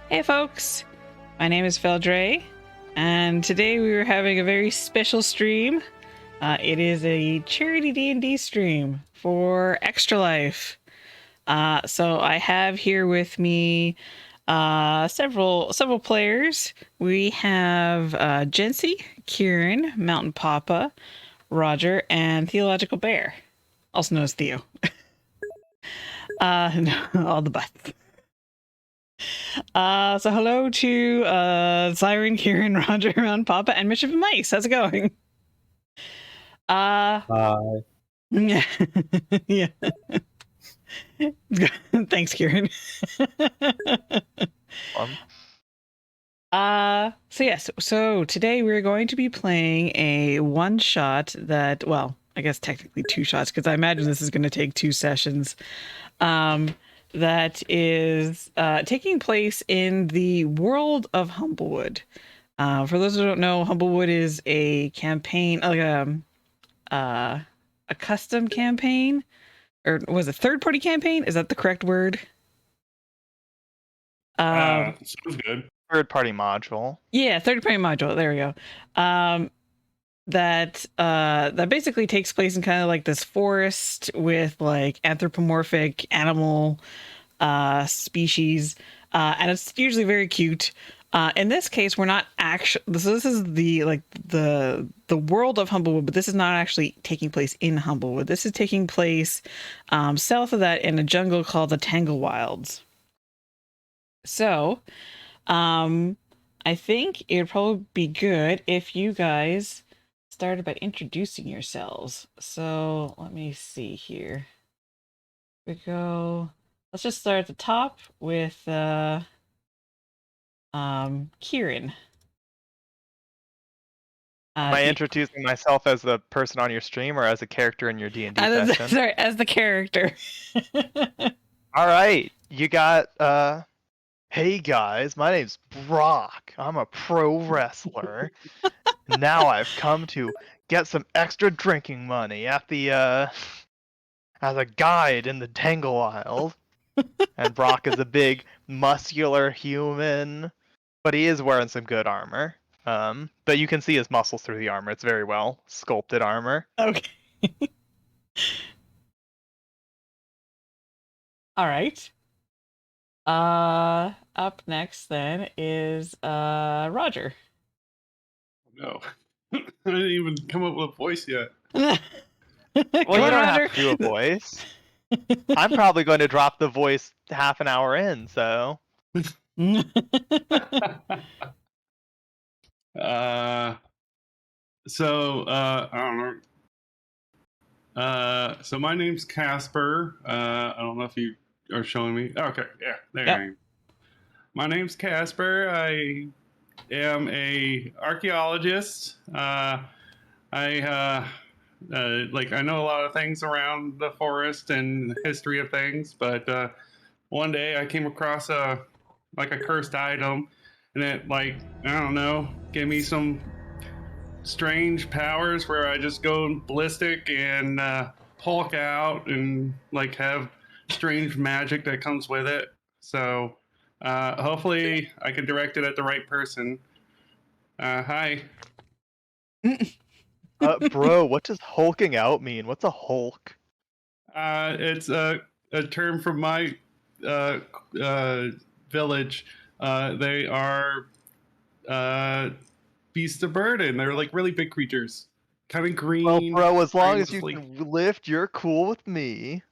Hey folks, my name is Feldre, and today we are having a very special stream. It is a charity D&D stream for Extra Life. So I have here with me several players. We have Jency, Kieran, Mountain Papa, Roger, and Theological Bear, also known as Theo. All the butts. So hello to Siren, Kieran, Roger, Mountain Papa, and Mischief and Mice. How's it going? Hi. Yeah. Yeah. Thanks, Kieran. So today we're going to be playing a one shot that, well, I guess technically two shots, because I imagine this is going to take 2 sessions. That is taking place in the world of Humblewood. For those who don't know, Humblewood is a campaign, like a custom campaign, or was it third-party campaign? Is that the correct word? Sounds good. Third-party module. Yeah, third-party module. There we go. That basically takes place in kind of like this forest with like anthropomorphic animal species, and it's usually very cute. In this case, we're not actually. This is the world of Humblewood, but this is not actually taking place in Humblewood. This is taking place south of that in a jungle called the Tanglewilds. So, I think it would probably be good if you guys started by introducing yourselves. So let me see here. Let's just start at the top with Kieran. Am I introducing myself as the person on your stream or as a character in your D&D session? Sorry, as the character. All right, you got. Hey guys, my name's Brock. I'm a pro wrestler. Now I've come to get some extra drinking money at the as a guide in the Tanglewilds. And Brock is a big, muscular human, but he is wearing some good armor. But you can see his muscles through the armor. It's very well sculpted armor. Okay. All right. Up next then is Roger. No. I didn't even come up with a voice yet. Well, you don't have to do a voice. I'm probably going to drop the voice half an hour in, so. I don't know. So my name's Casper. I don't know if you are showing me. Okay, yeah, there I am. My name's Casper. I am a archaeologist. I know a lot of things around the forest and the history of things, but one day I came across a cursed item, and it I don't know, gave me some strange powers where I just go ballistic and Hulk out and have strange magic that comes with it. So hopefully I can direct it at the right person. Hi. Bro, what does hulking out mean? What's a hulk? It's a term from my village. They are beasts of burden. They're really big creatures, kind of green. Well, bro, as long as you can lift, you're cool with me.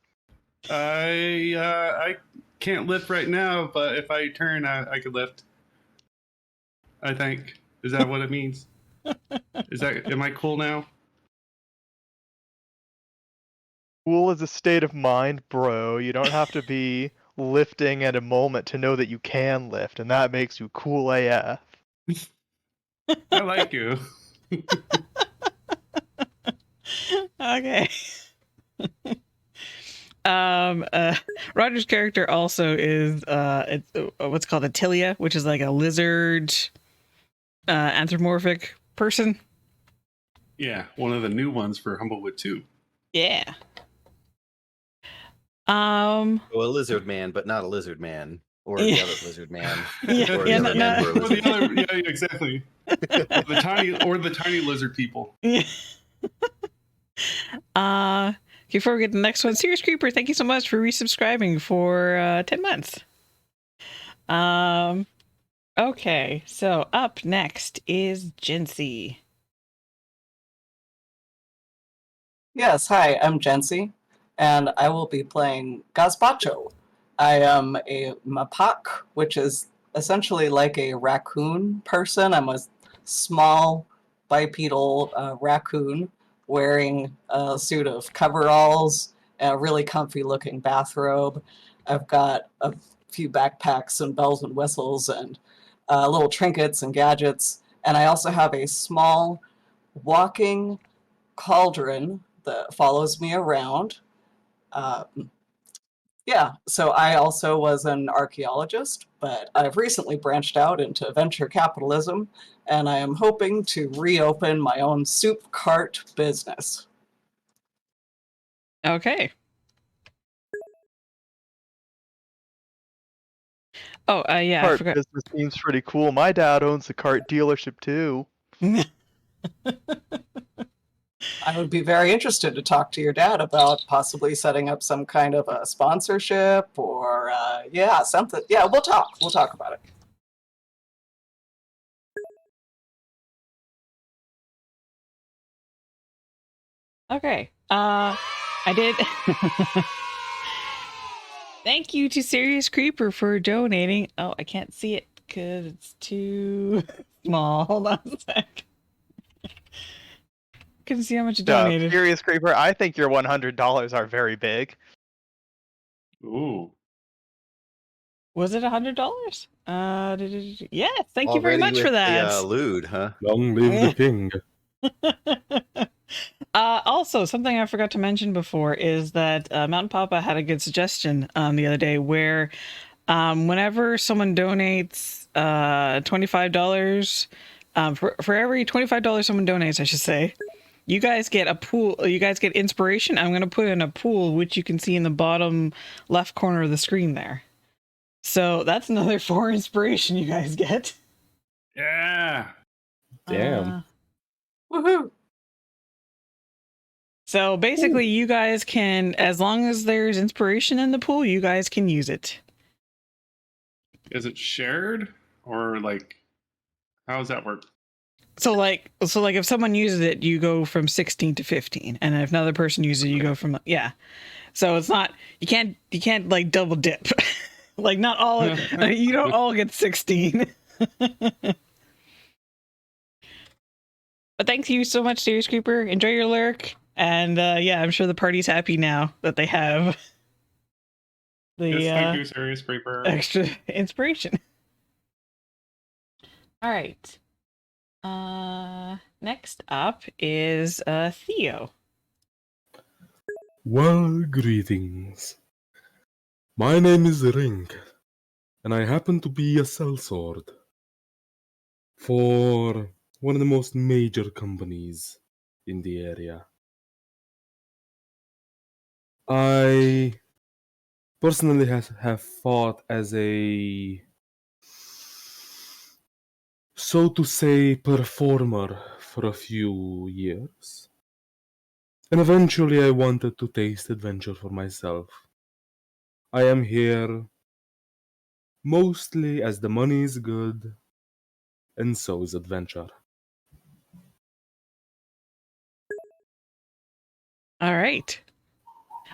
I can't lift right now, but if I turn, I could lift. I think. Is that what it means? Am I cool now? Cool is a state of mind, bro. You don't have to be lifting at a moment to know that you can lift, and that makes you cool AF. I like you. Okay. Roger's character also is it's what's called a Tilia, which is like a lizard anthropomorphic person. Yeah, one of the new ones for Humblewood 2. Yeah. Well, a lizard man, but not a lizard man. or the other lizard man, Yeah, or yeah, the other men who are Or the lizards. other, yeah, exactly. The tiny lizard people. Yeah. Before we get to the next one, Serious Creeper, thank you so much for resubscribing for 10 months. Okay, so up next is Jency. Yes, hi, I'm Jency, and I will be playing Gazpacho. I am a mapak, which is essentially like a raccoon person. I'm a small bipedal raccoon wearing a suit of coveralls, a really comfy looking bathrobe. I've got a few backpacks and bells and whistles and little trinkets and gadgets, and I also have a small walking cauldron that follows me around. Yeah, so I also was an archaeologist, but I've recently branched out into venture capitalism, and I am hoping to reopen my own soup cart business. Okay. Oh, yeah, I Cart forgot. business seems pretty cool. My dad owns a cart dealership too. I would be very interested to talk to your dad about possibly setting up some kind of a sponsorship or, yeah, something. Yeah, we'll talk. We'll talk about it. Okay. I did. Thank you to Serious Creeper for donating. Oh, I can't see it because it's too small. Hold on a sec. Couldn't see how much you donated. Serious Creeper, I think your $100 are very big. Ooh. Was it $100? Yes, thank you very Already much with for that. the lewd, huh? Long live the king. Also, something I forgot to mention before is that Mountain Papa had a good suggestion the other day where whenever someone donates $25, for every $25 someone donates, I should say, you guys get a pool. You guys get inspiration. I'm going to put in a pool, which you can see in the bottom left corner of the screen there. So that's another 4 inspiration you guys get. Yeah. Damn. Woohoo! So basically, you guys can, as long as there's inspiration in the pool, you guys can use it. Is it shared or like how does that work? So like if someone uses it, you go from 16 to 15, and if another person uses it, you go from So it's not you can't like double dip. Like not all you don't all get 16. But thank you so much, Serious Creeper. Enjoy your lurk, and yeah, I'm sure the party's happy now that they have the Yes, thank you, Serious Creeper. extra inspiration. All right. Next up is Theo. Well, greetings. My name is Ring, and I happen to be a sellsword for one of the most major companies in the area. I personally have fought as a, so to say, performer for a few years. And eventually I wanted to taste adventure for myself. I am here mostly as the money is good, and so is adventure. All right.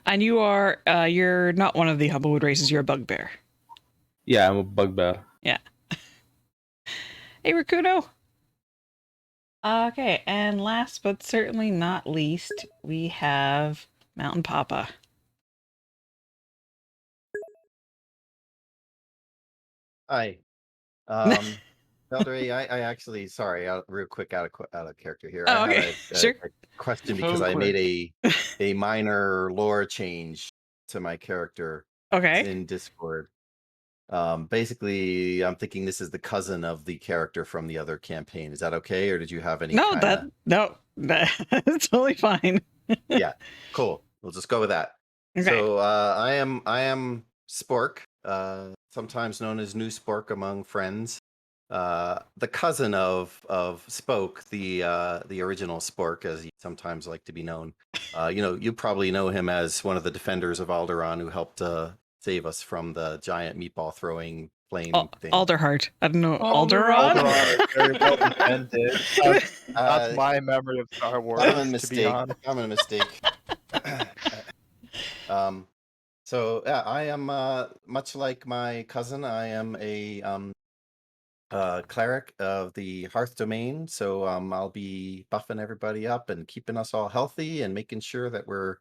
And you are you're not one of the Humblewood races, you're a bugbear. Yeah, I'm a bugbear. Yeah. Hey Rakuno. Okay, and last but certainly not least, we have Mountain Papa. Hi. Valerie, I actually, sorry, real quick out of character here. Oh, I okay. had a Sure. question So because I quick. made a minor lore change to my character Okay. in Discord. Basically, I'm thinking this is the cousin of the character from the other campaign. Is that okay, or did you have any? No, that's totally fine. Yeah, cool. We'll just go with that. Okay. So I am Spork, sometimes known as New Spork among friends. The cousin of Spoke, the original Spork, as he sometimes like to be known. You probably know him as one of the defenders of Alderaan who helped save us from the giant meatball throwing flame thing. Alderheart. I don't know. Alderaan. Alderaan? Alderaan is very well defended. That's my memory of Star Wars, Common to be mistake. honest. Common mistake. So yeah, I am much like my cousin. I am a cleric of the Hearth domain. So I'll be buffing everybody up and keeping us all healthy and making sure that we're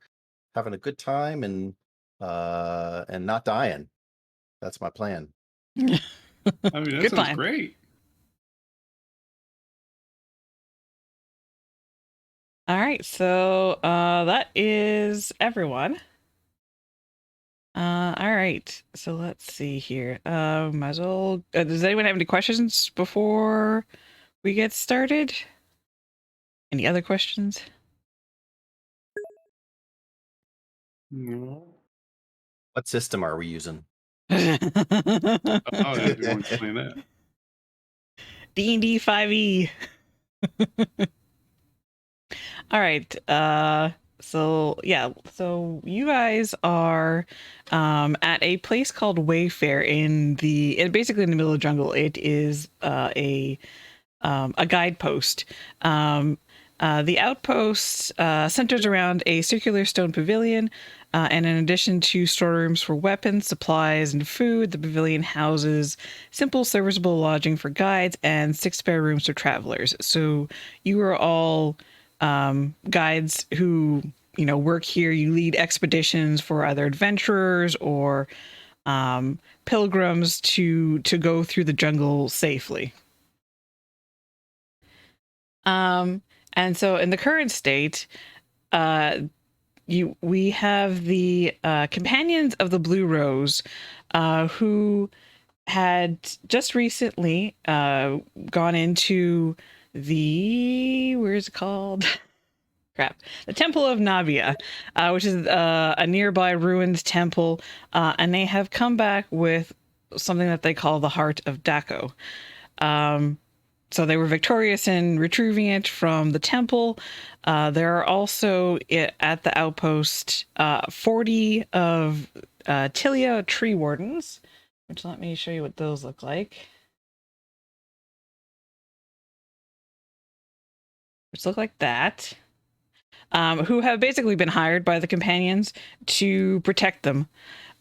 having a good time and not dying. That's my plan. I mean, that Good sounds plan. great. All right, so that is everyone. All right, so let's see here. Might as well. Does anyone have any questions before we get started? Any other questions? No. What system are we using? Oh, yeah, you want to explain that? D&D 5e. All right. So you guys are at a place called Wayfair basically in the middle of the jungle. It is a guidepost. The outpost centers around a circular stone pavilion, and in addition to storerooms for weapons, supplies, and food, the pavilion houses simple serviceable lodging for guides and 6 spare rooms for travelers. So you are all guides who work here. You lead expeditions for either adventurers or pilgrims to go through the jungle safely. And so in the current state, we have the companions of the Blue Rose, who had just recently gone into where is it called? Crap. The Temple of Nabia, which is a nearby ruined temple, and they have come back with something that they call the Heart of Dako. So they were victorious in retrieving it from the temple. There are also at the outpost 40 of Tilia tree wardens, which let me show you what those look like. Which look like that. Who have basically been hired by the companions to protect them.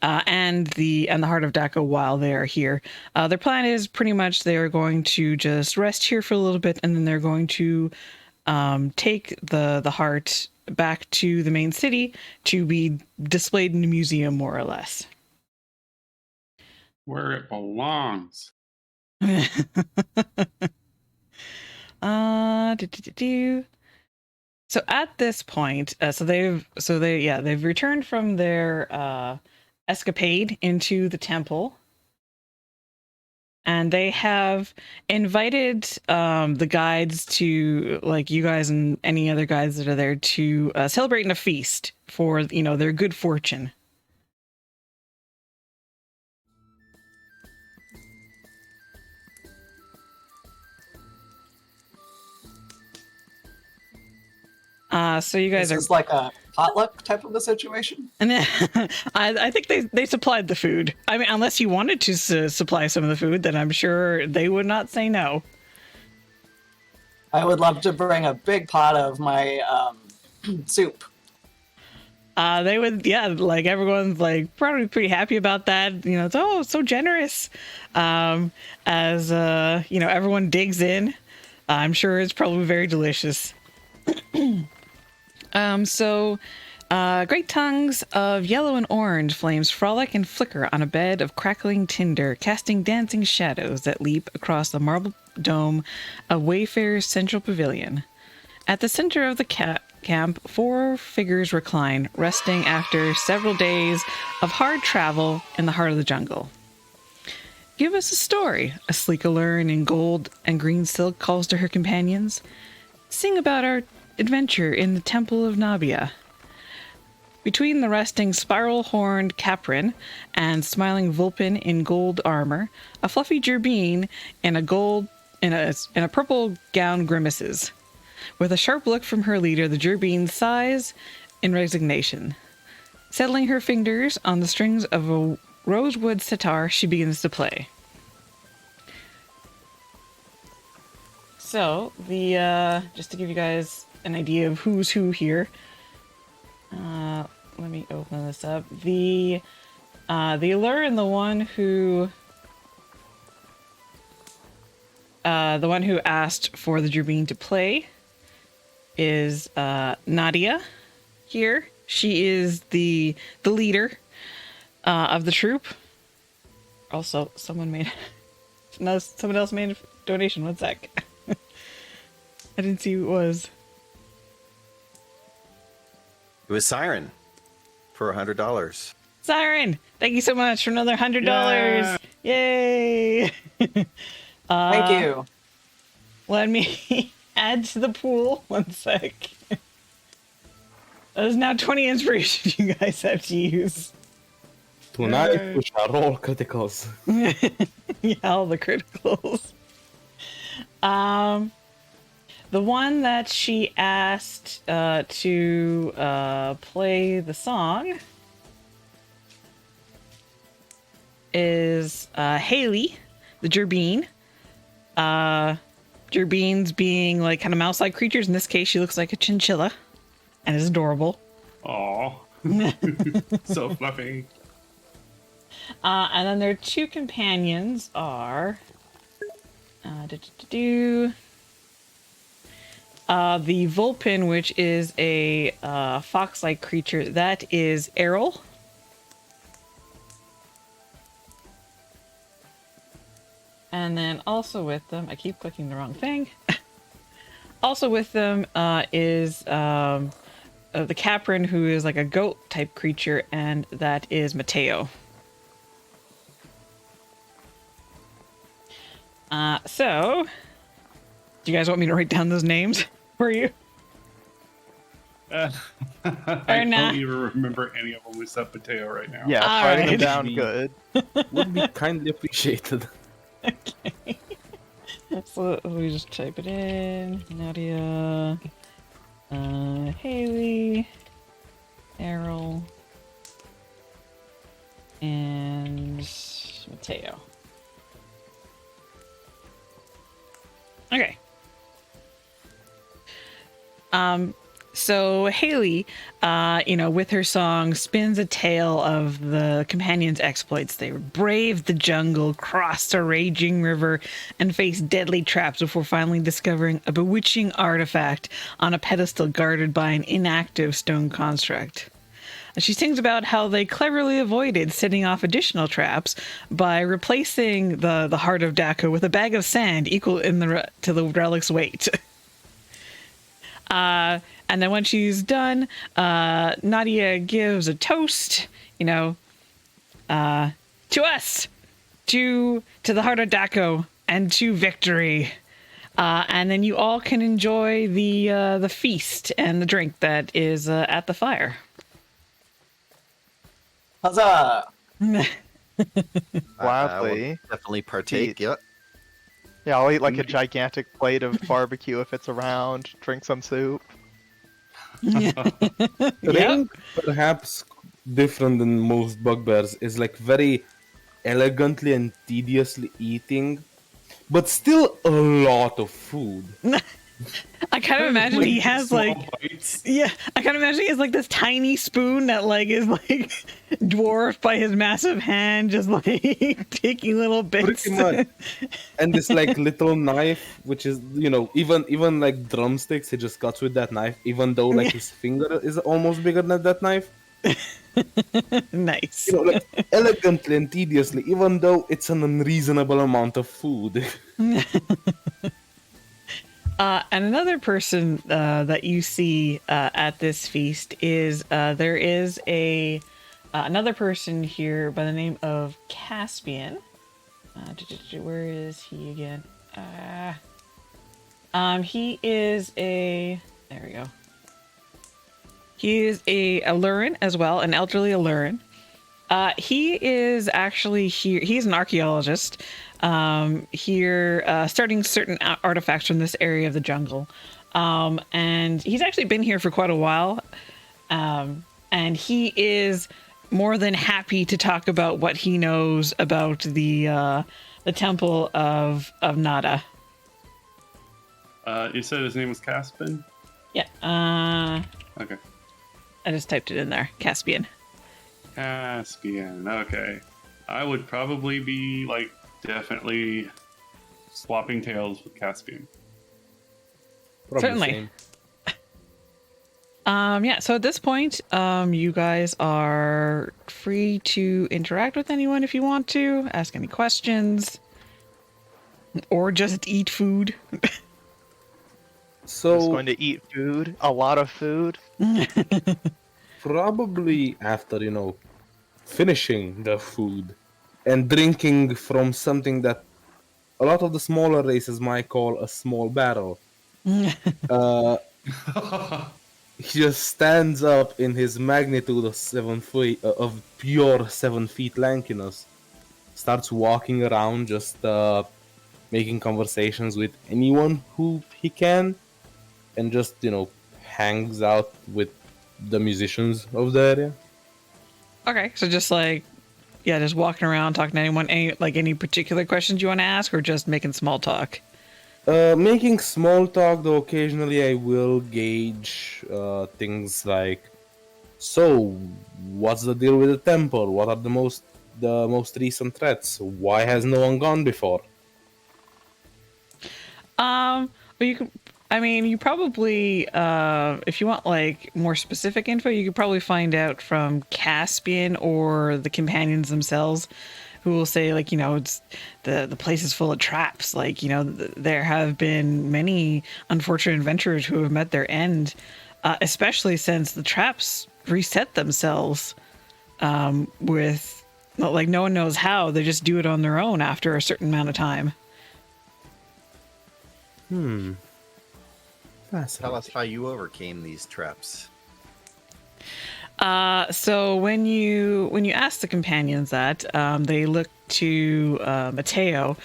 And the Heart of Dako while they are here. Their plan is pretty much they are going to just rest here for a little bit, and then they're going to take the heart back to the main city to be displayed in a museum, more or less. Where it belongs. So at this point, they've returned from their escapade into the temple, and they have invited the guides to, like you guys and any other guides that are there, to celebrate in a feast for their good fortune. So you guys Is this like a potluck type of a situation? And then, I think they supplied the food. I mean, unless you wanted to supply some of the food, then I'm sure they would not say no. I would love to bring a big pot of my soup. They would, yeah, like everyone's like probably pretty happy about that. It's so generous. As everyone digs in, I'm sure it's probably very delicious. Great tongues of yellow and orange flames frolic and flicker on a bed of crackling tinder, casting dancing shadows that leap across the marble dome of Wayfair's central pavilion. At the center of the camp, 4 figures recline, resting after several days of hard travel in the heart of the jungle. Give us a story, a sleek Allurn in gold and green silk calls to her companions. Sing about our adventure in the Temple of Nabia. Between the resting spiral-horned Caprin and smiling Vulpin in gold armor, a fluffy Gerbine in a purple gown grimaces. With a sharp look from her leader, the Gerbine sighs in resignation. Settling her fingers on the strings of a rosewood sitar, she begins to play. So, just to give you guys an idea of who's who here, let me open this up. The allure and the one who asked for the Gerbine to play is Nadia here. She is the leader of the troop. Also, someone else made a donation. One sec. I didn't see who it was. It was Siren for $100. Siren, thank you so much for another $100. Yeah. Yay! Thank you. Let me add to the pool. One sec. There's now 20 inspiration you guys have to use. Tonight Yay. we shall roll criticals. Yeah, all the criticals. The one that she asked to play the song is Haley, the Gerbine. Gerbines being like kind of mouse-like creatures. In this case, she looks like a chinchilla and is adorable. Aw. So fluffy. And then their two companions are the Vulpin, which is a fox-like creature. That is Errol. And then also with them, I keep clicking the wrong thing. Also with them is the Caprin, who is like a goat-type creature, and that is Mateo. So, do you guys want me to write down those names for you? I nah. don't even remember any of them except Mateo right now. Yeah, All writing them right. down good. Would be kindly appreciated. Okay. So let me just type it in. Nadia, Haley, Errol, and Mateo. Okay. So Haley, with her song, spins a tale of the companions' exploits. They braved the jungle, crossed a raging river, and faced deadly traps before finally discovering a bewitching artifact on a pedestal guarded by an inactive stone construct. She sings about how they cleverly avoided setting off additional traps by replacing the Heart of Dako with a bag of sand equal to the relic's weight. And then when she's done, Nadia gives a toast, to us, to the Heart of Dako, and to victory. And then you all can enjoy the feast and the drink that is at the fire. Huzzah! Gladly. I will definitely partake. Yep. Yeah, I'll eat like a gigantic plate of barbecue if it's around. Drink some soup. Drink, perhaps different than most bugbears, is like very elegantly and tediously eating, but still a lot of food. I kind of imagine he has small like, bites. yeah, I kind of imagine he has like this tiny spoon that like is like dwarfed by his massive hand, just like taking little bits. Pretty much. And this like little knife, which is even like drumsticks, he just cuts with that knife, even though like his finger is almost bigger than that knife. Nice. Like elegantly and tediously, even though it's an unreasonable amount of food. And another person that you see at this feast is there is another person here by the name of Caspian. Where is he again? He is a... There we go. He is a Aluran as well, an elderly Aluran. He is actually here. He's an archaeologist here, studying certain artifacts from this area of the jungle. And he's actually been here for quite a while. And he is more than happy to talk about what he knows about the temple of Nada. You said his name was Caspian? Yeah. Okay. I just typed it in there. Caspian. Caspian. Okay. I would probably be like definitely swapping tails with Caspian. Probably Certainly. same. Yeah, so at this point, you guys are free to interact with anyone if you want to, ask any questions, or just eat food. Just So going to eat food, a lot of food. probably after, finishing the food and drinking from something that a lot of the smaller races might call a small barrel. He just stands up in his magnitude of 7 feet, of pure 7 feet lankiness, starts walking around, just making conversations with anyone who he can, and just hangs out with the musicians of the area. Okay, so just just walking around, talking to anyone, any particular questions you want to ask, or just making small talk? Making small talk, though occasionally I will gauge things like, so what's the deal with the temple? What are the most recent threats? Why has no one gone before? But you probably, if you want more specific info, you could probably find out from Caspian or the companions themselves, who will say it's the place is full of traps. There have been many unfortunate adventurers who have met their end, especially since the traps reset themselves, with no one knows how. They just do it on their own after a certain amount of time. Tell us how you overcame these traps. So when you ask the companions that, they look to Mateo,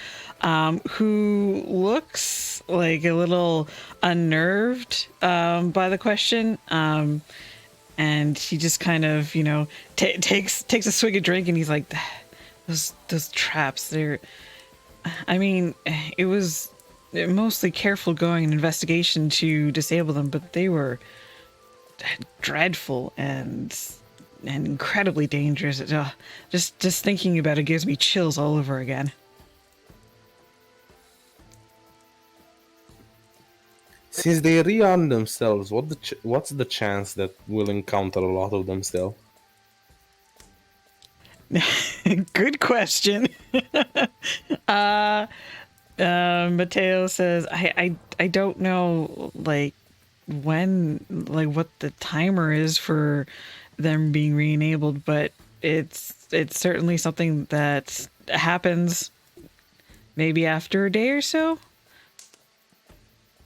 who looks like a little unnerved by the question, and he just kind of takes a swig of drink, and he's like, those traps, it was mostly careful going and investigation to disable them, but they were dreadful and incredibly dangerous. Just thinking about it gives me chills all over again. Since they rearm themselves, what's the chance that we'll encounter a lot of them still? Good question. Mateo says, I don't know what the timer is for them being re-enabled, but it's certainly something that happens maybe after a day or so.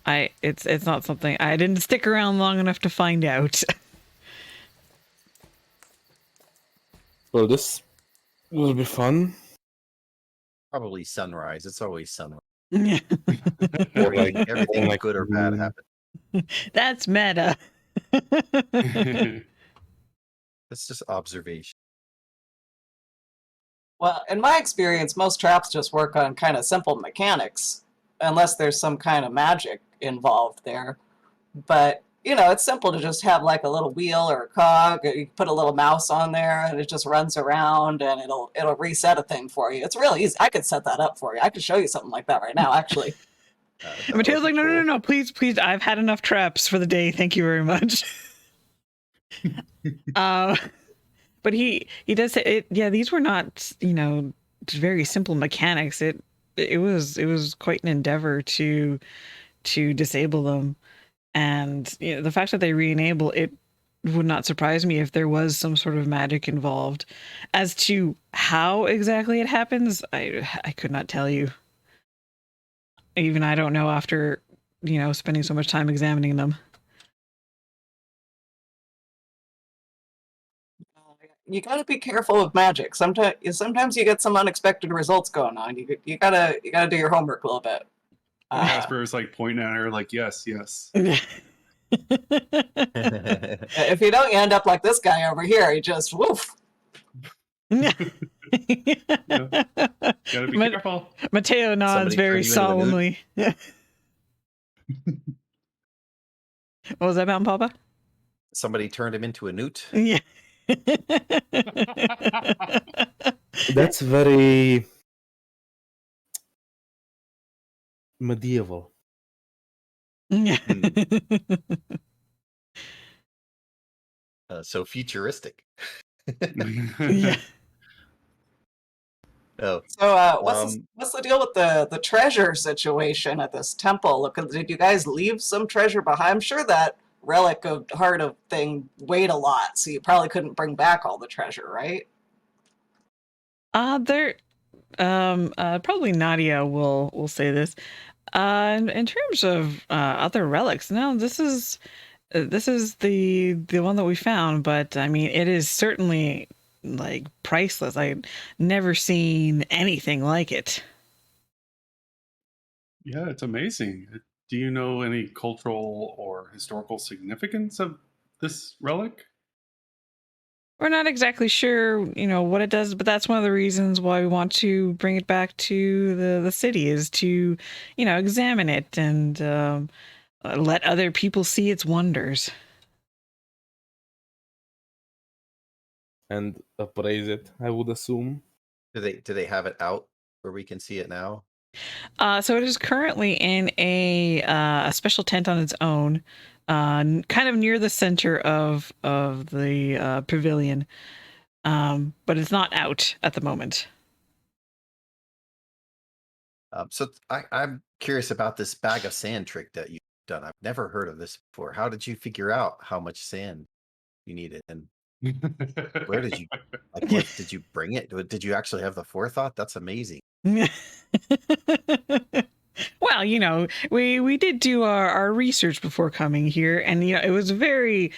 It's not something I didn't stick around long enough to find out. Well, this will be fun. Probably sunrise. It's always sunrise. Yeah. Or Everything like good or bad happens. That's meta. That's just observation. Well, in my experience, most traps just work on kind of simple mechanics, unless there's some kind of magic involved there. But, it's simple to just have a little wheel or a cog. You put a little mouse on there and it just runs around and it'll reset a thing for you. It's really easy. I could set that up for you. I could show you something like that right now, actually. Mateo's like, no, please, I've had enough traps for the day. Thank you very much. But he does say it. Yeah, these were not, very simple mechanics. It was quite an endeavor to disable them, and the fact that they re-enable it would not surprise me if there was some sort of magic involved. As to how exactly it happens, I could not tell you. Even I don't know after spending so much time examining them. you gotta be careful with magic. Sometimes you get some unexpected results going on. You gotta do your homework a little bit. Casper is like pointing at her, like, yes. If you don't, you end up like this guy over here. He just woof. Gotta be careful. Mateo nods Somebody very turn you into a newt? solemnly. What was that, Mountain Papa? Somebody turned him into a newt. Yeah. That's very medieval. So futuristic. Yeah. Oh, So what's the deal with the treasure situation at this temple? Look, did you guys leave some treasure behind? I'm sure that relic of Heart of thing weighed a lot, so you probably couldn't bring back all the treasure, right? There probably Nadia will say this. In terms of other relics, no, this is the one that we found, but I mean, it is certainly like priceless. I've never seen anything like it. Yeah, it's amazing. Do you know any cultural or historical significance of this relic? We're not exactly sure, what it does, but that's one of the reasons why we want to bring it back to the city, is to, examine it and let other people see its wonders. And appraise it, I would assume. do they have it out where we can see it now? So it is currently in a special tent on its own, kind of near the center of the pavilion, but it's not out at the moment. I'm curious about this bag of sand trick that you've done. I've never heard of this before. How did you figure out how much sand you needed, and where did you what did you bring it? Did you actually have the forethought? That's amazing. Well, we did do our research before coming here, and it was a very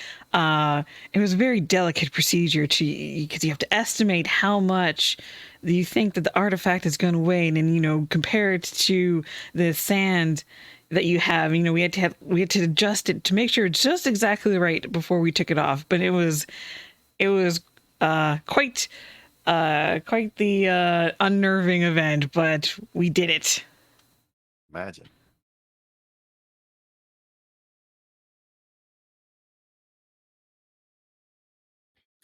delicate procedure because you have to estimate how much you think that the artifact is going to weigh, and then compare it to the sand that you have. We had to adjust it to make sure it's just exactly right before we took it off. But it was quite the unnerving event, but we did it. Imagine.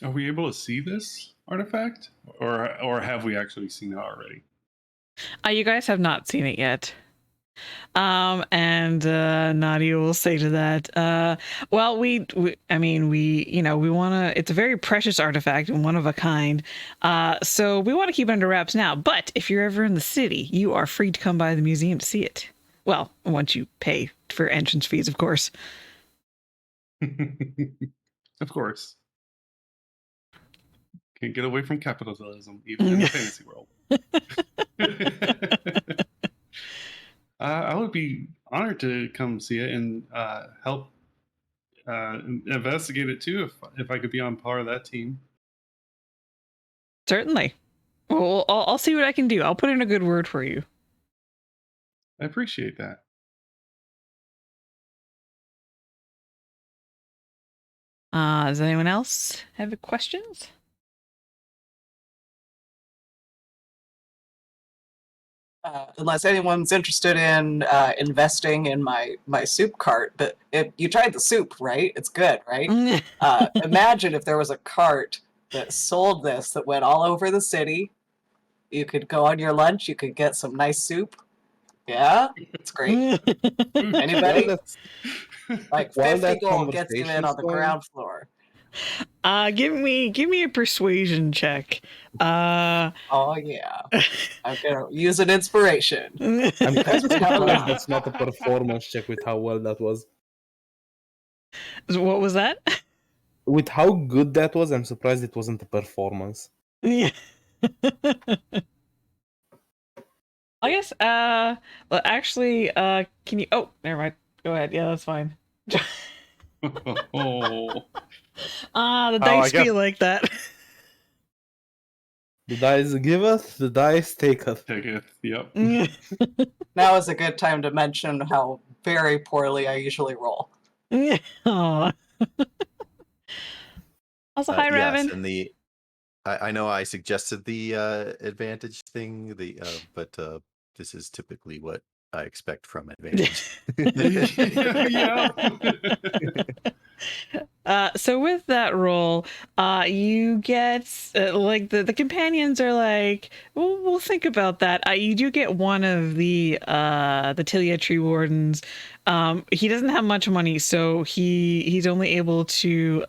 Are we able to see this artifact, or have we actually seen it already? You guys have not seen it yet. And Nadia will say to that, well, we want to, it's a very precious artifact and one of a kind. So we want to keep it under wraps now. But if you're ever in the city, you are free to come by the museum to see it. Well, once you pay for entrance fees, of course. Of course. Can't get away from capitalism, even in the fantasy world. I would be honored to come see it and help investigate it too, if I could be on par of that team. Certainly. Well, I'll see what I can do. I'll put in a good word for you. I appreciate that. Does anyone else have questions? Unless anyone's interested in investing in my soup cart, but you tried the soup, right? It's good, right? Imagine if there was a cart that sold this that went all over the city. You could go on your lunch, you could get some nice soup. Yeah, it's great. Anybody? Like While 50 that gold gets you in conversation's on the going- ground floor. Give me a persuasion check. Oh yeah, I'm gonna use an inspiration. I'm kind of surprised that's not a performance check with how well that was. What was that? With how good that was, I'm surprised it wasn't a performance. Yeah. I guess. Well, actually, can you? Oh, never mind. Go ahead. Yeah, that's fine. Oh. The I dice guess- feel like that. The dice giveth, the dice taketh. Take it. Yep. Now is a good time to mention how very poorly I usually roll. Aw. Also, hi, Yes, Raven. and I know I suggested the advantage thing, but this is typically what I expect from advantage. Yeah. So with that roll, you get like the companions are like, we'll think about that. You do get one of the Tilia tree wardens. He doesn't have much money, so he's only able to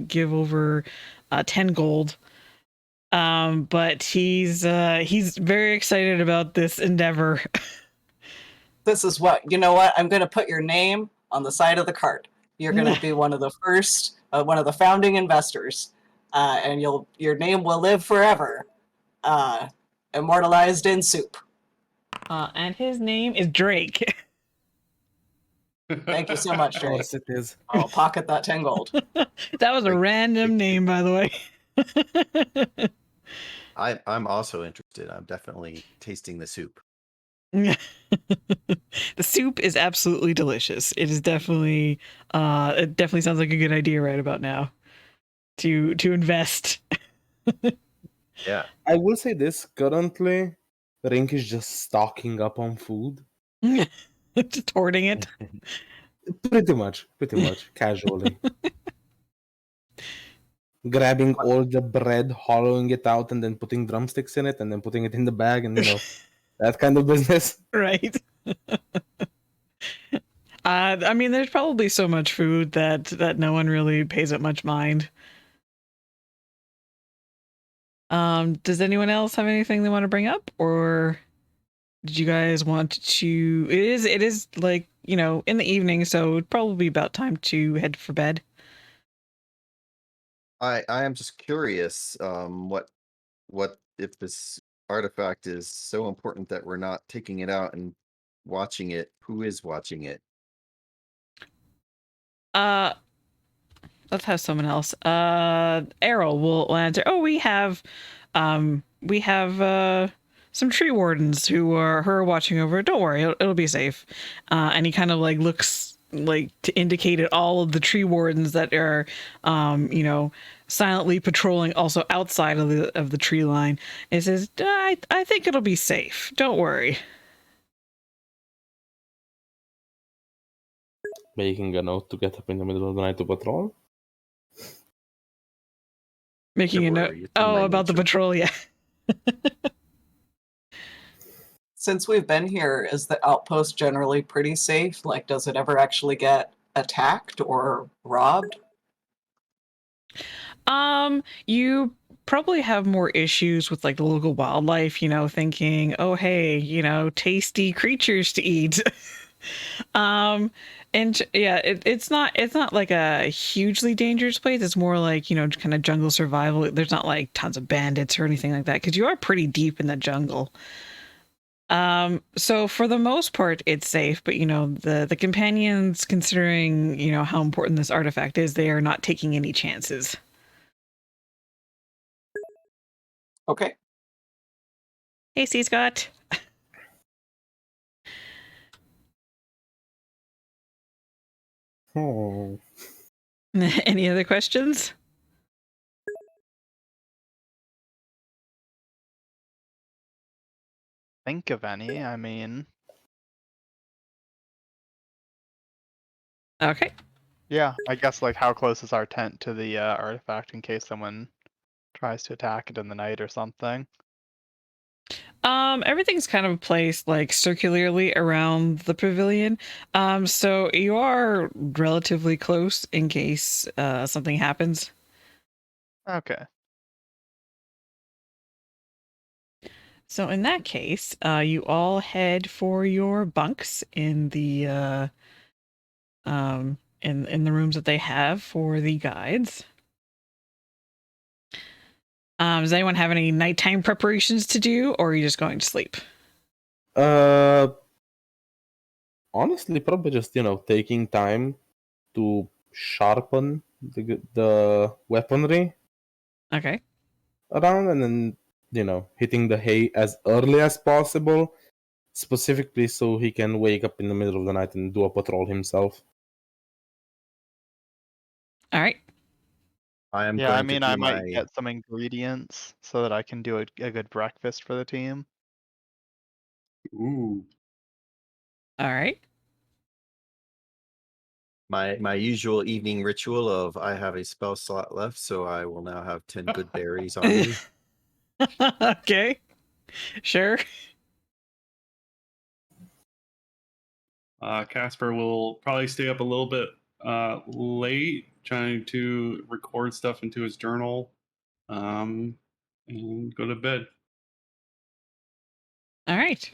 give over 10 gold. But he's very excited about this endeavor. This is what, you know what? I'm going to put your name on the side of the card. You're going to be one of the first, one of the founding investors, and your name will live forever, immortalized in soup. And his name is Drake. Thank you so much, Of Drake. course it is. I'll pocket that 10 gold. That was a Drake- random name, by the way. I'm also interested. I'm definitely tasting the soup. The soup is absolutely delicious. It is definitely it definitely sounds like a good idea right about now to invest. Yeah. I will say this, currently, Rink is just stocking up on food. Just hoarding it. Pretty much, casually. Grabbing all the bread, hollowing it out, and then putting drumsticks in it, and then putting it in the bag, and that kind of business. Right. I mean, there's probably so much food that no one really pays it much mind. Does anyone else have anything they want to bring up, or did you guys want to? It is like, in the evening, so it'd probably be about time to head for bed. I am just curious, what if this artifact is so important that we're not taking it out and watching it? Who is watching it? Let's have someone else. Errol will answer. Oh, we have some tree wardens who are watching over it. Don't worry, it'll be safe. And he kind of like looks like to indicate at all of the tree wardens that are, silently patrolling also outside of the tree line. And says, I think it'll be safe. Don't worry. Making a note to get up in the middle of the night to patrol. Making Don't a note. worry, it's in my Oh, about the nature. patrol, yeah. Since we've been here, is the outpost generally pretty safe? Like, does it ever actually get attacked or robbed? You probably have more issues with like the local wildlife, thinking, oh hey, tasty creatures to eat. And yeah, it's not like a hugely dangerous place. It's more like, kind of jungle survival. There's not like tons of bandits or anything like that, because you are pretty deep in the jungle. So for the most part, it's safe, but the companions, considering, how important this artifact is, they are not taking any chances. Okay. Hey, C. Scott. Oh. Any other questions? Think of any. I mean, Okay. yeah, I guess like how close is our tent to the artifact in case someone tries to attack it in the night or something? Everything's kind of placed like circularly around the pavilion. So you are relatively close in case something happens. Okay. So in that case, you all head for your bunks in the in the rooms that they have for the guides. Does anyone have any nighttime preparations to do, or are you just going to sleep? Honestly, probably just taking time to sharpen the weaponry Okay. around, and then hitting the hay as early as possible, specifically so he can wake up in the middle of the night and do a patrol himself. All right. I am Yeah, I going mean, to I do might my. get some ingredients so that I can do a good breakfast for the team. Ooh. All right. My usual evening ritual of I have a spell slot left, so I will now have 10 good berries on me. Okay. Sure. Casper will probably stay up a little bit late, trying to record stuff into his journal, and go to bed. All right.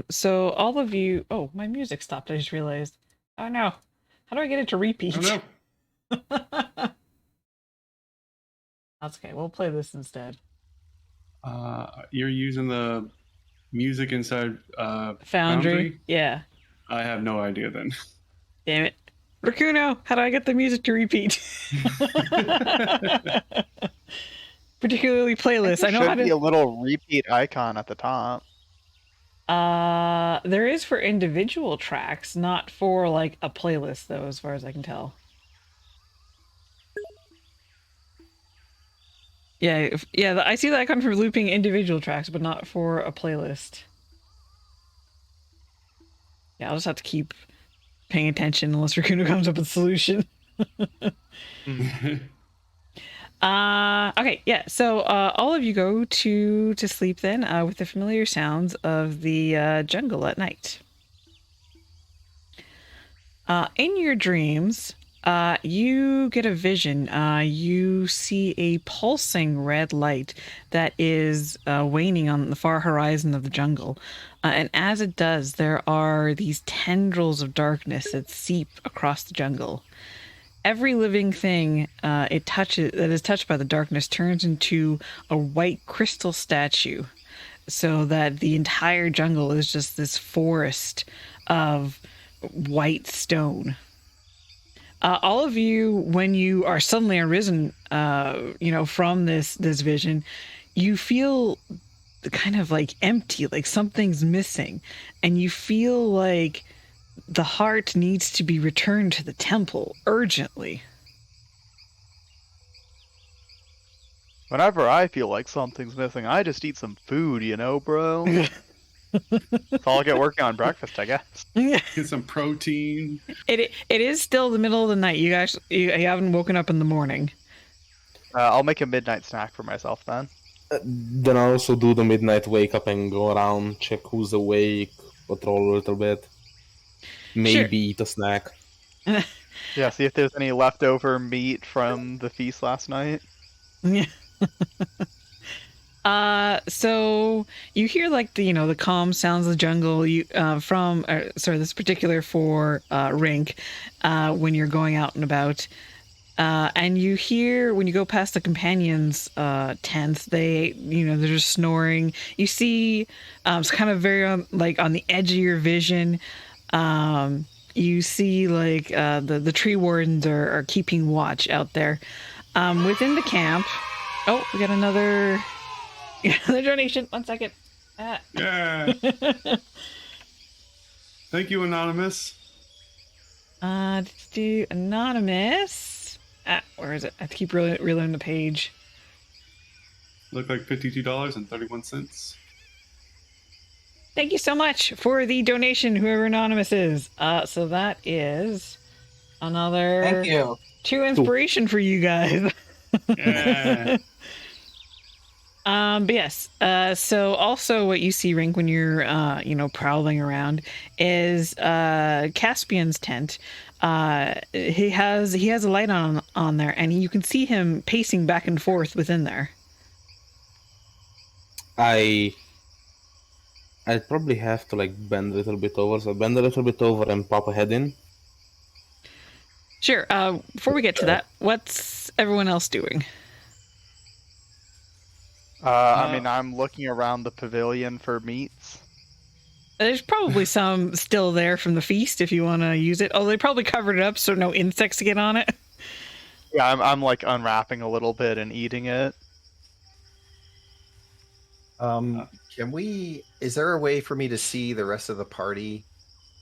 So all of you. Oh, my music stopped. I just realized. Oh no. How do I get it to repeat? I don't know. That's okay. We'll play this instead. You're using the music inside Foundry. Foundry? Yeah. I have no idea then. Damn it. Rakuno, how do I get the music to repeat? Particularly playlists. I know Should how be a to. little repeat icon at the top. There is for individual tracks, not for like a playlist though, as far as I can tell. Yeah, yeah. I see the icon for looping individual tracks, but not for a playlist. Yeah, I'll just have to keep paying attention unless Rakuno comes up with a solution. Okay, yeah. So all of you go to sleep then with the familiar sounds of the jungle at night. In your dreams, you get a vision. You see a pulsing red light that is waning on the far horizon of the jungle. And as it does, there are these tendrils of darkness that seep across the jungle. Every living thing that is touched by the darkness turns into a white crystal statue, so that the entire jungle is just this forest of white stone. All of you, when you are suddenly arisen, from this vision, you feel kind of like empty, like something's missing, and you feel like the heart needs to be returned to the temple urgently. Whenever I feel like something's missing, I just eat some food, bro. So I'll get working on breakfast, I guess. Get some protein. It is still the middle of the night. You guys, you haven't woken up in the morning. I'll make a midnight snack for myself then. Then I also do the midnight wake up and go around, check who's awake, patrol a little bit. Maybe eat a snack. Yeah, see if there's any leftover meat from the feast last night. Yeah. So you hear like the calm sounds of the jungle. This particular for Rink, when you're going out and about, and you hear when you go past the companions' tents, they're just snoring. You see, it's kind of very on the edge of your vision. You see like the tree wardens are keeping watch out there. Within the camp. Oh, we got another donation. 1 second. Yeah. Thank you, Anonymous. Do Anonymous. Where is it? I have to keep reloading the page. Look like $52.31. Thank you so much for the donation, whoever Anonymous is. So that is another. Thank you. 2 inspiration for you guys. Yeah. But yes. So also what you see, Rink, when you're prowling around is Caspian's tent. He has a light on there, and you can see him pacing back and forth within there. I'd probably have to bend a little bit over, so bend a little bit over and pop a head in. Sure. Before we get to that, what's everyone else doing? I mean, I'm looking around the pavilion for meats. There's probably some still there from the feast if you want to use it. Oh, they probably covered it up so no insects get on it. Yeah, I'm like unwrapping a little bit and eating it. Can we? Is there a way for me to see the rest of the party,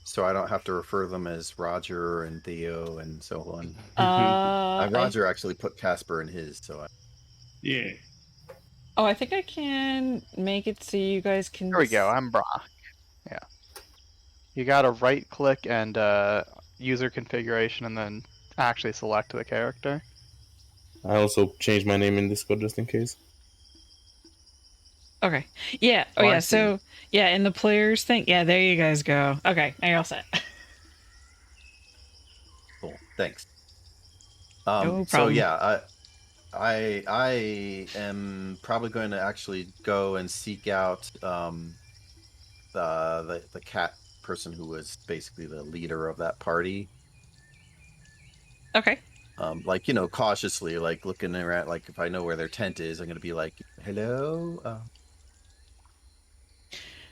so I don't have to refer them as Roger and Theo and so on? Roger actually put Casper in his, so Yeah. I think I can make it so you guys can. There we go. I'm Brock. Yeah. You gotta right click and user configuration and then actually select the character. I also changed my name in Discord just in case. Okay. Yeah. Oh, Oh, I yeah. see. So, yeah, in the players thing. Yeah, there you guys go. Okay, now you're all set. cool. Thanks. No problem. So yeah, I am probably going to actually go and seek out the cat person who was basically the leader of that party. Okay. Like, cautiously, like looking around, like if I know where their tent is, I'm going to be like, hello.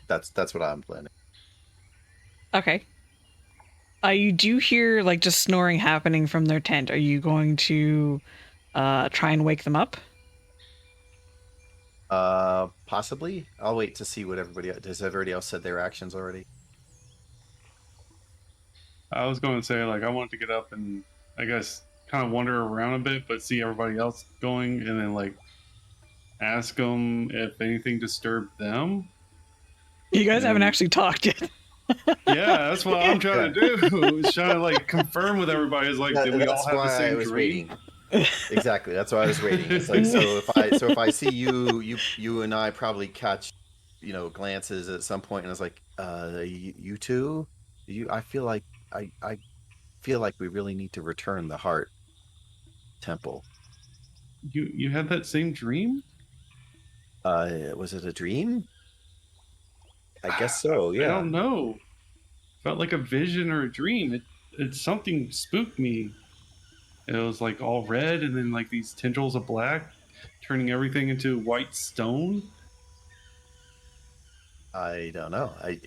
That's what I'm planning. Okay. You do hear like just snoring happening from their tent. Are you going to try and wake them up? Possibly. I'll wait to see what has everybody else said their actions already? I was going to say, like, I wanted to get up and, I guess, kind of wander around a bit, but see everybody else going, and then, like, ask them if anything disturbed them. You guys haven't actually talked yet. Yeah, that's what I'm trying to do. Is trying to, like, confirm with everybody, is like, did we all have the same dream? Waiting. Exactly. That's why I was waiting. It's like, so if I see you and I probably catch, glances at some point, and it's like, you two, I feel like we really need to return the heart temple. You had that same dream? Was it a dream? I guess so. Yeah. I don't know. Felt like a vision or a dream. It something spooked me. It was like all red, and then like these tendrils of black, turning everything into white stone. I don't know. I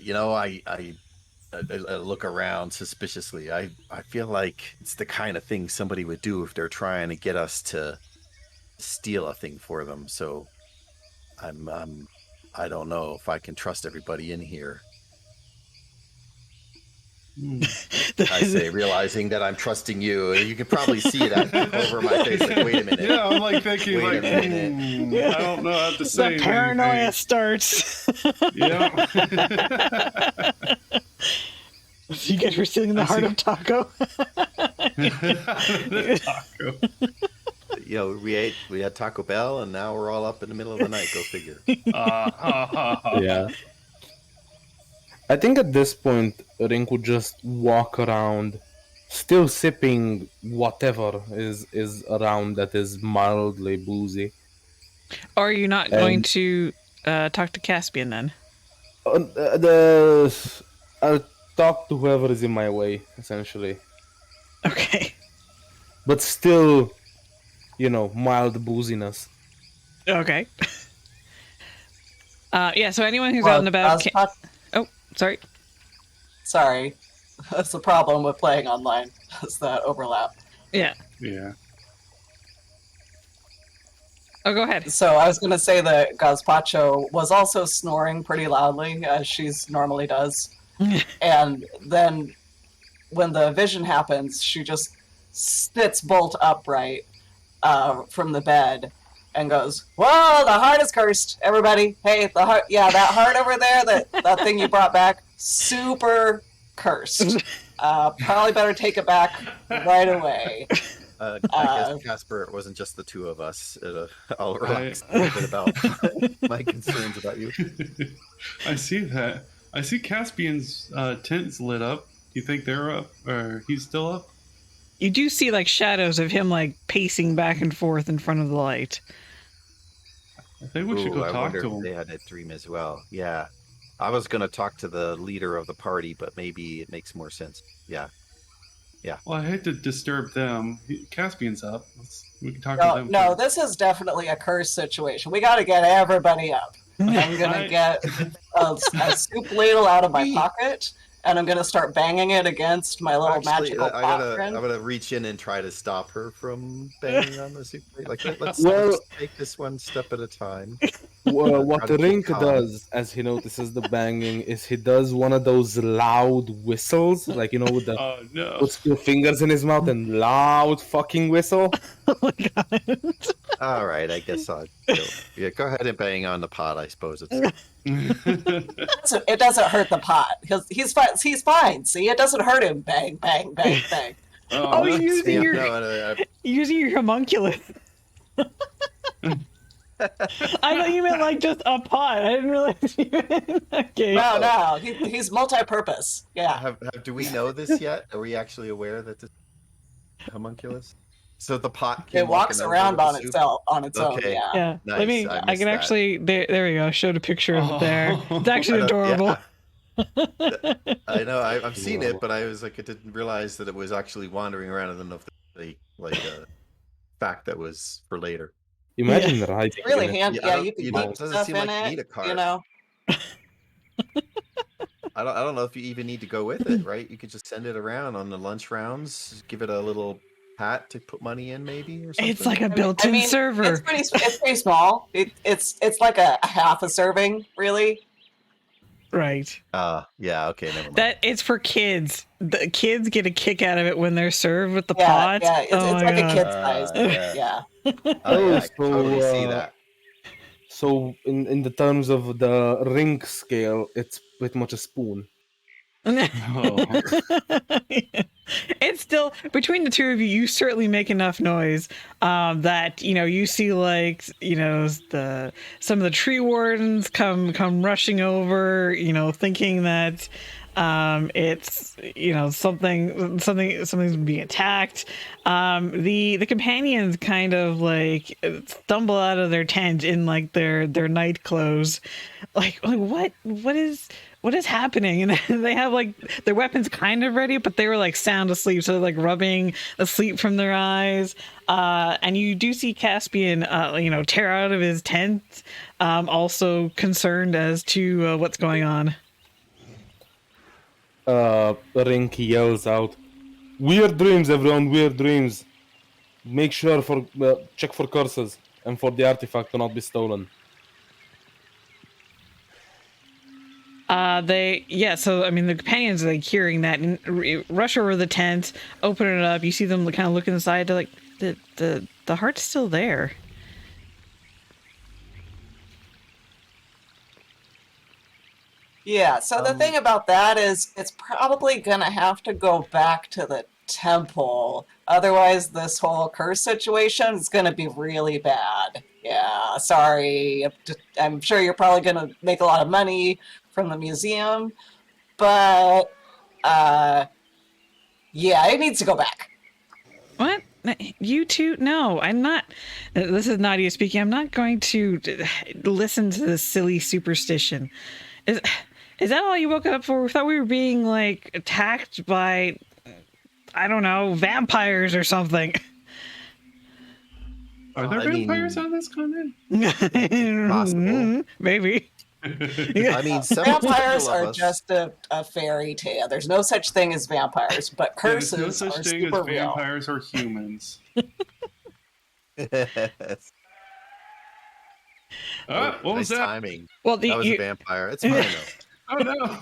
look around suspiciously. I feel like it's the kind of thing somebody would do if they're trying to get us to steal a thing for them. So I don't know if I can trust everybody in here. I say, realizing that I'm trusting you. You can probably see it over my face. Like, wait a minute. Yeah, I'm like thinking, Wait like, a minute. I don't know how to say The paranoia anything. starts. Yeah. You guys were stealing the Heart of Dako. Taco. We had Taco Bell, and now we're all up in the middle of the night. Go figure. Yeah. I think at this point, Rink would just walk around, still sipping whatever is around that is mildly boozy. Or are you not going to talk to Caspian then? I'll talk to whoever is in my way, essentially. Okay. But still, mild booziness. Okay. Yeah, so anyone who's out and about... Sorry. Sorry. That's the problem with playing online. It's that overlap. Yeah. Yeah. Oh, go ahead. So I was going to say that Gazpacho was also snoring pretty loudly, as she normally does. And then when the vision happens, she just sits bolt upright from the bed and goes, "Whoa, the heart is cursed, everybody. Hey, the heart, yeah, that heart over there, that thing you brought back, super cursed. Probably better take it back right away." I guess, Casper, it wasn't just the two of us. I'll relax a little bit about my concerns about you. I see that. I see Caspian's tent's lit up. Do you think they're up, or he's still up? You do see like shadows of him like pacing back and forth in front of the light. I think we should go talk to him. They had a dream as well. Yeah. I was going to talk to the leader of the party, but maybe it makes more sense. Yeah. Yeah. Well, I hate to disturb them. Caspian's up. We can talk to them. No, this is definitely a curse situation. We got to get everybody up. I'm going to get a soup ladle out of my pocket, and I'm going to start banging it against my little magical pot friend. I'm going to reach in and try to stop her from banging on the soup plate. Like, let's take this one step at a time. what Try to keep Rink calm. does as he notices the banging is he does one of those loud whistles, like with the Oh no. puts two fingers in his mouth and loud fucking whistle. Oh my god. All right, I guess I'll go. Yeah, go ahead and bang on the pot. I suppose it's. It doesn't hurt the pot because he's fine. He's fine. See, it doesn't hurt him. Bang, bang, bang, bang. Oh, no. you're using your No, using your homunculus. I thought you meant like just a pot. I didn't realize you meant okay. No, he's multi-purpose. Yeah. do we know this yet? Are we actually aware that this is homunculus? So the pot It walks around on itself on its own. Okay. Yeah. Yeah. Nice, Let me I I missed can that. actually there we go. I showed a picture of it there. It's Oh. actually adorable. I know. I've seen it, but I was like, I didn't realize that it was actually wandering around. I don't know if they like a fact that was for later. Imagine writing. Really in it. handy. Yeah, Yeah, I don't- you can you don't- keep doesn't stuff seem in like you it. need a cart. You know. I don't know if you even need to go with it, right? You could just send it around on the lunch rounds. Give it a little hat to put money in, maybe, or something. It's like a built-in server. It's pretty small. It's like a half a serving, really. Right. Yeah. Okay, never mind. That it's for kids. The kids get a kick out of it when they're served with the Yeah, pot. yeah. It's Oh my like God. a kid's size. yeah. Yeah. Oh, yeah, I So, can totally see that. So in the terms of the ring scale, it's pretty much a spoon. Oh. It's still between the two of you. You certainly make enough noise that you see like some of the tree wardens come rushing over. Thinking that it's something's being attacked. The companions kind of like stumble out of their tent in like their night clothes, like what is happening? And they have like their weapons kind of ready, but they were like sound asleep, so they're like rubbing asleep from their eyes. And you do see Caspian, tear out of his tent, also concerned as to what's going on. Rink yells out, "Weird dreams, everyone! Weird dreams. Make sure for check for curses and for the artifact to not be stolen." So I mean, the companions are like hearing that and rush over the tent, open it up. You see them kind of look inside. They're like, the heart's still there. Yeah, so the thing about that is it's probably gonna have to go back to the temple. Otherwise, this whole curse situation is gonna be really bad. Yeah, sorry. I'm sure you're probably gonna make a lot of money from the museum, but yeah, it needs to go back. What? You two? No, I'm not. This is Nadia speaking. I'm not going to listen to this silly superstition. Is that all you woke up for? We thought we were being like attacked by, I don't know, vampires or something. Are there I mean- vampires on this continent? Possible. Maybe. I mean, Vampires several are of us- just a fairy tale. There's no such thing as vampires, but There's curses no such are thing as super real. vampires or humans. What was Nice that? timing. Well, That was a vampire. It's fine though, Oh no!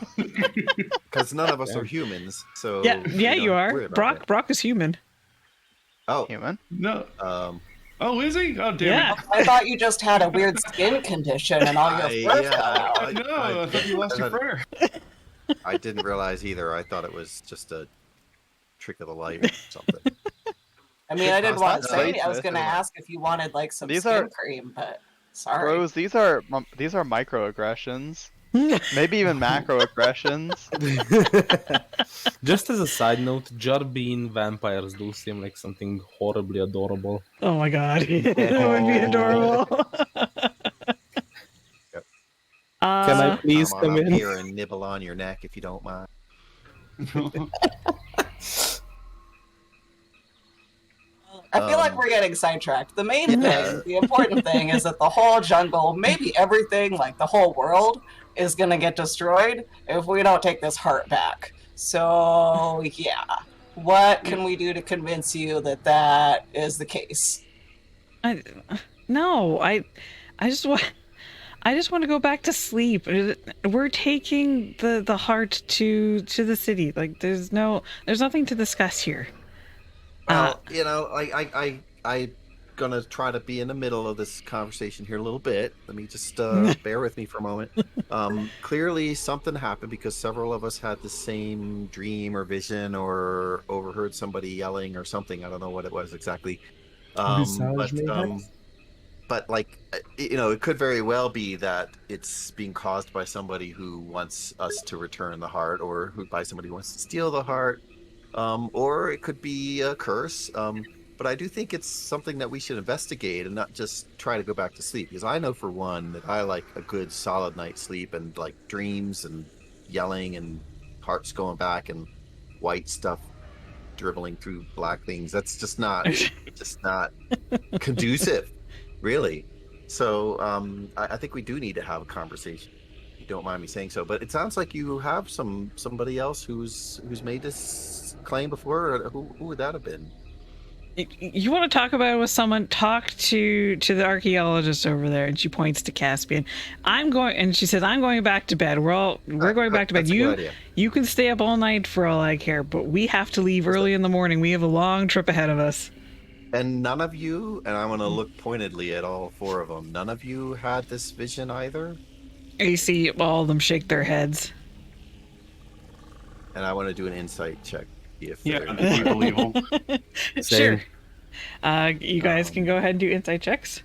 because none of us are humans. So yeah, we don't you are. worry about it. Brock is human. Oh, Human. No. um, Oh, is he? Oh, damn Yeah. it! I thought you just had a weird skin condition and all your fur fell out. No, I thought you lost your prayer. I didn't realize either. I thought it was just a trick of the light or something. I mean, I didn't want to say. That's I was going to nice. ask if you wanted like some These skin are- cream, but sorry. Bros, these are microaggressions. Maybe even macroaggressions. Just as a side note, Jarbean vampires do seem like something horribly adorable. Oh my God, that would be adorable. Yep. Can I please Come come on up in? here and nibble on your neck if you don't mind. I feel like we're getting sidetracked. The main thing, the important thing is that the whole jungle, maybe everything, like the whole world, is going to get destroyed if we don't take this heart back. So, yeah. What can we do to convince you that that is the case? No, I just want. I just want to go back to sleep. We're taking the heart to the city. Like there's nothing to discuss here. Well, I gonna try to be in the middle of this conversation here a little bit. Let me just bear with me for a moment. Clearly, something happened because several of us had the same dream or vision, or overheard somebody yelling or something. I don't know what it was exactly. Um, Visage but mayhaps? um, but like it could very well be that it's being caused by somebody who wants us to return the heart, or who by somebody who wants to steal the heart, or it could be a curse. But I do think it's something that we should investigate and not just try to go back to sleep, because I know for one that I like a good solid night's sleep, and like dreams and yelling and hearts going back and white stuff dribbling through black things. That's just not conducive, really. So I think we do need to have a conversation. If you don't mind me saying so, but it sounds like you have somebody else who's made this claim before. Who would that have been? You want to talk about it with someone? Talk to the archaeologist over there. And she points to Caspian. And she says, I'm going back to bed. We're going back to bed. That's a good idea. You can stay up all night for all I care, but we have to leave early in the morning. We have a long trip ahead of us. And none of you, and I'm going to look pointedly at all four of them, none of you had this vision either? You see all of them shake their heads. And I want to do an insight check. If Yeah, they're- if we believe them. Sure. Same. You guys can go ahead and do insight checks.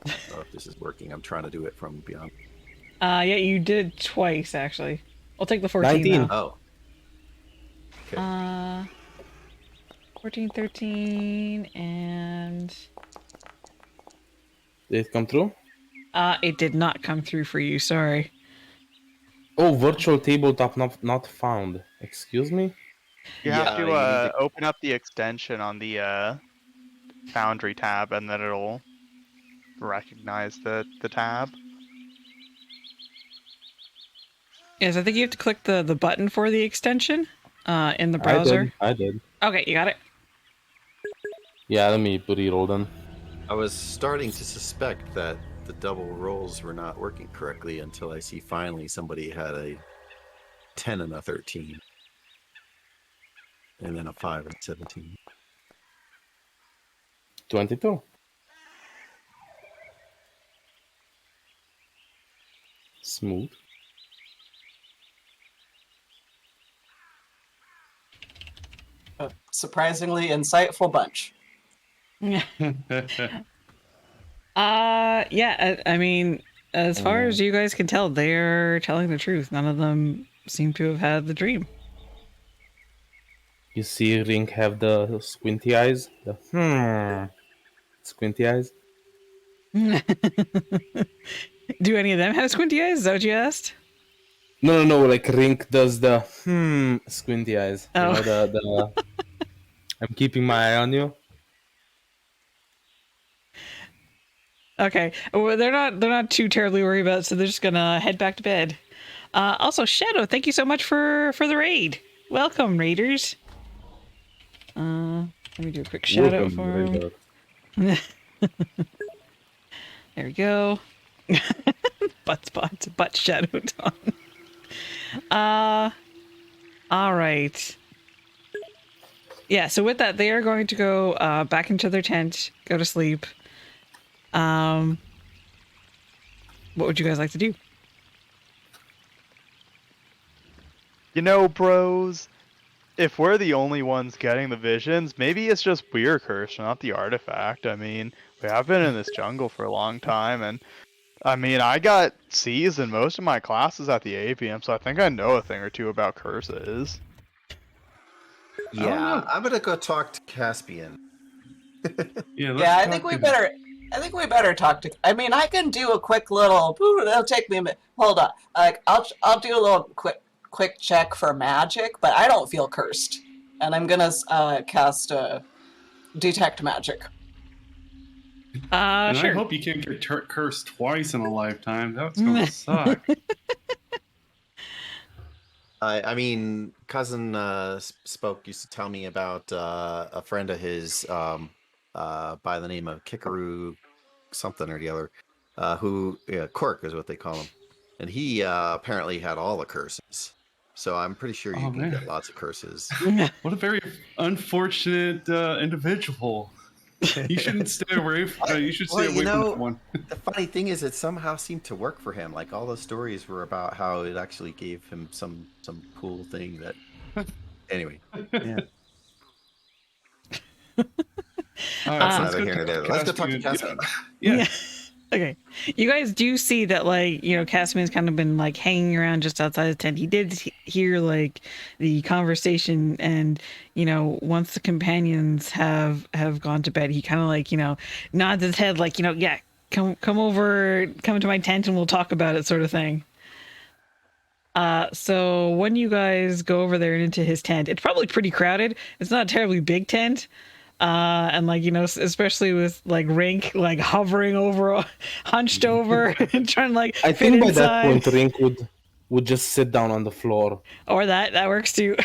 I don't know if this is working. I'm trying to do it from beyond. Yeah, you did twice, actually. I'll take the 14, 19. though. Oh. Okay. 14, 13, and... Did it come through? It did not come through for you, sorry. Oh, virtual tabletop not found. Excuse me? You have Yeah, to you need to- open up the extension on the Foundry tab, and then it'll recognize the tab. Yes, I think you have to click the button for the extension in the browser. I did. Okay, you got it? Yeah, let me re-roll then. I was starting to suspect that the double rolls were not working correctly until I see finally somebody had a 10 and a 13. And then a 5 and 17. 22. Smooth. A surprisingly insightful bunch. Yeah, I mean, as far as you guys can tell, they're telling the truth. None of them seem to have had the dream. You see Rink have the squinty eyes? The squinty eyes? Do any of them have squinty eyes? Is that what you asked? No, like Rink does the squinty eyes. Oh. You know, the I'm keeping my eye on you. Okay. Well, they're not too terribly worried about it, so they're just gonna head back to bed. Also, Shadow, thank you so much for the raid. Welcome, raiders. Let me do a quick shout out for him. There we go. Butt shadow on. All right. Yeah, so with that, they are going to go back into their tent, go to sleep. What would you guys like to do? You know, bros, if we're the only ones getting the visions, maybe it's just we're cursed, not the artifact. I mean, we have been in this jungle for a long time, and I mean, I got C's in most of my classes at the APM, so I think I know a thing or two about curses. Yeah, I'm gonna go talk to Caspian. Yeah, I think we better talk to. I mean, I can do a quick little. It'll take me a minute. Hold on. Like, I'll do a little quick check for magic, but I don't feel cursed, and I'm gonna cast detect magic. And Sure. I hope you can't get cursed twice in a lifetime. That's gonna suck. I mean, cousin Spoke used to tell me about a friend of his by the name of Kikaru something or the other, Cork is what they call him. And he apparently had all the curses. So I'm pretty sure you Oh, can man. get lots of curses. What a very unfortunate individual. You shouldn't stay away from. You should stay Well, away from that one. The funny thing is, it somehow seemed to work for him. Like all the stories were about how it actually gave him some cool thing that. Anyway, yeah. All right, That's so neither here nor there. Let's go talk to Caspian. Caspian. Yeah. Okay. You guys do see that, like, you know, Caspian's kind of been, like, hanging around just outside the tent. He did hear, like, the conversation, and, you know, once the companions have gone to bed, he kind of, like, you know, nods his head, like, you know, yeah, come over, come to my tent and we'll talk about it, sort of thing. So when you guys go over there and into his tent, it's probably pretty crowded. It's not a terribly big tent. And like, you know, especially with like Rink like hovering over, hunched over and trying to like I fit think by inside. that point, Rink would just sit down on the floor. Or that works too.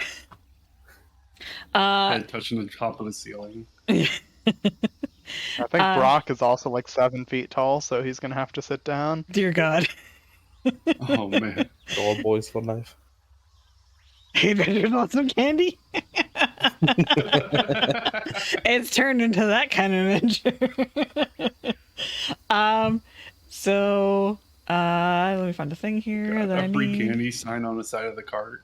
Head touching the top of the ceiling. I think Brock is also like 7 feet tall, so he's gonna have to sit down. Dear God. Oh man. All boys for life. Hey, better want some candy? It's turned into that kind of adventure. So let me find a thing here that I A free need. candy sign on the side of the cart.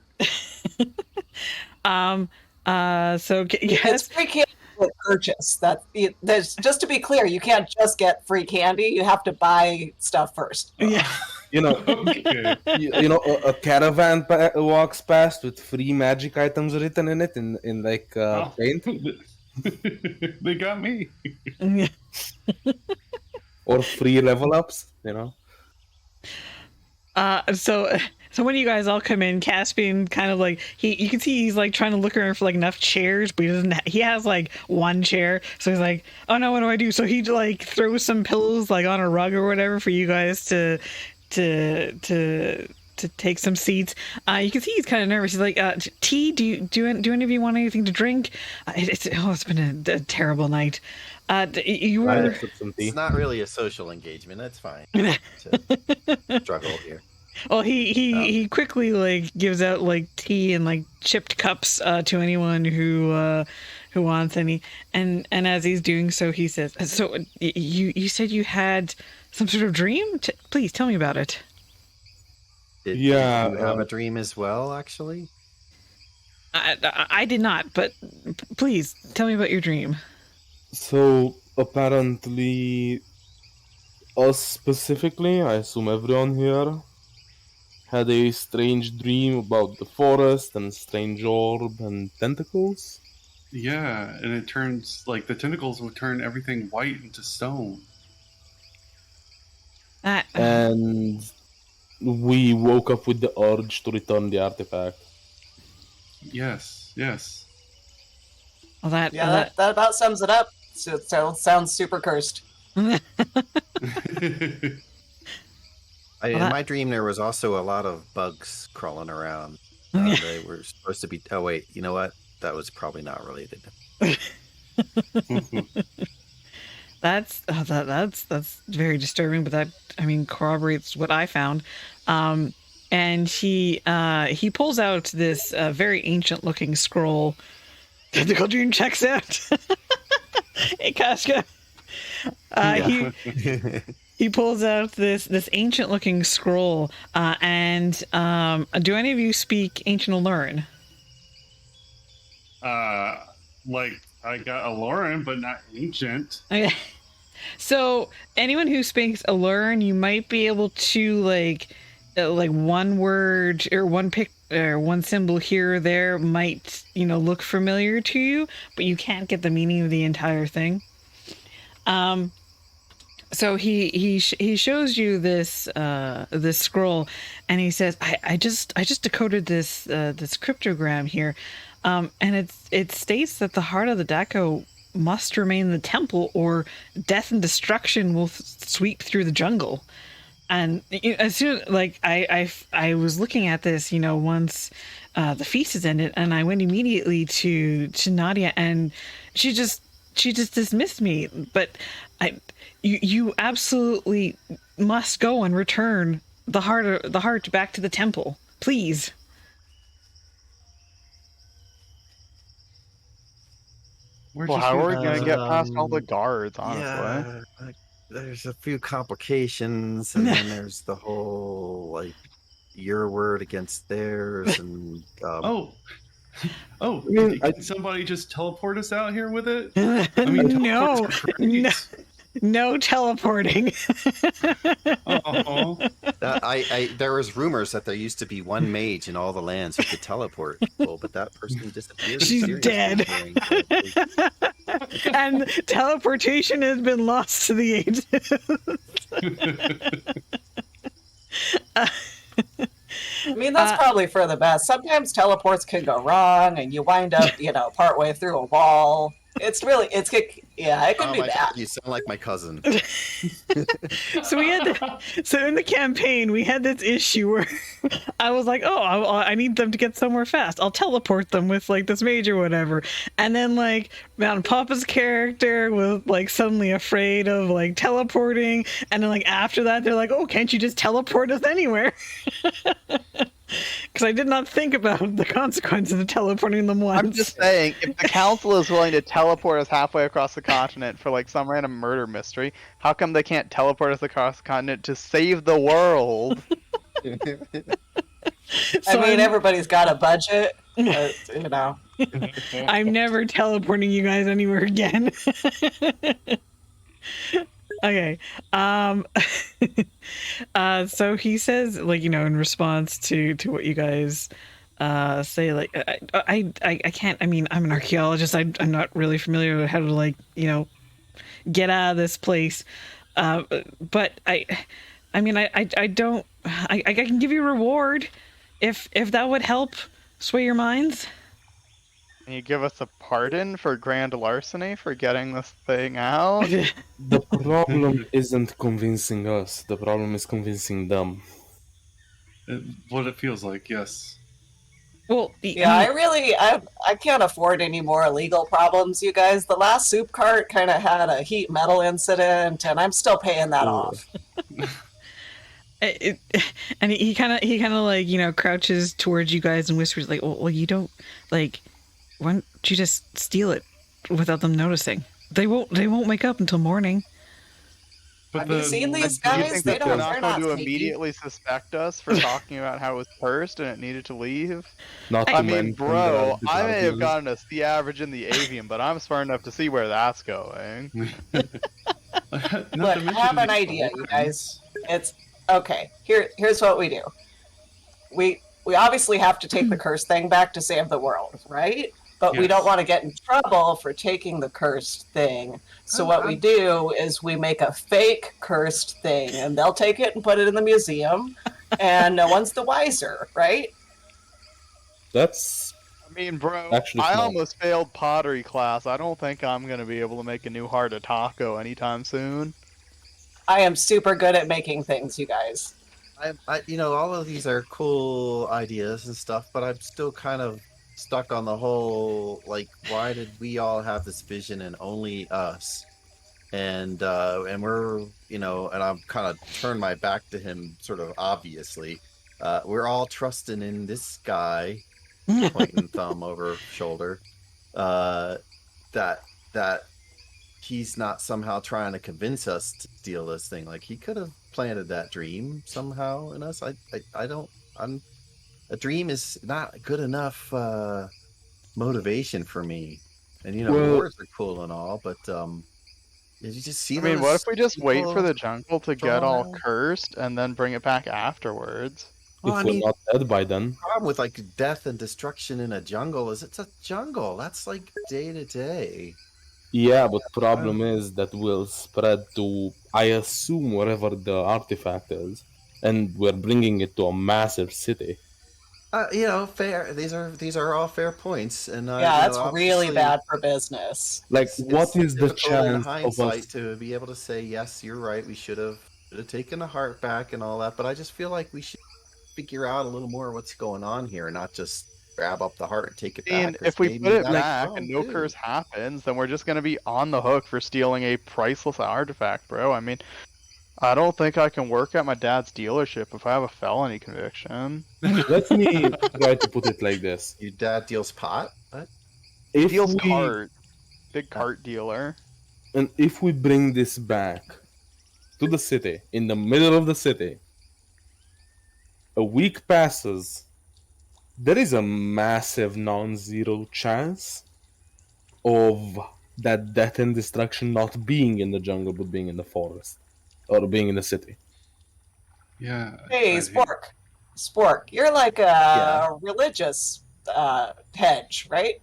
So It's yes, free candy with purchase. There's just to be clear, you can't just get free candy. You have to buy stuff first. yeah. You know, Okay. you know, a caravan walks past with free magic items written in it in like Oh. paint, They got me. or free level ups. You know. So when you guys all come in, Caspian kind of like you can see he's like trying to look around for like enough chairs, but he doesn't. He has like one chair, so he's like, "Oh no, what do I do?" So he like throws some pillows like on a rug or whatever for you guys to take some seats. You can see he's kind of nervous. He's like, "Tea? Do any of you want anything to drink?" It's been a terrible night. You I were. lifted some tea. It's not really a social engagement. That's fine. Struggle here. Well, he quickly like gives out like tea and like chipped cups to anyone who wants any, and as he's doing so, he says, "So you said you had some sort of dream? Please tell me about it." Did Yeah, you have a dream as well, actually? I did not, but please tell me about your dream. So apparently, us specifically, I assume everyone here, had a strange dream about the forest and strange orb and tentacles. Yeah, and it turns like the tentacles would turn everything white into stone. And we woke up with the urge to return the artifact. Yes, yes. Well, that About sums it up. So sounds super cursed. In my dream, there was also a lot of bugs crawling around. They were supposed to be. Oh wait, you know what? That was probably not related. That's very disturbing, but that, I mean, corroborates what I found. And he pulls out this very ancient looking scroll. Tentacle dream checks out. Hey, Kashka. He pulls out this ancient looking scroll. And do any of you speak Ancient Aleran? Like I got Aloran, but not ancient. Okay. So anyone who speaks Aleran, you might be able to like one word or one pic or one symbol here or there might, you know, look familiar to you, but you can't get the meaning of the entire thing. So he shows you this this scroll, and he says, I just decoded this cryptogram here, and it states that the heart of the Dako must remain in the temple, or death and destruction will sweep through the jungle. And as soon like I was looking at this, you know, once the feast is ended, and I went immediately to Nadia, and she just she just dismissed me. But you absolutely must go and return the heart back to the temple, please. Where'd Well, you how see are we that? gonna get past all the Um, guards, honestly? Yeah, there's a few complications, and then there's the whole like your word against theirs, and Oh, oh! I mean, Did somebody just teleport us out here with it? I mean, No, teleports are no, great. no teleporting. Oh, there was rumors that there used to be one mage in all the lands who could teleport people, but that person disappeared She's mysteriously dead. during the And teleportation has been lost to the ages. I mean, that's probably for the best. Sometimes teleports can go wrong, and you wind up, partway through a wall. It can Oh be my bad. god, you sound like my cousin. So in the campaign we had this issue where I was like, oh, I need them to get somewhere fast. I'll teleport them with like this mage or whatever. And then like Mountain Papa's character was like suddenly afraid of like teleporting. And then like after that they're like, oh, can't you just teleport us anywhere? Because I did not think about the consequences of teleporting them once. I'm just saying, if the council is willing to teleport us halfway across the continent for like some random murder mystery, how come they can't teleport us across the continent to save the world? So Everybody's got a budget, but, I'm never teleporting you guys anywhere again. Okay. So he says, like, in response to what you guys say, like, I can't. I mean, I'm an archaeologist. I'm not really familiar with how to, like, get out of this place. But I don't. I can give you a reward if that would help sway your minds. Can you give us a pardon for grand larceny for getting this thing out? The problem isn't convincing us. The problem is convincing them. what it feels like, yes. Well, I can't afford any more legal problems, you guys. The last soup cart kind of had a heat metal incident, and I'm still paying that off. And he kind of like crouches towards you guys and whispers like, well, you don't like. Why don't you just steal it without them noticing? They won't wake up until morning. But Have you seen these Do you guys? think They that don't. they're They're not going to sneaky. immediately suspect us for talking about how it was cursed and it needed to leave? Not I to I mean, mention bro, the I may have Guardians. gotten a C average in the avian, but I'm smart enough to see where that's going. Look, I have an idea, you guys. It's okay. Here's what we do. We obviously have to take the cursed thing back to save the world, right? But we Yes. don't want to get in trouble for taking the cursed thing. So what we do is we make a fake cursed thing, and they'll take it and put it in the museum, and no one's the wiser, right? That's I mean, bro, Actually, I smart. almost failed pottery class. I don't think I'm going to be able to make a new Heart of Dako anytime soon. I am super good at making things, you guys. All of these are cool ideas and stuff, but I'm still kind of stuck on the whole like, why did we all have this vision and only us? And we're and I'm kind of turned my back to him, sort of obviously. We're all trusting in this guy, pointing thumb over shoulder, that he's not somehow trying to convince us to steal this thing. Like, he could have planted that dream somehow in us. A dream is not good enough motivation for me. And Well- rewards are cool and all, but did you just see I mean, those what if we just wait for people the jungle to get crawling all around? cursed and then bring it back afterwards? Well, if I we're mean, not dead by then. the problem with like death and destruction in a jungle is it's a jungle. That's like day to day. Yeah, but problem is that will spread to, I assume, wherever the artifact is, and we're bringing it to a massive city. Fair. These are all fair points, and Yeah, that's really obviously, bad for business. Like, what it's is the difficult in chance of hindsight us? to be able to say yes, you're right, we should have taken the heart back and all that, but I just feel like we should figure out a little more what's going on here, not just grab up the heart and take it And back. 'cause if we maybe put it that's back wrong, and no too. curse happens, then we're just gonna be on the hook for stealing a priceless artifact, bro. I mean, I don't think I can work at my dad's dealership if I have a felony conviction. Let me try to put it like this. Your dad deals pot? What? He If deals we cart, big cart dealer. and if we bring this back to the city, in the middle of the city, a week passes, there is a massive non-zero chance of that death and destruction not being in the jungle but being in the forest or being in the city. Yeah. Hey, I think- Spork, you're like a Yeah. religious hedge, right?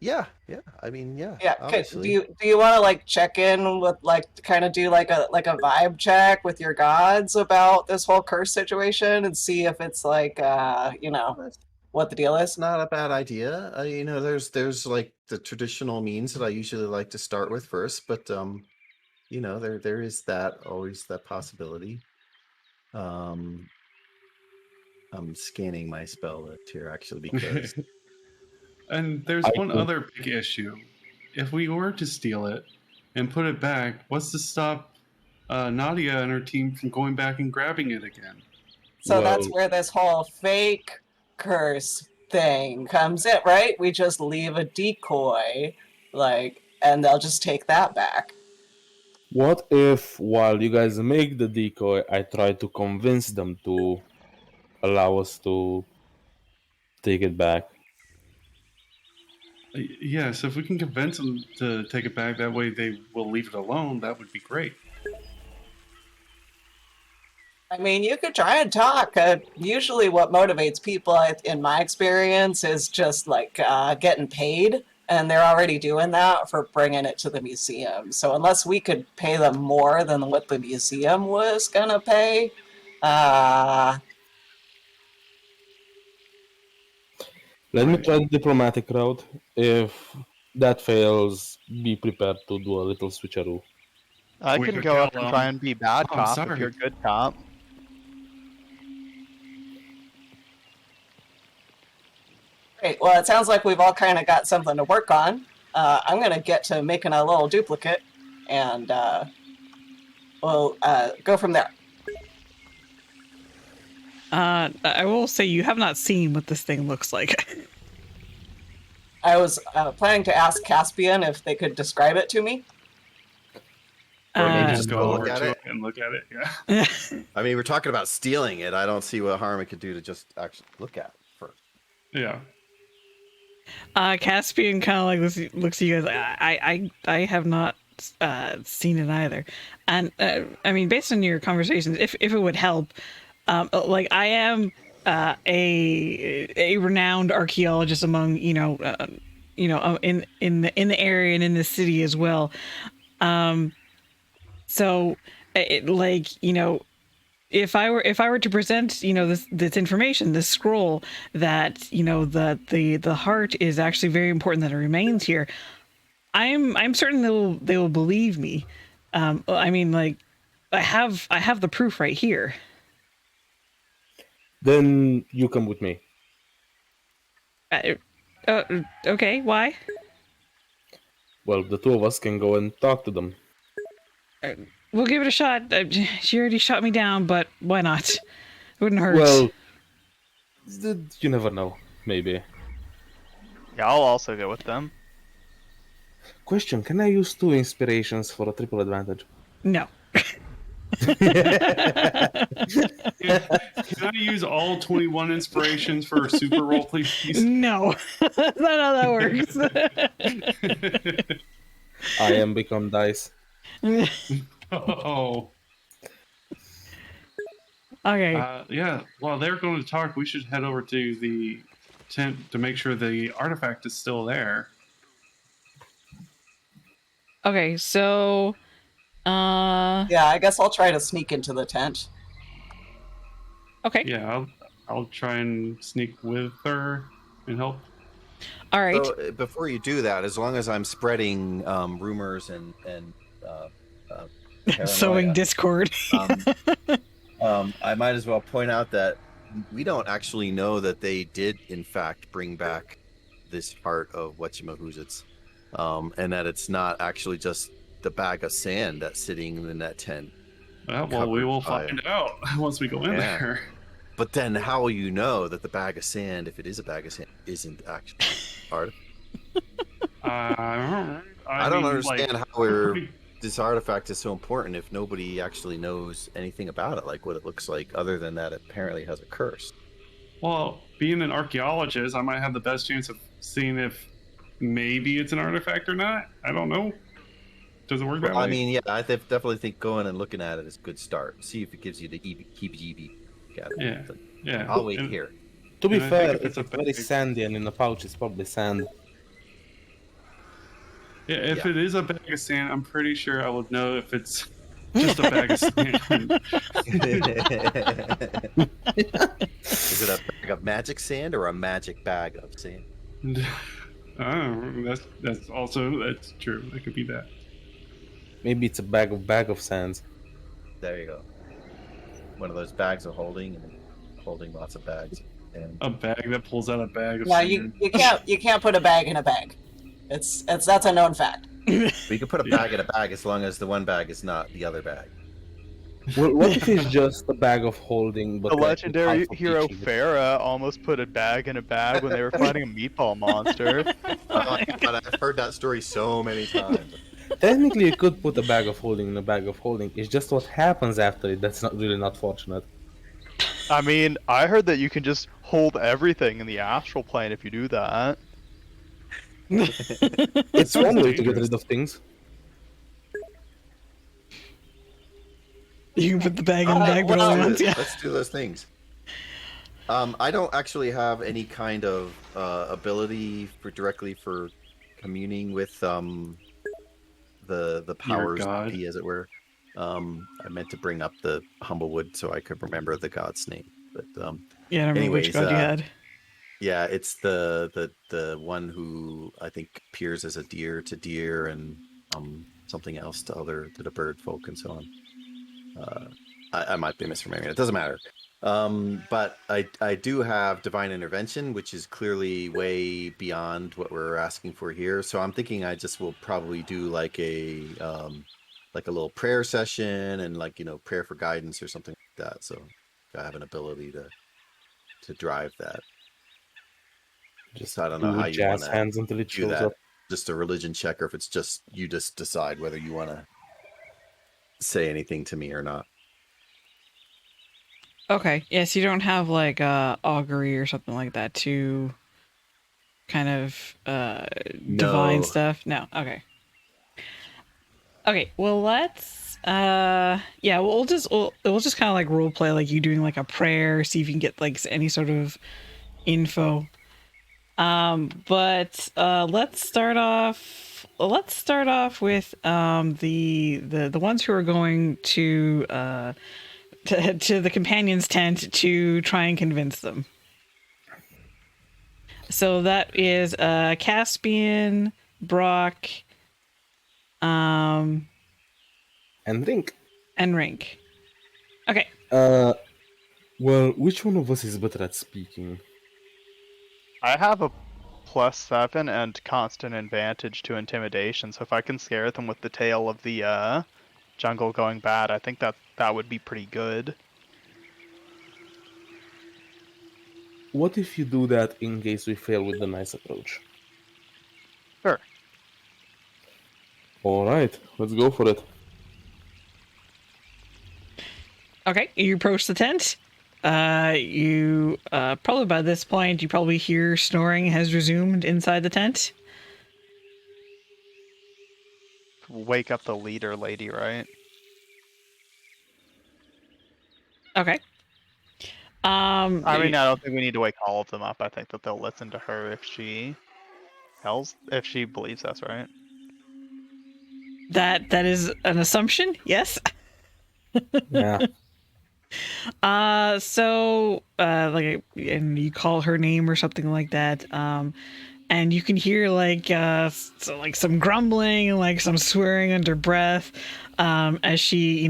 Yeah. I mean, yeah. Yeah. Do Obviously. you want to like check in with like kind of do like a vibe check with your gods about this whole curse situation and see if it's like That's what the deal is? not a bad idea. You know, there's like the traditional means that I usually like to start with first, but you know, there is always that possibility. I'm scanning my spell list here actually because And there's I one think- other big issue. If we were to steal it and put it back, what's to stop Nadia and her team from going back and grabbing it again? So that's Well- where this whole fake curse thing comes in, right? We just leave a decoy, like, and they'll just take that back. What if, while you guys make the decoy, I try to convince them to allow us to take it back? Yes, if we can convince them to take it back, that way they will leave it alone. That would be great. I mean, you could try and talk. Usually, what motivates people, in my experience, is just like getting paid, and they're already doing that for bringing it to the museum. So, unless we could pay them more than what the museum was gonna pay, Let me Right. try the diplomatic route. If that fails, be prepared to do a little switcheroo. I We can could go tell up and them, try and be bad "Oh, cop if sorry." you're good cop. great. Well, it sounds like we've all kind of got something to work on. I'm gonna get to making a little duplicate, and we'll go from there. I will say you have not seen what this thing looks like. I was planning to ask Caspian if they could describe it to me. Or maybe Uh, just go look over at to it. it and look at it. Yeah. I mean, we're talking about stealing it. I don't see what harm it could do to just actually look at it first. Yeah. Caspian kind of like looks at you guys. I have not seen it either, and I mean, based on your conversations, if it would help, like I am a renowned archaeologist among in the area and in the city as well. So if I were to present this information, this scroll, that the heart is actually very important, that it remains here, I'm certain they will believe me. I mean, like, I have the proof right here. Then you come with me. Okay, why? Well, the two of us can go and talk to them. We'll give it a shot. She already shot me down, but why not? It wouldn't hurt. Well, you never know. Maybe. Yeah, I'll also go with them. Question: can I use 2 inspirations for a triple advantage? No. Can I use all 21 inspirations for a super roll, please? No. That's not how that works. I am become dice. Oh. Okay. Yeah, while they're going to talk, we should head over to the tent to make sure the artifact is still there. Okay, so Yeah, I guess I'll try to sneak into the tent. okay. Yeah, I'll try and sneak with her and help. All right. So before you do that, as long as I'm spreading rumors and Sowing paranoia, discord. I might as well point out that we don't actually know that they did, in fact, bring back this heart of whatchamahoozits, and that it's not actually just the bag of sand that's sitting in that tent. Well, we Covered will by- find out once we go in Yeah. there. But then, how will you know that the bag of sand, if it is a bag of sand, isn't actually part? I don't mean, understand like, how this artifact is so important if nobody actually knows anything about it, like what it looks like, other than that it apparently has a curse. Well, being an archaeologist, I might have the best chance of seeing if maybe it's an artifact or not. I don't know. Does it work that Well, way? I mean, yeah, I definitely think going and looking at it is a good start. See if it gives you the heebie-jeebie. Yeah. Yeah. I'll wait And- here. To be And I fair, think if if it's a it's very bag- sandy and in the pouch, it's probably sand. Yeah, if Yeah. it is a bag of sand, I'm pretty sure I would know if it's just a bag of sand. Is it a bag of magic sand or a magic bag of sand? Oh, that's true. It could be that. Maybe it's a bag of sands. There you go. One of those bags of holding and holding lots of bags. And A bag that pulls out a bag of No, sand. you can't put a bag in a bag. That's a known fact. we could put a bag in a bag as long as the one bag is not the other bag. Well, what if it's just a bag of holding? But The like, legendary with half of hero each of it? Farah almost put a bag in a bag when they were fighting a meatball monster. But I've heard that story so many times. Technically, you could put a bag of holding in a bag of holding. It's just what happens after it that's not fortunate. I mean, I heard that you can just hold everything in the astral plane if you do that. It's one way to get dangerous. rid of things. You can put the bag in the bag, but well, only once. Yeah. Let's do those things. I don't actually have any kind of ability directly for communing with the powers that god. be, as it were. I meant to bring up the Humblewood so I could remember the god's name, but Yeah, I don't remember which anyways, god you had. yeah, it's the one who I think appears as a deer to deer and something else to the bird folk and so on. I might be misremembering it. It doesn't matter. But I do have divine intervention, which is clearly way beyond what we're asking for here. So I'm thinking I just will probably do like a little prayer session and prayer for guidance or something like that. So I have an ability to drive that. Just So I don't know how you jazz want hands until to it do shows that. up. Just a religion check, or if it's just you just decide whether you want to say anything to me or not. Okay. Yes, you don't have like augury or something like that to kind of divine No. stuff. No. Okay. Okay. Well, let's. Yeah. We'll just kind of like role play, like you doing like a prayer, see if you can get like any sort of info. But let's start off. Let's start off with the ones who are going to the companion's tent to try and convince them. So that is Caspian, Brock, And think. and Rink. Okay. Well, which one of us is better at speaking? I have a +7 and constant advantage to intimidation, so if I can scare them with the tale of the jungle going bad, I think that would be pretty good. What if you do that in case we fail with the nice approach? Sure. Alright, let's go for it. Okay. You approach the tent. You probably by this point you probably hear snoring has resumed inside the tent. Wake up the leader lady, right? Okay. I mean, I don't think we need to wake all of them up. I think that they'll listen to her if she believes us, right? that is an assumption. Yes. Yeah. Like, and you call her name or something like that, and you can hear like some grumbling, like some swearing under breath, as she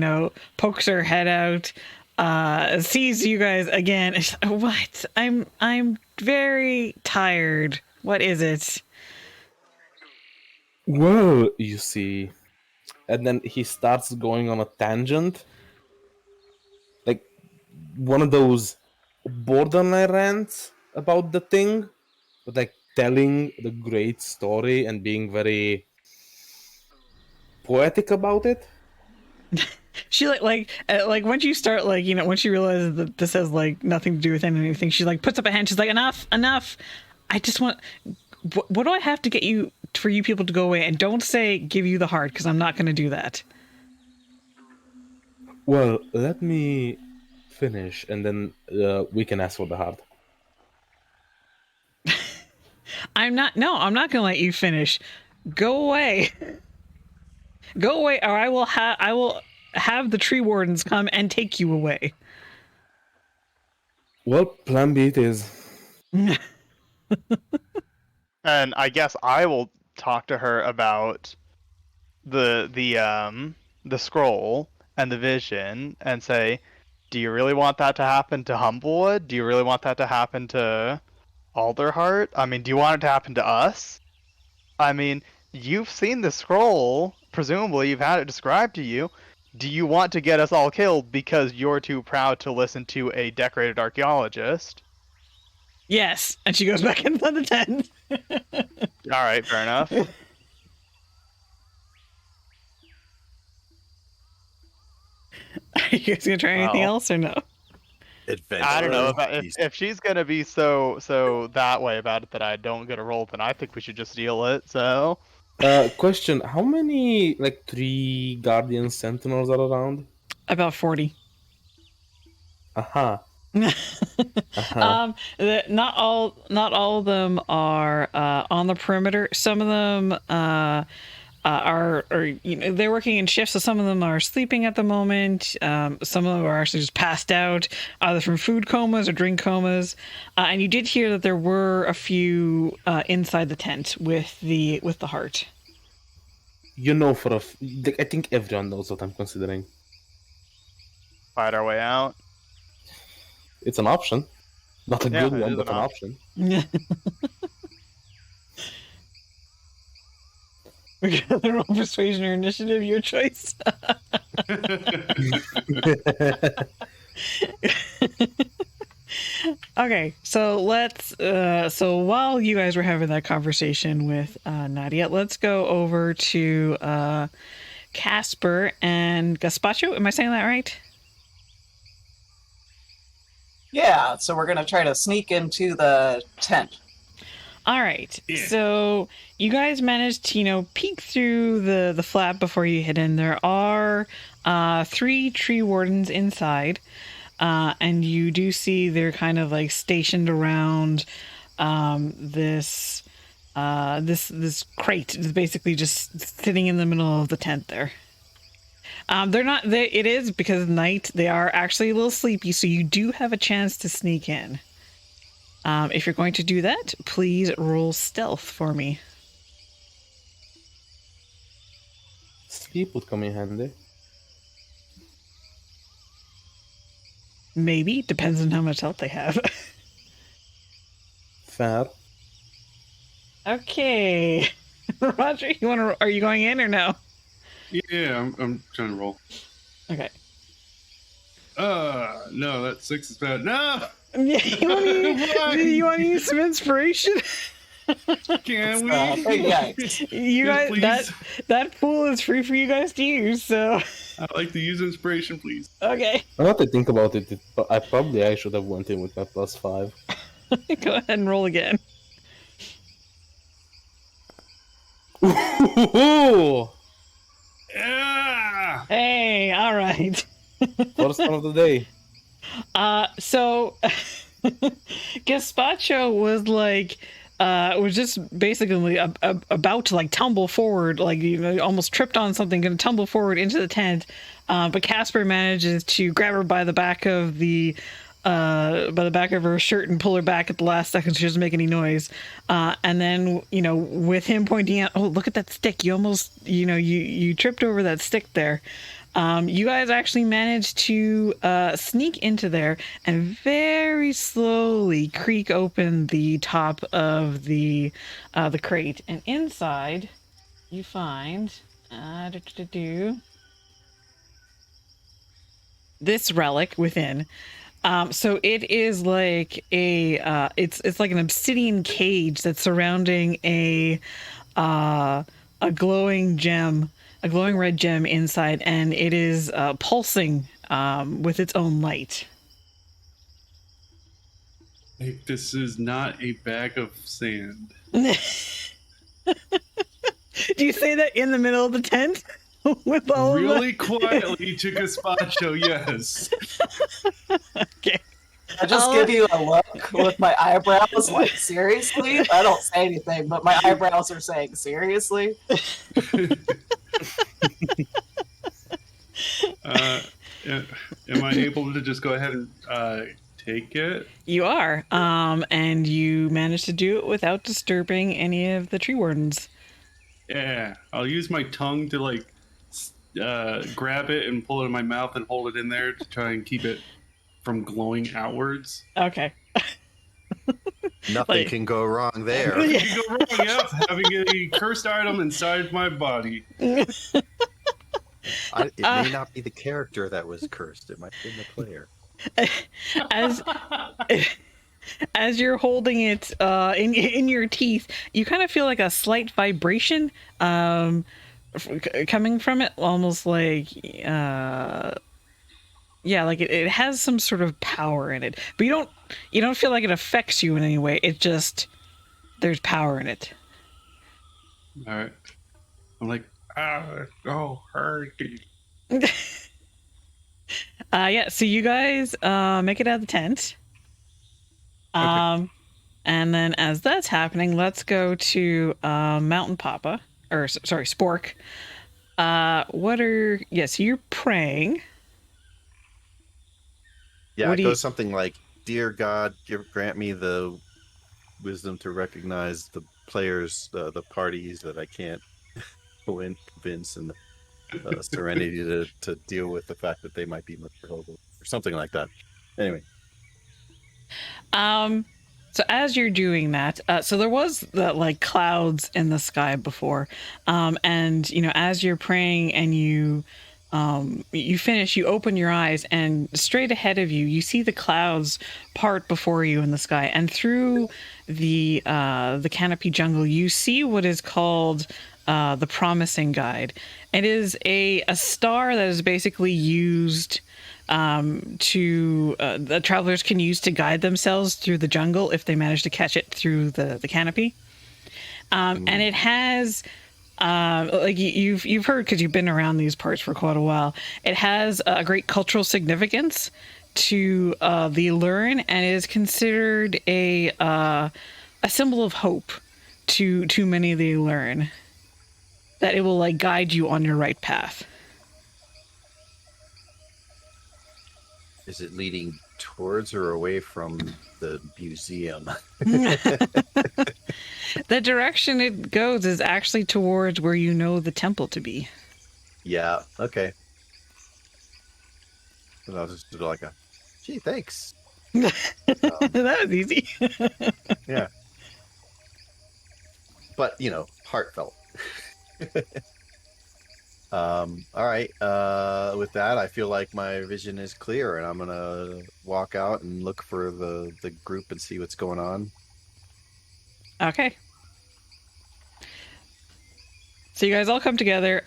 pokes her head out, sees you guys again. What? I'm very tired. What is it? Well, you see, and then he starts going on a tangent, like one of those borderline rants about the thing, but like telling the great story and being very poetic about it. She like once you start like once you realize that this has like nothing to do with anything, she like puts up a hand. She's like, enough. I just want. What do I have to get you for you people to go away? And don't say give you the heart because I'm not going to do that. Well, let me finish, and then we can ask for the heart. I'm not. No, I'm not going to let you finish. Go away. Go away, or I will have the tree wardens come and take you away. Well, plan B it is. And I guess I will talk to her about the scroll and the vision and say, do you really want that to happen to Humblewood? Do you really want that to happen to Alderheart? I mean, do you want it to happen to us? I mean, you've seen the scroll. Presumably, you've had it described to you. Do you want to get us all killed because you're too proud to listen to a decorated archaeologist? Yes, and she goes back into the tent. All right, fair enough. Are you guys gonna try anything Well. else or no? Adventure. I don't know if she's gonna be so that way about it that I don't get a roll, then I think we should just steal it. So Question: how many like 3 guardian sentinels are around? About 40. Aha. Not all of them are on the perimeter. Some of them are they're working in shifts, so some of them are sleeping at the moment. Some of them are actually just passed out, either from food comas or drink comas. And you did hear that there were a few inside the tent with the heart. You know, I think everyone knows what I'm considering. fight our way out. It's an option, not a Yeah, good it one, is but an an option. Yeah. We're gonna roll persuasion or initiative, your choice. Okay, so let's so while you guys were having that conversation with Nadia, let's go over to Casper and Gaspacho. Am I saying that right? Yeah, so we're gonna try to sneak into the tent. All right. Yeah. So you guys managed to, peek through the flap before you hit in. There are 3 tree wardens inside, and you do see they're kind of like stationed around this crate. It's basically just sitting in the middle of the tent there. They're not. It is because of night. They are actually a little sleepy, so you do have a chance to sneak in. If you're going to do that, please roll stealth for me. Sleep would come in handy. Maybe depends on how much health they have. Fair. Okay, Roger, are you going in or no? Yeah, I'm trying to roll. Okay. No, that 6 is bad. No, Yeah, you want to use some inspiration? can we? Yeah. You Yes, guys, that pool is free for you guys to use. So I'd like to use inspiration, please. okay, Now that I think about it, I should have went in with my +5. go ahead and roll again. Ooh! Yeah. Hey, all right. First one of the day. So Gaspacho was like was just basically about to like tumble forward, like almost tripped on something, gonna tumble forward into the tent, but Casper manages to grab her by the back of her shirt and pull her back at the last second so she doesn't make any noise, and then with him pointing out, oh, look at that stick, you almost you tripped over that stick there. You guys actually managed to sneak into there and very slowly creak open the top of the crate, and inside you find this relic within. So it is like it's like an obsidian cage that's surrounding a glowing gem, a glowing red gem inside, and it is pulsing with its own light. Like, this is not a bag of sand. Do you say that in the middle of the tent with all Really quietly, Chicaspacho, yes. Okay. I just give you a look with my eyebrows, like, seriously? I don't say anything, but my eyebrows are saying, seriously? Am I able to just go ahead and take it? You are, and you managed to do it without disturbing any of the tree wardens. Yeah, I'll use my tongue to like grab it and pull it in my mouth and hold it in there to try and keep it from glowing outwards. Okay. Nothing Like- can go wrong there. Nothing can go wrong, yep, having a cursed item inside my body. It may not be the character that was cursed. It might be the player. As you're holding it in your teeth, you kind of feel like a slight vibration coming from it, almost like like it has some sort of power in it, but you don't feel like it affects you in any way. It just, there's power in it. All right, I'm like, hurry. So you guys make it out of the tent. And then as that's happening, let's go to Mountain Papa, or sorry, Spork. So you're praying. Yeah, What it do goes something like, "Dear God, grant me the wisdom to recognize the players, the parties that I can't convince, and the serenity to deal with the fact that they might be miserable," or something like that. Anyway. So as you're doing that, so there was the like clouds in the sky before, and as you're praying and you finish, you open your eyes, and straight ahead of you, you see the clouds part before you in the sky, and through the canopy jungle, you see what is called the Promising Guide. It is a star that is basically used the travelers can use to guide themselves through the jungle if they manage to catch it through the canopy. And it has like you've heard, because you've been around these parts for quite a while, it has a great cultural significance to the Lurin, and is considered a symbol of hope to many of the Lurin, that it will like guide you on your right path. Is it leading towards or away from the museum? The direction it goes is actually towards where you know the temple to be. Yeah, okay. And I'll just do like a, "Gee, thanks." That was easy. Yeah. But, heartfelt. All right. With that, I feel like my vision is clear, and I'm gonna walk out and look for the group and see what's going on. Okay. So you guys all come together.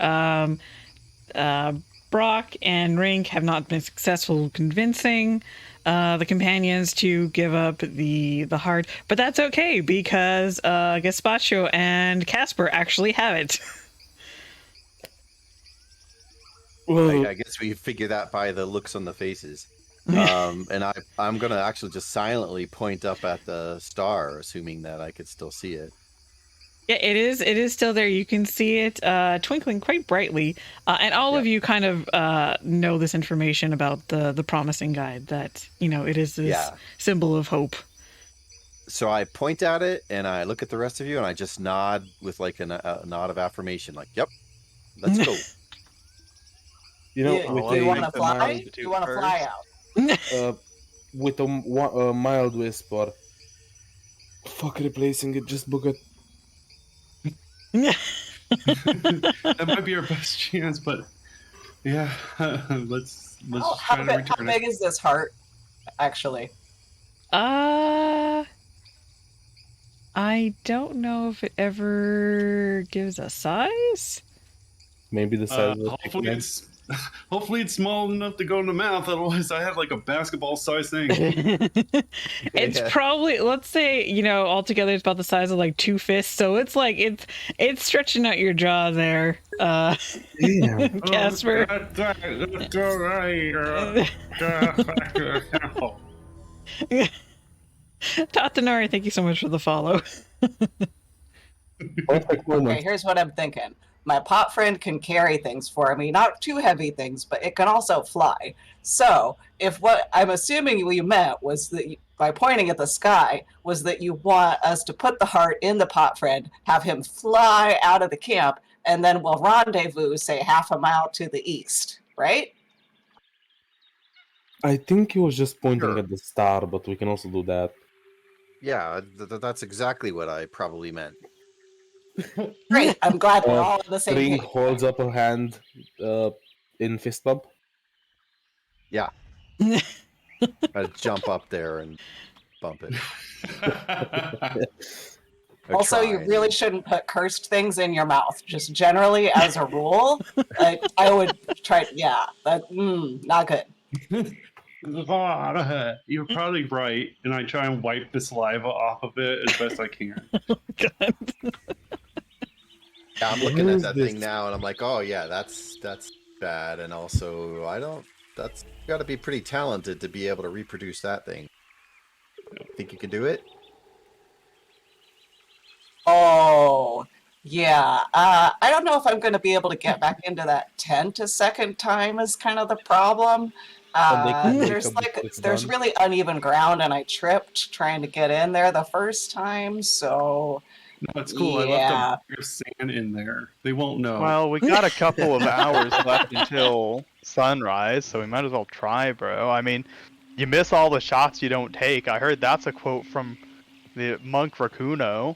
Brock and Rink have not been successful convincing the companions to give up the heart, but that's okay, because Gaspacho and Casper actually have it. Well, I guess we figure that by the looks on the faces. And I'm gonna actually just silently point up at the star, assuming that I could still see it. Yeah, it is still there. You can see it twinkling quite brightly, and all of you kind of know this information about the Promising Guide, that it is this symbol of hope. So I point at it, and I look at the rest of you, and I just nod with like a nod of affirmation, like, "Yep, let's go." You know, You, with well, you a, want to make the fly? mild You want to fly first. out? with a mild whisper. Fuck replacing it, just book it. That might be our best chance, but yeah, let's just try to How return big it. is this heart, actually? uh, I don't know if it ever gives a size. Maybe the size of a Hopefully chicken egg. it's hopefully it's small enough to go in the mouth. Otherwise, I have like a basketball size thing. It's Yeah. probably, let's say, altogether it's about the size of like 2 fists. So it's like it's stretching out your jaw there, Damn. Casper. That's all right. Tatanari, thank you so much for the follow. Perfect Okay, moment. here's what I'm thinking. My pot friend can carry things for me, not too heavy things, but it can also fly. So, if what I'm assuming you meant was that by pointing at the sky was that you want us to put the heart in the pot friend, have him fly out of the camp, and then we'll rendezvous, say, half a mile to the east, right? I think he was just pointing Sure. at the star, but we can also do that. Yeah, that's exactly what I probably meant. Great. I'm glad we're Uh, all on the same Ring page. holds up a hand in fist bump. Yeah, I'd jump up there and bump it. Or Also, you try really anyway. shouldn't put cursed things in your mouth. Just generally, as a rule, I would try. Yeah, not good. You're probably right, and I try and wipe the saliva off of it as best I can. God. Yeah, I'm Where looking at is that this? thing now, and I'm like, oh yeah, that's bad. And also, I don't. That's got to be pretty talented to be able to reproduce that thing. Think you can do it? Oh, yeah. I don't know if I'm going to be able to get back into that tent a second time. Is kind of the problem. And they can wake There's up before it's there's done. really uneven ground, and I tripped trying to get in there the first time. So No, it's cool. I left a bit of sand in there. They won't know. Well, we got a couple of hours left until sunrise, so we might as well try, bro. I mean, you miss all the shots you don't take. I heard that's a quote from the monk Rakuno.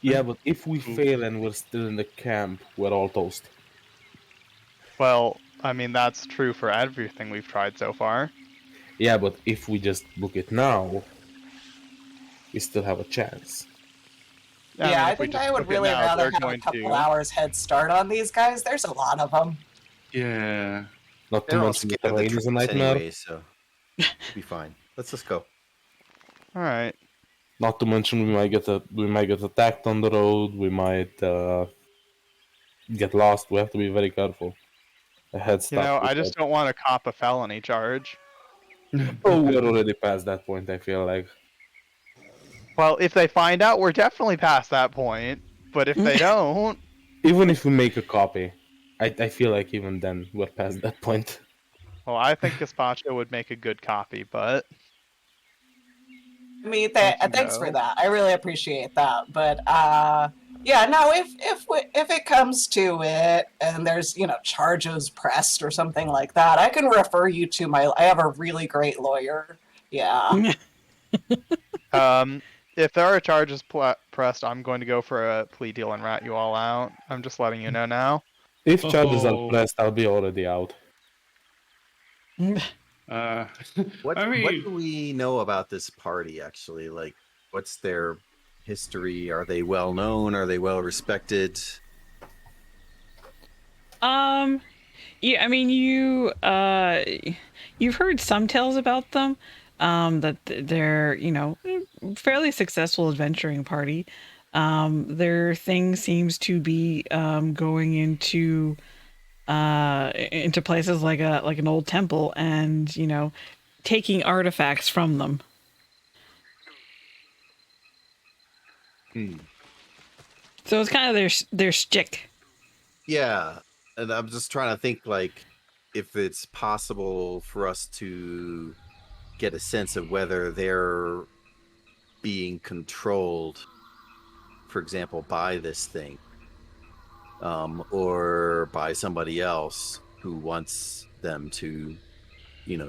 Yeah, but if we fail and we're still in the camp, we're all toast. Well, I mean, that's true for everything we've tried so far. Yeah, but if we just book it now, we still have a chance. yeah, I if we think just I would book it really now, rather they're have a going couple to. hours head start on these guys. There's a lot of them. Yeah. Not to They're all mention the scared of the terrain is a trees nightmare. anyway, so we'll be fine. Let's just go. All right. Not to mention we might get attacked on the road. We might get lost. We have to be very careful. A head You know, start. I just don't want to cop a felony charge. Oh, we're already past that point. I feel like. Well, if they find out, we're definitely past that point. But if they don't, Even if we make a copy, I feel like even then we're past that point. well, I think Gazpacho would make a good copy, but I mean, we can thanks for go. that. I really appreciate that. But yeah, no, if it comes to it, and there's charges pressed or something like that, I can refer you to I have a really great lawyer. Yeah. If there are charges pressed, I'm going to go for a plea deal and rat you all out. I'm just letting you know now. If charges are Oh. pressed, I'll be already out. What I mean, what do we know about this party actually? Like, what's their history? Are they well known? Are they well respected? Yeah, I mean, you've heard some tales about them. That they're fairly successful adventuring party. Their thing seems to be going into places like an old temple and taking artifacts from them. So it's kind of their shtick. Yeah, and I'm just trying to think like if it's possible for us to get a sense of whether they're being controlled, for example, by this thing, or by somebody else, who wants them to,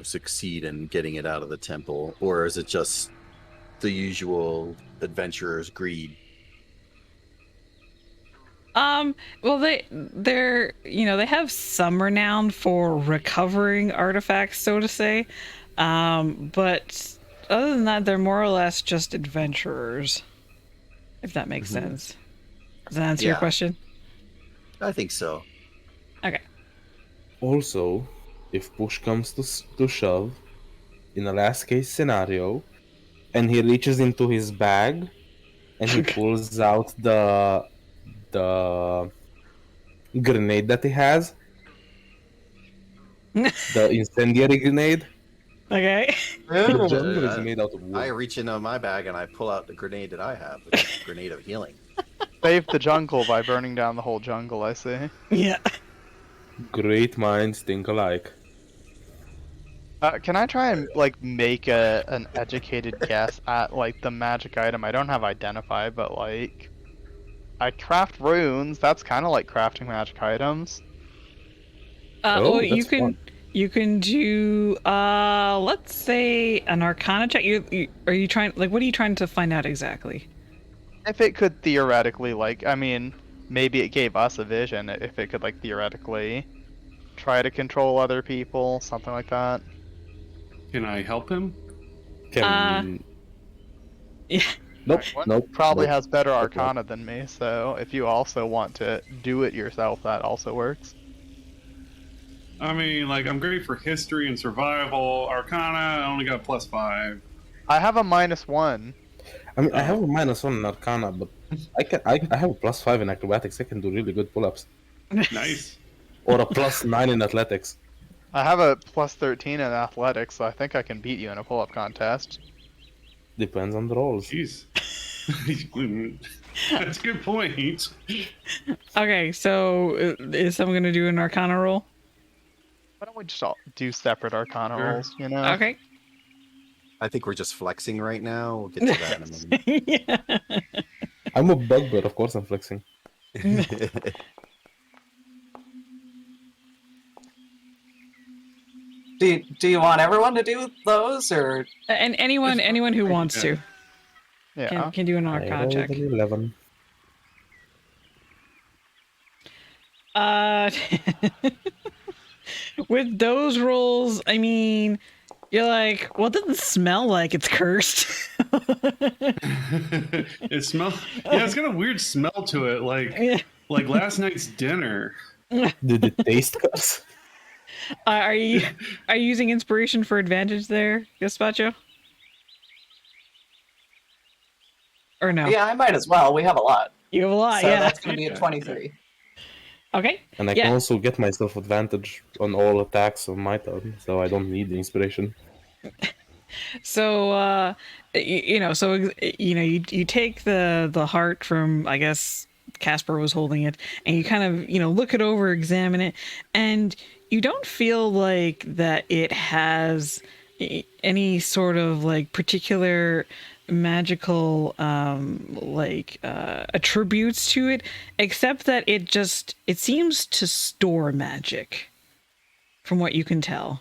succeed in getting it out of the temple, or is it just the usual adventurer's greed? Well, they have some renown for recovering artifacts, so to say. But other than that, they're more or less just adventurers, if that makes sense. Does that answer your Yeah. question? I think so. Okay. Also, if push comes to shove, in a last case scenario, and he reaches into his bag and he pulls out the grenade that he has, the incendiary grenade. Okay. The Ooh. jungle is I, made out of I wood. reach into my bag and I pull out the grenade that I have, the grenade of healing. Save the jungle by burning down the whole jungle, I see. Yeah. Great minds think alike. Can I try and like make an educated guess at like the magic item? I don't have identify, but like I craft runes. That's kind of like crafting magic items. Well, That's fun. you can do let's say an Arcana check. Are you trying, like, what are you trying to find out exactly? If it could theoretically, like, I mean, maybe it gave us a vision. If it could like theoretically try to control other people, something like that. Can I help him? Can Yeah. nope, One nope. probably nope. has better Nope, Arcana than me, so if you also want to do it yourself, that also works. I mean, like, I'm great for history and survival. Arcana, I only got +5. I have a -1. I mean, I have Oh. a -1 in Arcana, but I have a +5 in acrobatics. I can do really good pull-ups, Nice. or a +9 in athletics. I have a +13 in athletics, so I think I can beat you in a pull-up contest. Depends on the rolls. Jeez. That's a good point. Okay, so is someone gonna do an Arcana roll? Why don't we just all do separate Arcana Sure. rolls, you know? Okay. I think we're just flexing right now. We'll get to that in a Yeah. I'm a bugbear, of course I'm flexing. minute. Do you want everyone to do those, or And anyone who wants to Yeah. can do an I Arcana rolled check. an 11. With those rolls, I mean, you're like, well, it doesn't smell like it's cursed. It smells. Yeah, it's got a weird smell to it, like last night's dinner. Did it taste cursed? Are you using inspiration for advantage there, Gaspacho? Or no? yeah, I might as well. We have a lot, You have a lot, so yeah. that's going to be a Yeah. 23. Okay. And I Yeah. can also get myself advantage on all attacks on my turn, so I don't need the inspiration. So you take the heart from, I guess Casper was holding it, and you kind of look it over, examine it, and you don't feel like that it has any sort of like particular magical attributes to it, except that it seems to store magic, from what you can tell.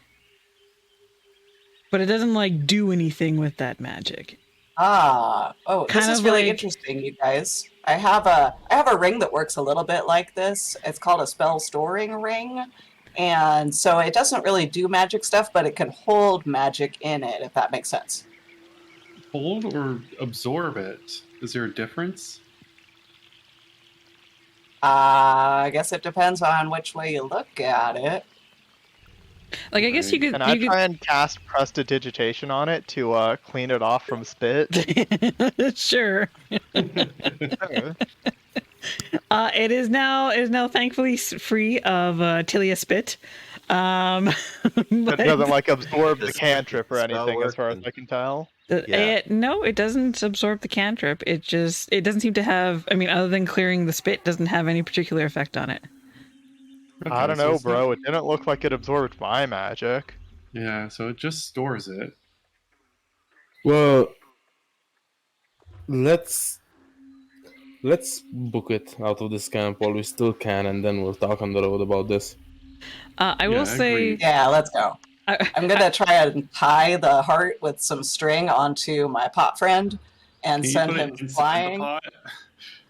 But it doesn't like do anything with that magic. Oh, this Kind is of really like- interesting, you guys. I have a ring that works a little bit like this. It's called a spell storing ring. And so it doesn't really do magic stuff, but it can hold magic in it, if that makes sense. Hold or absorb it? Is there a difference? I guess it depends on which way you look at it. Like, I guess you could. Can I try and cast Prestidigitation on it to clean it off from spit? Sure. Okay. It is now thankfully free of Tilia spit. It But, doesn't like absorb the Does cantrip or spell anything, as work far as and- I can tell. Yeah. no, it doesn't absorb the cantrip. It doesn't seem to have. I mean, other than clearing the spit, doesn't have any particular effect on it. Okay, I don't so know, it's not- bro. It didn't look like it absorbed my magic. Yeah, so it just stores it. Well, let's book it out of this camp while we still can, and then we'll talk on the road about this. I will say, agreed. Yeah, let's go. I, I'm gonna try and tie the heart with some string onto my pot friend and Can you send put him it inside the flying. pot?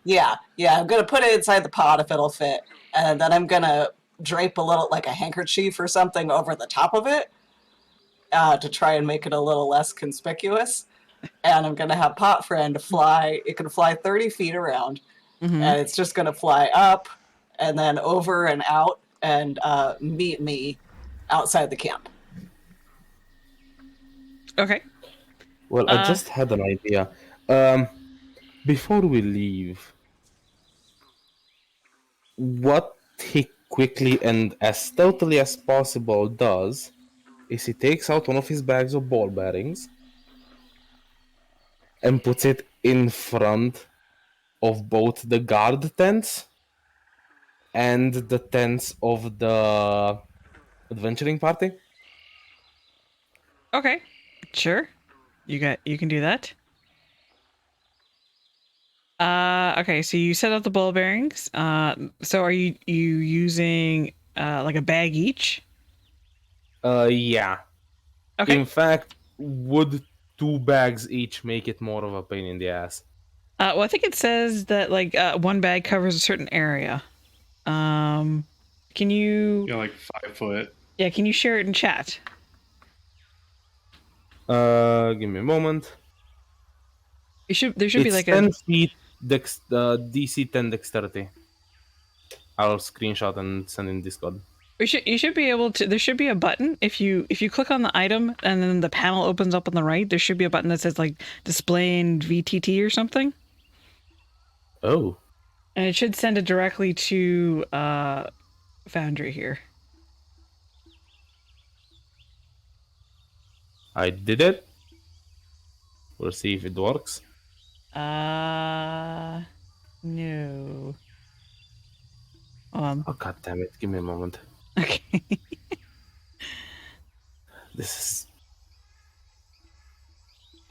Yeah, I'm gonna put it inside the pot if it'll fit, and then I'm gonna drape a little, like a handkerchief or something, over the top of it to try and make it a little less conspicuous. And I'm gonna have pot friend fly. It can fly 30 feet around, mhm. and it's just gonna fly up and then over and out and meet me outside the camp. Okay. Well, I just had an idea. Before we leave, what he quickly and as stealthily as possible does is he takes out one of his bags of ball bearings and puts it in front of both the guard tents and the tents of the adventuring party. Okay. Sure. You can do that. Okay, so you set up the ball bearings. So are you using like a bag each? Yeah. Okay. In fact, would 2 bags each make it more of a pain in the ass? Well, I think it says that like one bag covers a certain area. Can you? Like 5 foot. Yeah, can you share it in chat? Give me a moment. There should be It's like 10 a. feet DC 10 dexterity. I'll screenshot and send in Discord. You should be able to. There should be a button if you click on the item and then the panel opens up on the right. There should be a button that says like displaying VTT or something, Oh, and it should send it directly to Foundry here. I did it. We'll see if it works. No. Oh, god damn it. Give me a moment. Okay. This is...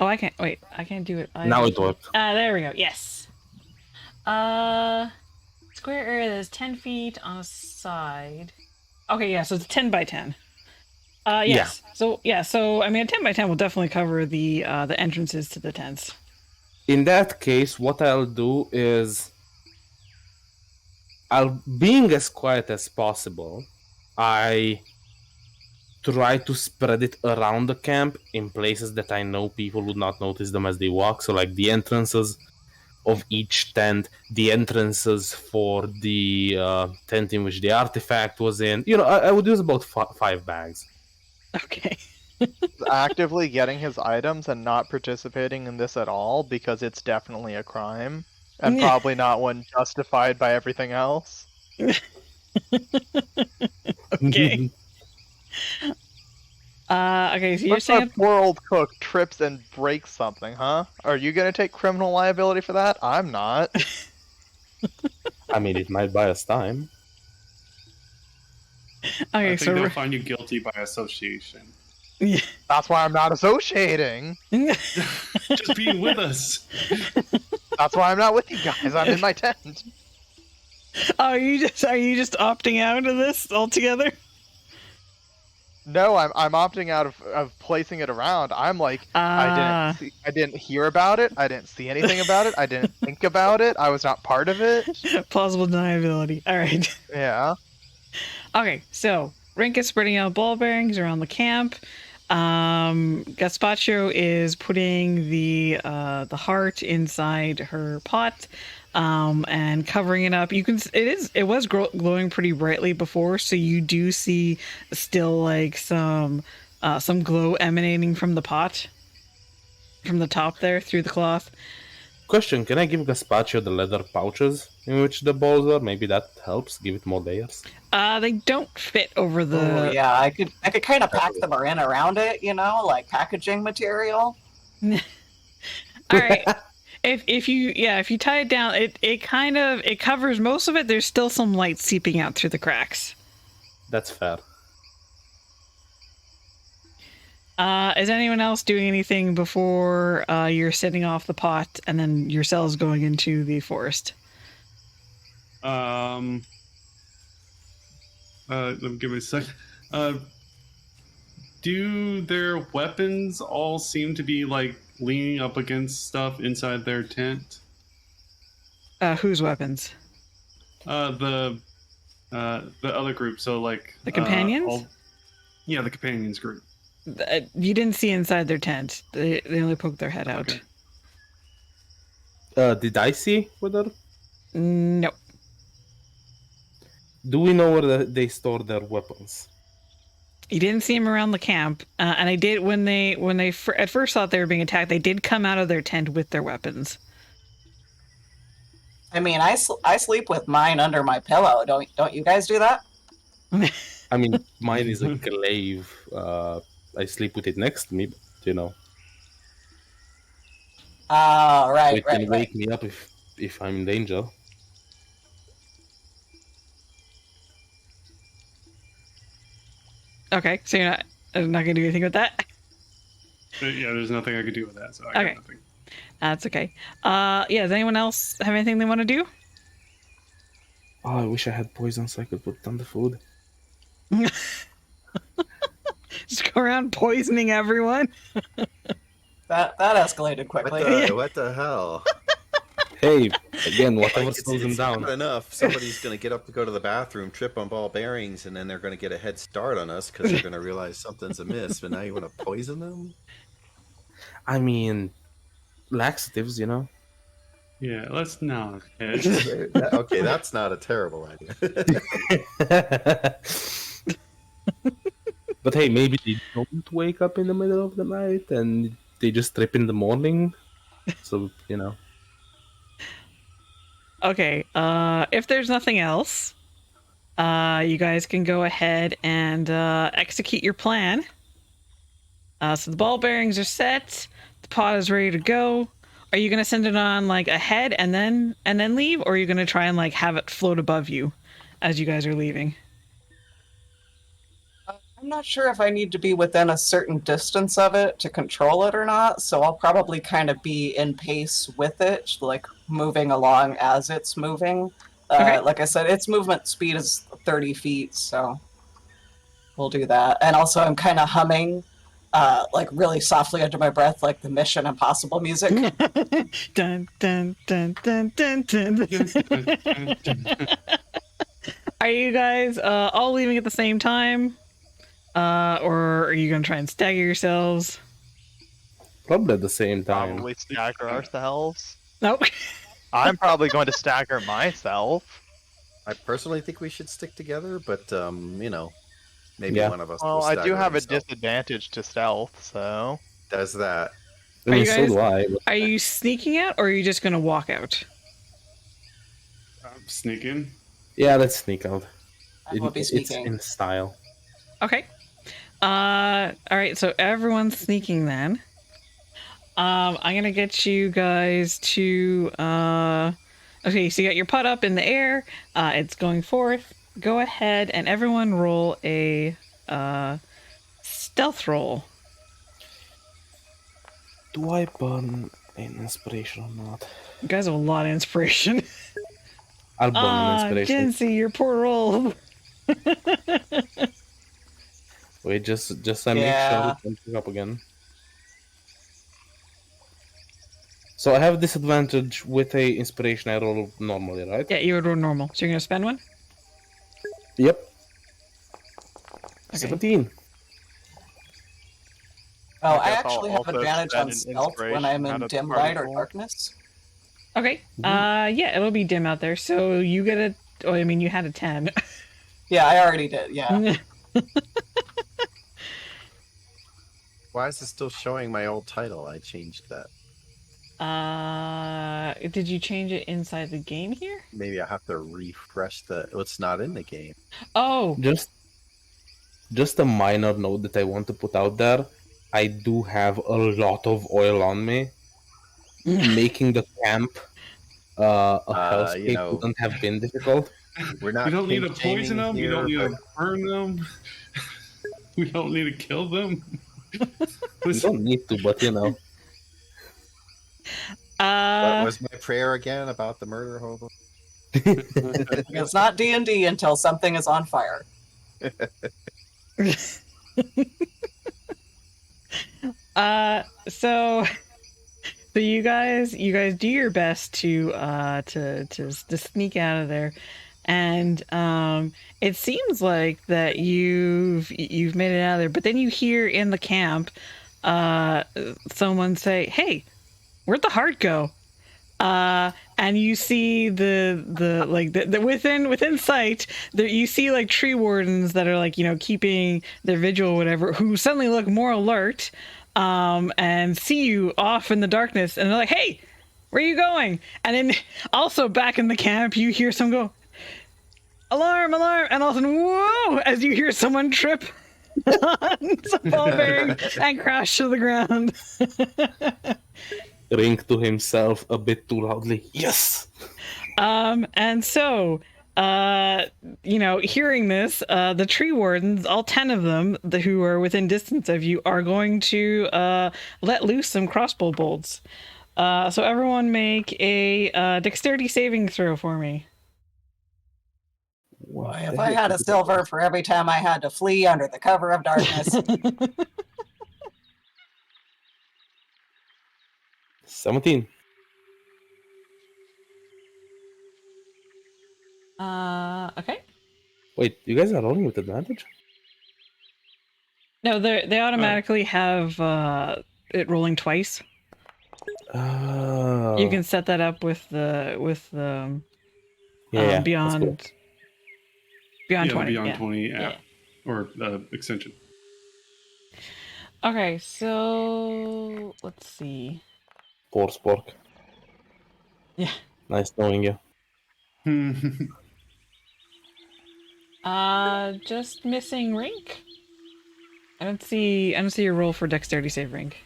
Oh, I can't. Wait, I can't do it. Now it worked. There we go. Yes. Square area that is 10 feet on a side. Okay, yeah, so it's 10 by 10. Yes. Yeah. So I mean, a 10 by 10 will definitely cover the entrances to the tents. In that case, what I'll do is... being as quiet as possible, I try to spread it around the camp in places that I know people would not notice them as they walk. So like the entrances of each tent, the entrances for the tent in which the artifact was in. I would use about 5 bags. Okay. Actively getting his items and not participating in this at all because it's definitely a crime and probably not one justified by everything else. Okay. Okay, so you're What saying if poor old cook trips and breaks something, huh? Are you gonna take criminal liability for that? I'm not. I mean, it might buy us time. okay, I so think they'll find you guilty by association. yeah. That's why I'm not associating. Just being with us. That's why I'm not with you guys. I'm in my tent. Are you just opting out of this altogether? No, I'm opting out of placing it around. I'm like, I didn't hear about it. I didn't see anything about it. I didn't think about it. I was not part of it. Plausible deniability. All right. Yeah. Okay, so Rink is spreading out ball bearings around the camp. Gazpacho is putting the heart inside her pot, and covering it up. It was glowing pretty brightly before, so you do see still like some glow emanating from the pot, from the top there through the cloth. Question, can I give Gazpacho the leather pouches in which the balls are? Maybe that helps give it more layers. They don't fit over the. Oh, yeah, I could kind of pack them in around it, like packaging material. All right. If you tie it down, it covers most of it. There's still some light seeping out through the cracks. That's fair. Is anyone else doing anything before you're setting off the pot and then yourselves going into the forest? Let me give me a second. Do their weapons all seem to be like leaning up against stuff inside their tent? Whose weapons? The other group. So like The companions? the companions group. You didn't see inside their tent. They only poked their head out. Okay. Did I see whether? Nope. Do we know where they store their weapons? You didn't see them around the camp, and I did when they at first thought they were being attacked. They did come out of their tent with their weapons. I mean, I sleep with mine under my pillow. Don't you guys do that? I mean, mine is a glaive. I sleep with it next to me, but, you know. Oh, right, It can right. wake me up if I'm in danger. Okay, so you're not gonna do anything with that. Yeah, there's nothing I could do with that, so I Okay. got nothing. That's okay. Yeah, does anyone else have anything they want to do? Oh, I wish I had poison so I could put it on the food. Just go around poisoning everyone. That escalated quickly. What the hell? Hey, again, Like, whatever it's slows them down. not enough. Somebody's going to get up to go to the bathroom, trip on ball bearings, and then they're going to get a head start on us because they're going to realize something's amiss. But now you want to poison them? I mean, laxatives, you know? Yeah, let's not. Okay, that's not a terrible idea. But hey, maybe they don't wake up in the middle of the night and they just trip in the morning. So, you know. Okay. If there's nothing else, you guys can go ahead and execute your plan. So the ball bearings are set. The pod is ready to go. Are you gonna send it on like ahead and then leave, or are you gonna try and like have it float above you as you guys are leaving? I'm not sure if I need to be within a certain distance of it to control it or not, so I'll probably kind of be in pace with it, like moving along as it's moving. Okay. Like I said, its movement speed is 30 feet, so we'll do that. And also, I'm kind of humming, like really softly under my breath, like the Mission Impossible music. Dun dun dun dun dun dun. Are you guys all leaving at the same time? Or are you gonna try and stagger yourselves? Probably at the same time. Probably stagger ourselves. Nope. I'm probably going to stagger myself. I personally think we should stick together, but you know, maybe Yeah. one of us. Well, will I do stagger have a himself. disadvantage to stealth, so. Does that? I mean, you so guys- do I. But Are you sneaking out, or are you just gonna walk out? I'm sneaking. yeah, let's sneak out. I will be It's sneaking. in style. Okay. All right. So everyone's sneaking then. I'm gonna get you guys to. Okay, so you got your putt up in the air. It's going forth. Go ahead and everyone roll a stealth roll. Do I burn an inspiration or not? You guys have a lot of inspiration. I'll burn an inspiration. Jency, your poor roll. Wait, just I make Yeah. sure it comes up again. So I have disadvantage with a inspiration. I roll normally, right? Yeah, you would roll normal. So you're gonna spend one. Yep. Okay. 17. Oh, I I guess I'll actually have also advantage spend on an stealth when I'm inspiration in out of dim party light or pool. darkness. Okay. Yeah, it'll be dim out there. So you get a. Oh, I mean, you had a 10. Yeah, I already did. Yeah. Why is it still showing my old title? I changed that. Did you change it inside the game here? Maybe I have to refresh the. It's not in the game. Oh, Just a minor note that I want to put out there. I do have a lot of oil on me. Making the camp a hellscape you know- wouldn't have been difficult. We're not. We don't need to kink shaming poison them. We here, don't need but- to burn them. We don't need to kill them. You don't need to, but you know. What was my prayer again about the murder hobo? It's not D&D until something is on fire. So you guys do your best to sneak out of there, and it seems like that you've made it out of there, but then you hear in the camp someone say, "Hey, where'd the heart go?" And you see the within sight there you see like tree wardens that are like, you know, keeping their vigil or whatever, who suddenly look more alert and see you off in the darkness, and they're like, "Hey, where are you going?" And then also back in the camp you hear someone go, "Alarm, alarm," and all of a sudden, whoa, as you hear someone trip on some ball bearing and crash to the ground. Ring to himself a bit too loudly. Yes! And so, you know, hearing this, the tree wardens, all 10 of them who are within distance of you, are going to let loose some crossbow bolts. So everyone make a dexterity saving throw for me. Boy, if I had a silver for every time I had to flee under the cover of darkness. 17. Okay. Wait, you guys are rolling with advantage? No, they automatically have it rolling twice. Oh. You can set that up with the yeah, beyond 20. Beyond Yeah. 20 app Yeah. or extension. Okay, so let's see. Poor Spork. Yeah. Nice knowing you. Just missing Rink. I don't see your roll for dexterity save, Rink.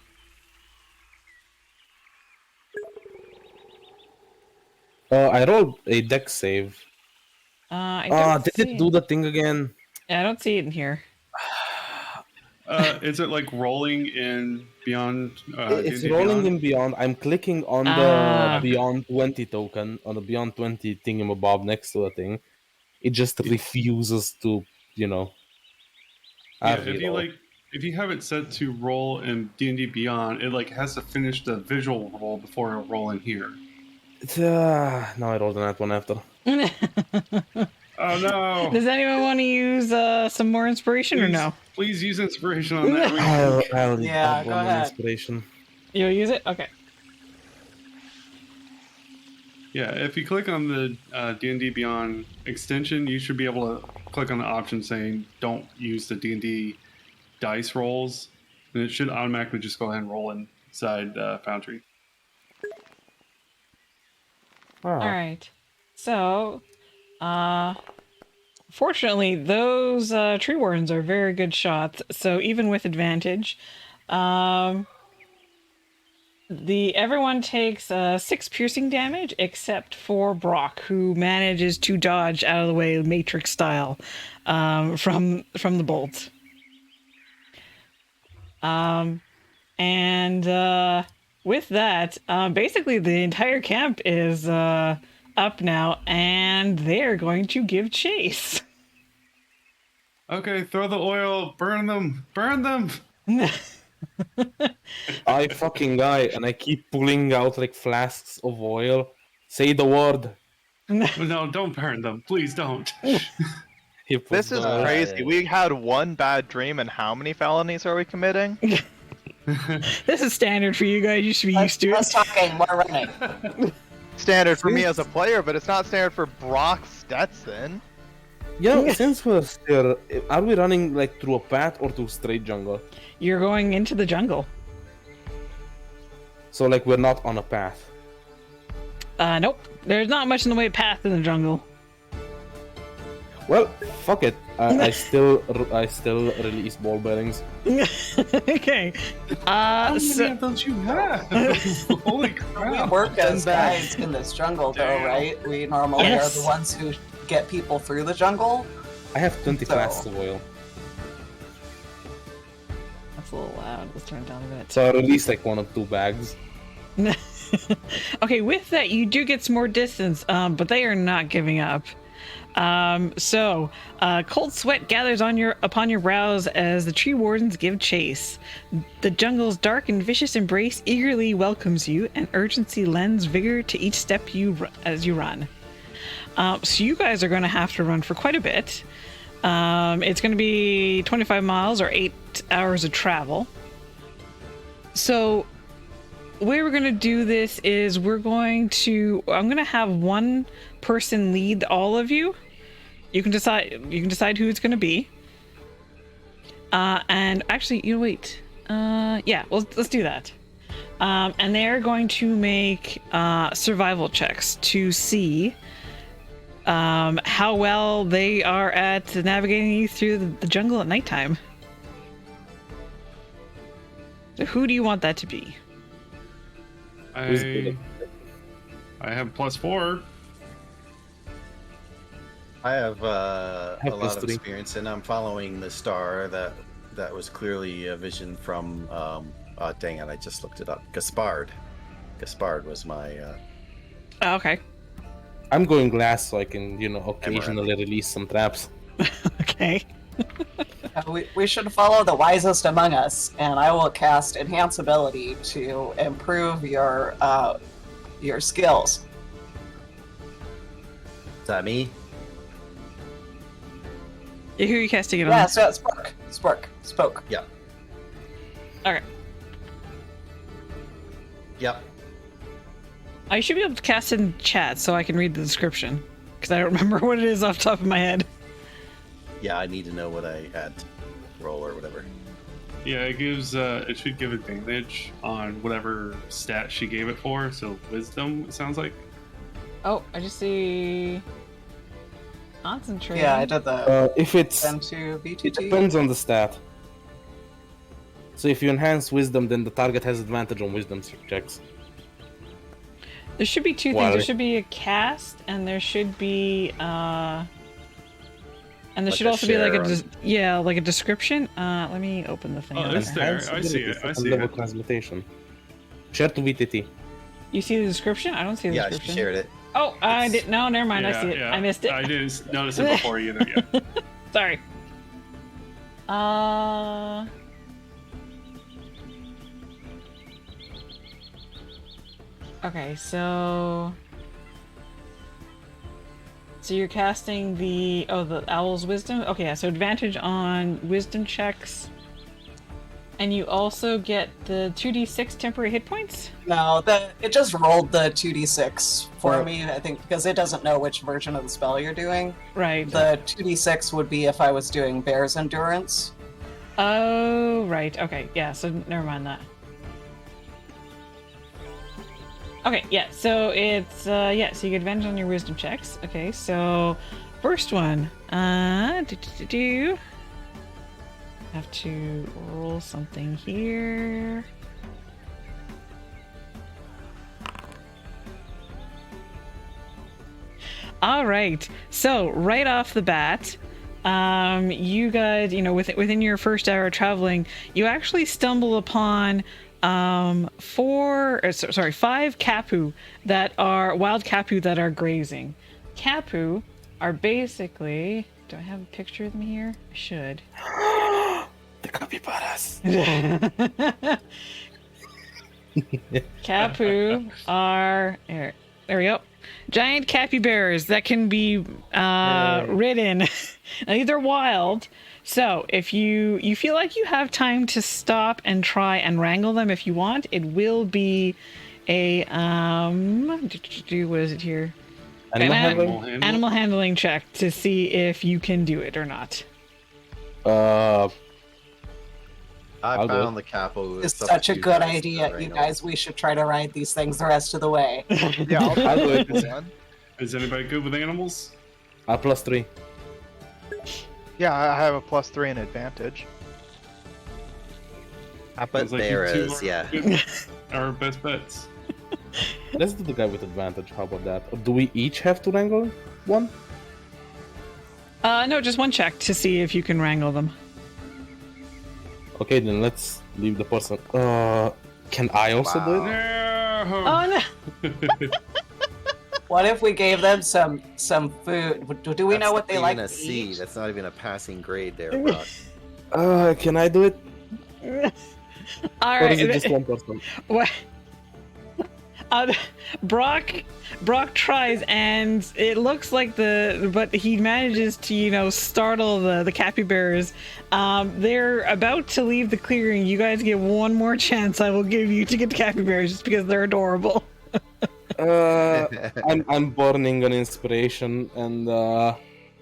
I rolled a dex save. Did it do the thing again? Yeah, I don't see it in here. Is it like rolling in Beyond? It's D&D rolling Beyond? in Beyond. I'm clicking on the Beyond 20 token, on the Beyond 20 thingamabob next to the thing. It just refuses to, you know. Yeah, if you have it set to roll in D&D Beyond, it like has to finish the visual roll before it'll roll in here. No, I rolled an that one after. Oh no! Does anyone want to use some more inspiration or no? Please use inspiration on that. I'll Yeah, go ahead. Inspiration. You'll use it? Okay. Yeah, if you click on the D&D Beyond extension, you should be able to click on the option saying "Don't use the D&D dice rolls," and it should automatically just go ahead and roll inside Foundry. All right. So, fortunately, those tree wardens are very good shots. So even with advantage, everyone takes 6 piercing damage except for Brock, who manages to dodge out of the way, Matrix style, from the bolts. With that, basically the entire camp is up now, and they're going to give chase. Okay, throw the oil, burn them, burn them. I fucking die, and I keep pulling out like flasks of oil. Say the word. No, don't burn them, please don't. This is crazy. We had one bad dream, and how many felonies are we committing? This is standard for you guys. You should be used to it. Less talking, more running. Standard for me as a player, but it's not standard for Brock Stetson. Yeah, since we're still, are we running like through a path or through straight jungle? You're going into the jungle. So like we're not on a path. Nope. There's not much in the way of path in the jungle. Well, fuck it. I still release ball bearings. Okay. How many of those you have? Holy We crap! work as guides in this jungle, though, Damn. right? We normally are the ones who get people through the jungle. I have 20 So- flasks of oil. That's a little loud. Let's turn it down a bit. So I release like 1 or 2 bags. Okay, with that, you do get some more distance, but they are not giving up. Cold sweat gathers upon your brows as the tree wardens give chase. The jungle's dark and vicious embrace eagerly welcomes you, and urgency lends vigor to each step as you run. So you guys are going to have to run for quite a bit. It's going to be 25 miles or 8 hours of travel. So the way we're going to do this is I'm going to have one person lead all of you. You can decide who it's going to be. And actually, wait. Yeah, well, let's do that. And they're going to make survival checks to see how well they are at navigating you through the jungle at nighttime. So who do you want that to be? I have +4. I have a lot of +3. experience, and I'm following the star that was clearly a vision from. Dang it! I just looked it up. Gaspard. Gaspard was my. Oh, okay. I'm going glass so I can, occasionally release some traps. Okay. We should follow the wisest among us, and I will cast Enhance Ability to improve your skills. Is that me? Who are you casting it on? Yeah, so it's Spoke. Yeah. Okay. Yep. I should be able to cast in chat so I can read the description, because I don't remember what it is off the top of my head. Yeah, I need to know what I had to roll or whatever. Yeah, it gives. It should give advantage on whatever stat she gave it for. So wisdom, it sounds like. Oh, I just see concentrate. Yeah, I did the If it's... send to It BTT. depends on the stat. So if you enhance wisdom, then the target has advantage on wisdom checks. There should be two things. Why? There should be a cast, and there should be and there Like should a also be like share like a description. Let me open the thing. Oh, up. it's there. Enhance I see ability, it. I second see level it. transmutation. Share to VTT. You see the description? I don't see the Yeah, she description. shared it. Oh, I didn't. No, never mind. I see it. Yeah. I missed it. I didn't notice it before either. Yeah. Sorry. Okay, so you're casting the owl's wisdom. Okay, yeah, so advantage on wisdom checks, and you also get the 2d6 temporary hit points. No, it just rolled the 2d6 for Oh. me, I think, because it doesn't know which version of the spell you're doing. Right. The 2d6 would be if I was doing Bear's Endurance. Oh, right. Okay, yeah. So never mind that. Okay, yeah. So it's So you get advantage on your wisdom checks. Okay, so first one. Have to roll something here. All right. So right off the bat, you guys, within your first hour of traveling, you actually stumble upon 5 kapu that are wild kapu that are grazing. Kapu are basically. Do I have a picture of them here? I should. The capybaras. Kapu are there we go. Giant capybaras that can be ridden. Now, these are wild. So if you feel like you have time to stop and try and wrangle them if you want, it will be a what is it here? Animal handling? Animal handling check to see if you can do it or not. I I'll do found the capo. It's such a good idea, you guys. We should try to ride these things the rest of the way. Yeah, I'll do it this one. Is anybody good with animals? +3. Yeah, I have a +3 in advantage. I bet Sounds like there you two is, are yeah. good- Our best bets. Let's do the guy with advantage. How about that? Or do we each have to wrangle one? No, just one check to see if you can wrangle them. Okay, then let's leave the person. Can I also do it? No. Oh no! What if we gave them some food? Do we know what they like That's to not even a C. eat? That's not even a passing grade there, Brock. Can I do it? All Or is it right. just one person? What? Brock tries, and it looks like but he manages to startle the capybaras. They're about to leave the clearing. You guys get one more chance I will give you to get the capybaras, just because they're adorable. I'm burning an inspiration and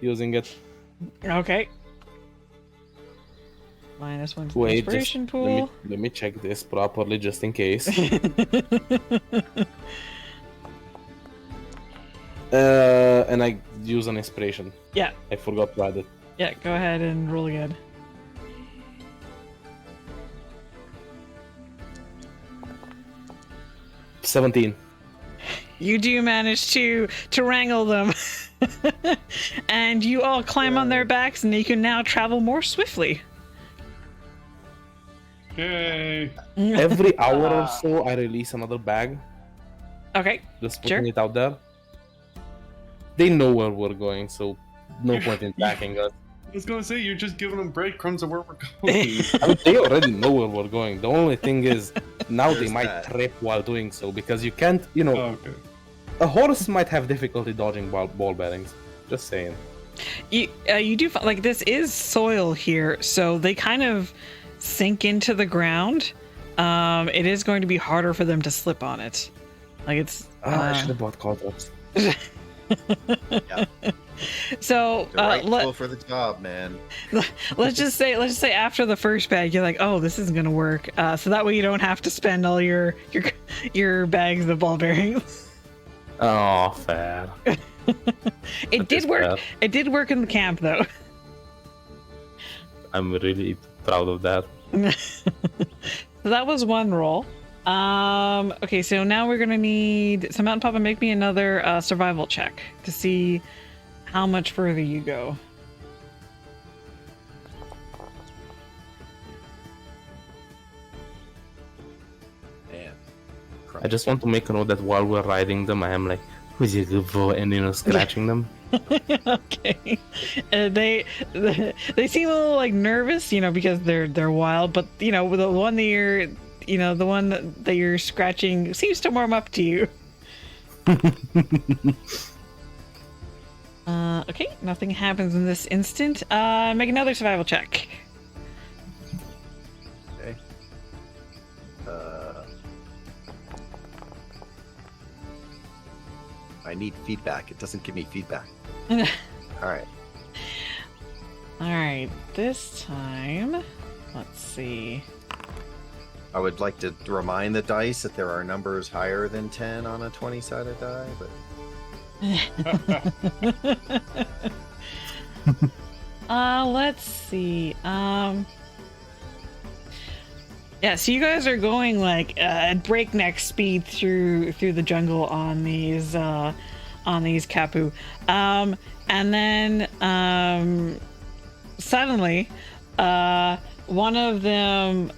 using it. Okay. -1 to the Wait, inspiration just pool. let me check this properly just in case. And I use an inspiration. Yeah. I forgot to add it. Yeah, go ahead and roll again. $17. You do manage to wrangle them. And you all climb on their backs, and you can now travel more swiftly. Yay! Every hour or so, I release another bag. Okay. Just Sure. putting it out there. They know where we're going, so no point in attacking us. I was gonna say you're just giving them breadcrumbs of where we're going. I mean, they already know where we're going. The only thing is, now they There's might that. trip while doing so, because you can't, Oh, okay. a horse might have difficulty dodging ball bearings. Just saying. You do find, like, this is soil here, so they kind of sink into the ground. It is going to be harder for them to slip on it. Like, it's I should have bought caltrops. Yeah. So The right tool for the job, man. let's just say after the first bag, you're like, oh, this isn't gonna work. So that way you don't have to spend all your bags of ball bearings. Oh, fair. It did work. Fair. It did work in the camp, though. I'm really proud of that. So that was one roll. Okay, so now we're gonna need Mountain Papa, make me another survival check to see how much further you go. Man. I just want to make a note that while we're riding them, I am like, who's you good for? And scratching them. Okay. They seem a little like nervous, because they're wild, but the one that you're scratching seems to warm up to you. Okay, nothing happens in this instant. Make another survival check. Okay. I need feedback. It doesn't give me feedback. All right. All right, this time, let's see. I would like to remind the dice that there are numbers higher than 10 on a 20-sided die, but Let's see. Yeah, so you guys are going like at breakneck speed through the jungle on these Kapu. And then suddenly one of them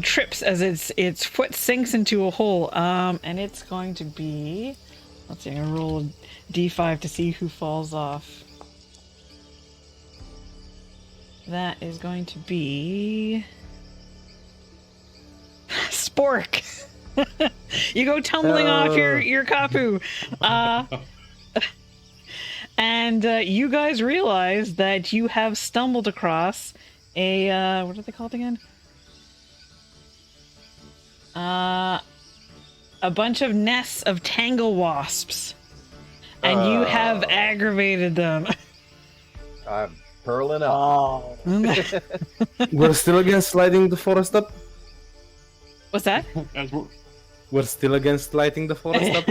trips as its foot sinks into a hole. And it's going to be, let's see, I'm gonna roll a d5 to see who falls off. That is going to be Spork. You go tumbling off your Kapu. And you guys realize that you have stumbled across a what are they called again? A bunch of nests of tangle wasps, and you have aggravated them. I'm curling up. Oh. We're still against lighting the forest up? What's that? As we're- We're still against lighting the forest up?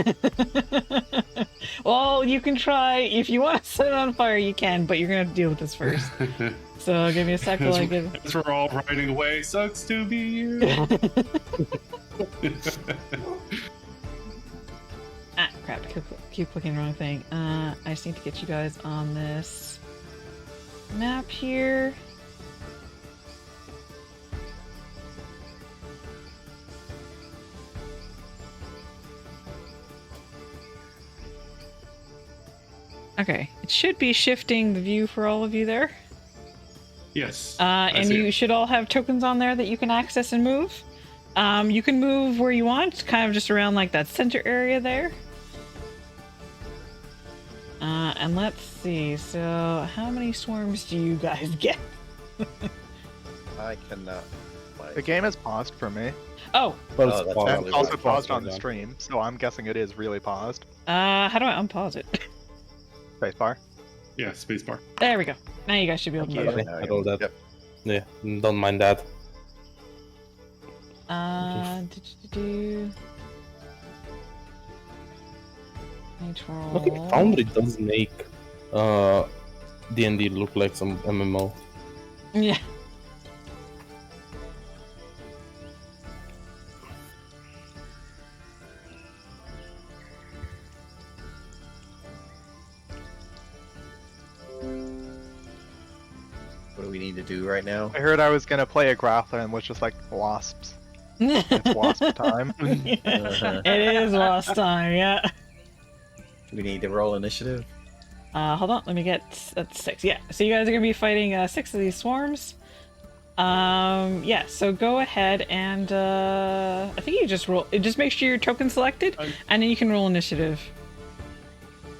Well, you can try. If you want to set it on fire, you can, but you're gonna have to deal with this first. So give me a sec while I get. as we're all riding away, sucks to be you. Ah, crap! Keep clicking the wrong thing. I just need to get you guys on this map here. Okay, it should be shifting the view for all of you there. Yes. And you should all have tokens on there that you can access and move. You can move where you want, kind of just around like that center area there. And let's see. So, how many swarms do you guys get? I cannot. The game is paused for me. Oh, But Oh, it's that's paused. And probably it's also why. paused on the Yeah. stream, so I'm guessing it is really paused. how do I unpause it? Spacebar. Yeah, spacebar. There we go. Now you guys should be able to Thank move. you. Now I rolled that. Yep. Yeah, don't mind that. Do. I think Foundry does make D&D look like some MMO. Yeah. What do we need to do right now? I heard I was gonna play a Grappler and was just like wasps. It's wasp time. It is lost time, yeah. We need to roll initiative. Hold on, let me get that's 6. Yeah, so you guys are gonna be fighting 6 of these swarms. Yeah, so go ahead and I think you just roll. Just make sure your token selected, and then you can roll initiative.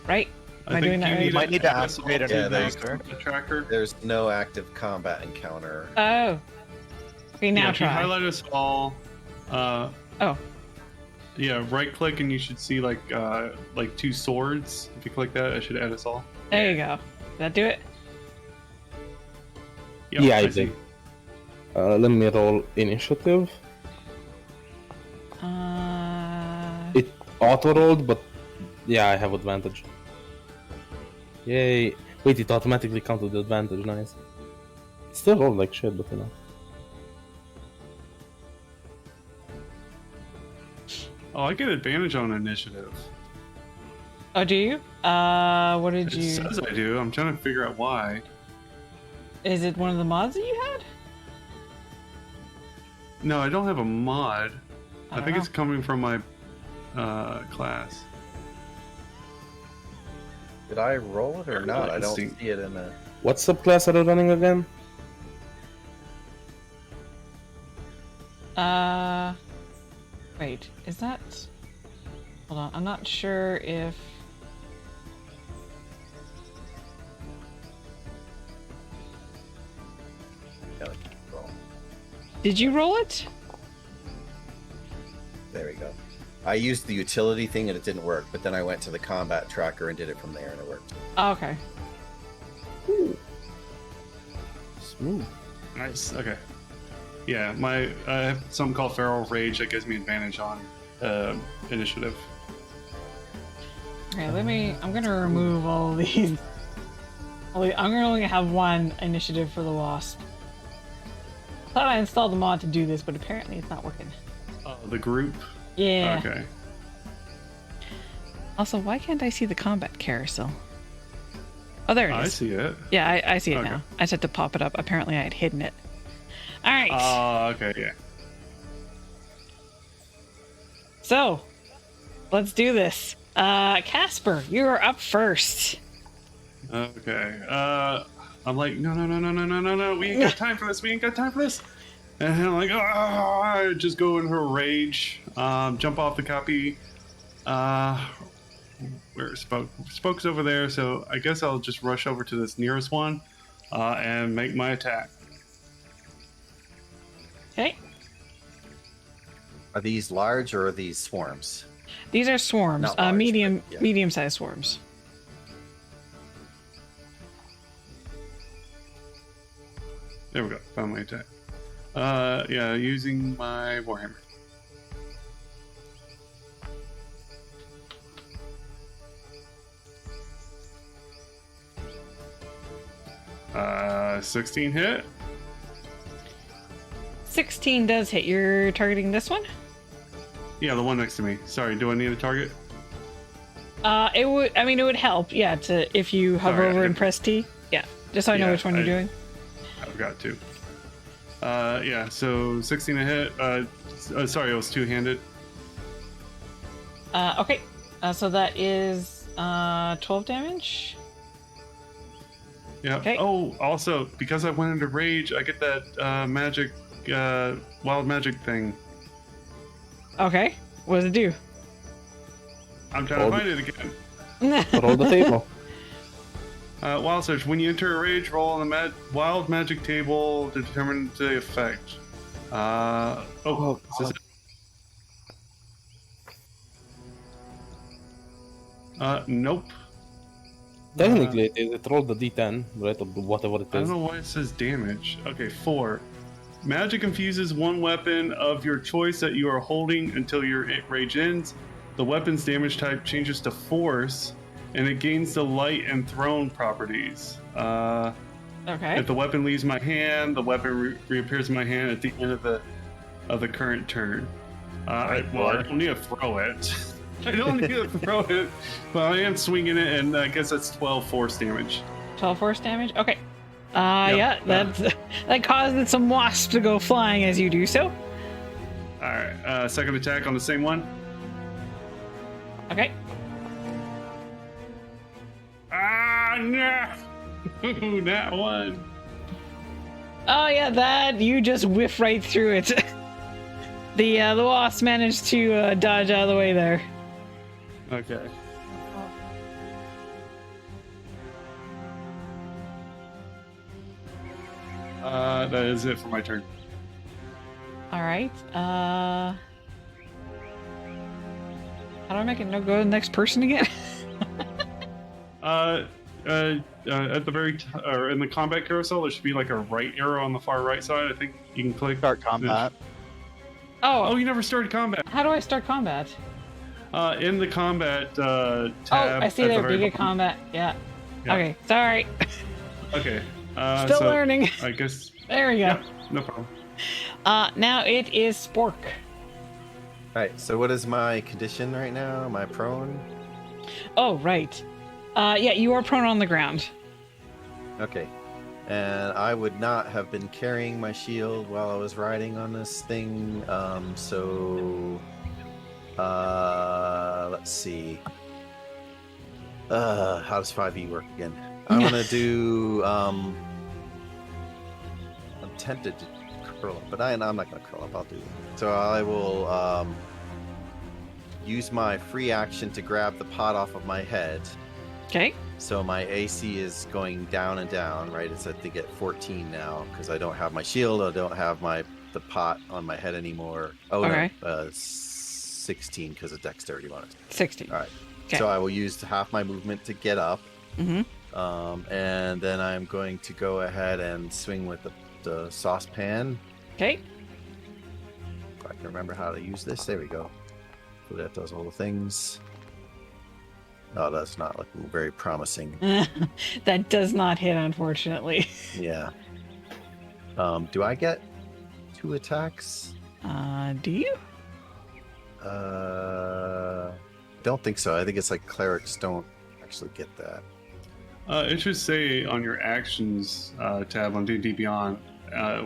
Right? Am I doing that right? You might need to add activate a Yeah, new there's- master. The tracker. There's no active combat encounter. Oh. Okay, now If you try. highlight us all. Oh. Yeah, right click and you should see like 2 swords. If you click that, it should add us all. There you go. Did that do it? Yep, Yeah, I see. did. Let me roll initiative. It auto-rolled, but yeah, I have advantage. Yay. Wait, it automatically counted the advantage, nice. Still rolled like shit, but you know. Oh, I get advantage on initiative. Oh, do you? What did It you? says I do. I'm trying to figure out why. Is it one of the mods that you had? No, I don't have a mod. I don't think know. it's coming from my class. Did I roll it or not? I don't Instinct. see it in the. What subclass are you running again? Wait, is that? Hold on, I'm not sure if. Roll. Did you roll it? There we go. I used the utility thing and it didn't work, but then I went to the combat tracker and did it from there and it worked. Oh, okay. Smooth. Nice. Okay. Yeah, I have something called Feral Rage that gives me advantage on initiative. Okay, I'm gonna remove all of these. I'm gonna only have one initiative for the wasp. Thought I installed the mod to do this, but apparently it's not working. The group. Yeah. Okay. Also, why can't I see the combat carousel? Oh, there it I is. see it. Yeah, I see it Okay. now. I just had to pop it up. Apparently, I had hidden it. All right. Okay, yeah. So, let's do this. Casper, you are up first. Okay. I'm like, no. We ain't got time for this. We ain't got time for this. And I'm like, I just go into a rage. Jump off the copy. Where Spoke? Spoke's over there, so I guess I'll just rush over to this nearest one and make my attack. Okay. Are these large or are these swarms? These are swarms. Not large, Medium, but yeah. medium-sized swarms. There we go. Found my attack. Yeah, using my Warhammer. Uh, 16 hit. 16 does hit. You're targeting this one? Yeah, the one next to me. Sorry, do I need a target? It would. I mean, it would help. Yeah, to if you hover Sorry, I over and didn't- press T. Yeah, just so I know Yeah, which one you're I- doing. I forgot to. Yeah, so 16 to hit. Sorry, it was two-handed. Okay. So that is 12 damage. Yeah. Okay. Oh, also, because I went into rage, I get that magic, wild magic thing. Okay. What does it do? I'm trying to find it again. Roll the table. Wild search. When you enter a rage, roll on the wild magic table to determine the effect. Is this it? Nope. Technically, it rolled the d10, right, or whatever it I don't is. know why it says damage. Okay, 4. Magic infuses one weapon of your choice that you are holding until your rage ends. The weapon's damage type changes to force, and it gains the light and thrown properties. Okay. If the weapon leaves my hand, the weapon reappears in my hand at the end of the current turn. I don't need to throw it. I don't need to throw it, but I am swinging it, and I guess that's 12 force damage. 12 force damage? Okay. Yep. Yeah, that causes some wasps to go flying as you do so. Alright, second attack on the same one. Okay. Ah, no! That one. Oh yeah, that you just whiff right through it. The wasp managed to dodge out of the way there. Okay. That is it for my turn. All right. How do I make it go to the next person again? At the very or in the combat carousel, there should be like a right arrow on the far right side. I think you can click Start combat. Oh, you never started combat. How do I start combat? In the combat tab. I see at there. the very Begin bottom. combat. Yeah. Yeah. Okay. Sorry. Okay. Still so learning. I guess. There we go. Yeah, no problem. Now it is Spork. Alright, so what is my condition right now? Am I prone? Oh, right. Yeah, you are prone on the ground. Okay. And I would not have been carrying my shield while I was riding on this thing. Let's see. How does 5e work again? I'm gonna do. I'm tempted to curl up, but I'm not gonna curl up. I'll do it. So I will use my free action to grab the pot off of my head. Okay. So my AC is going down and down, right? It's I think at 14 now because I don't have my shield. I don't have the pot on my head anymore. Oh Okay. no, 16 because of dexterity bonus. 16. All right. Okay. So I will use half my movement to get up, Mm-hmm. and then I'm going to go ahead and swing with the saucepan. Okay. If I can remember how to use this, there we go. So that does all the things. Oh, that's not looking very promising. That does not hit, unfortunately. Yeah. Do I get 2 attacks? Do you? Don't think so. I think it's like clerics don't actually get that. It should say on your actions tab on D&D Beyond,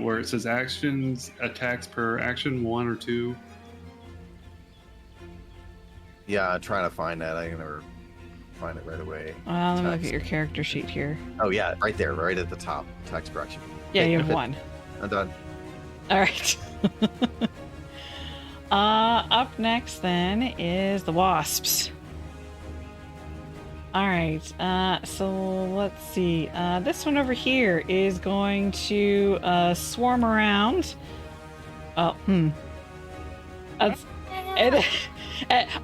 where it says actions, attacks per action, 1 or 2. Yeah, I'm trying to find that. I can never find it right away. Let me look Attacks. at your character sheet here. Oh yeah, right there, right at the top. Attacks per action. Yeah, Okay, you have good. 1. I'm done. All right. Up next then is the wasps. All right. So let's see. This one over here is going to swarm around. Oh, I'm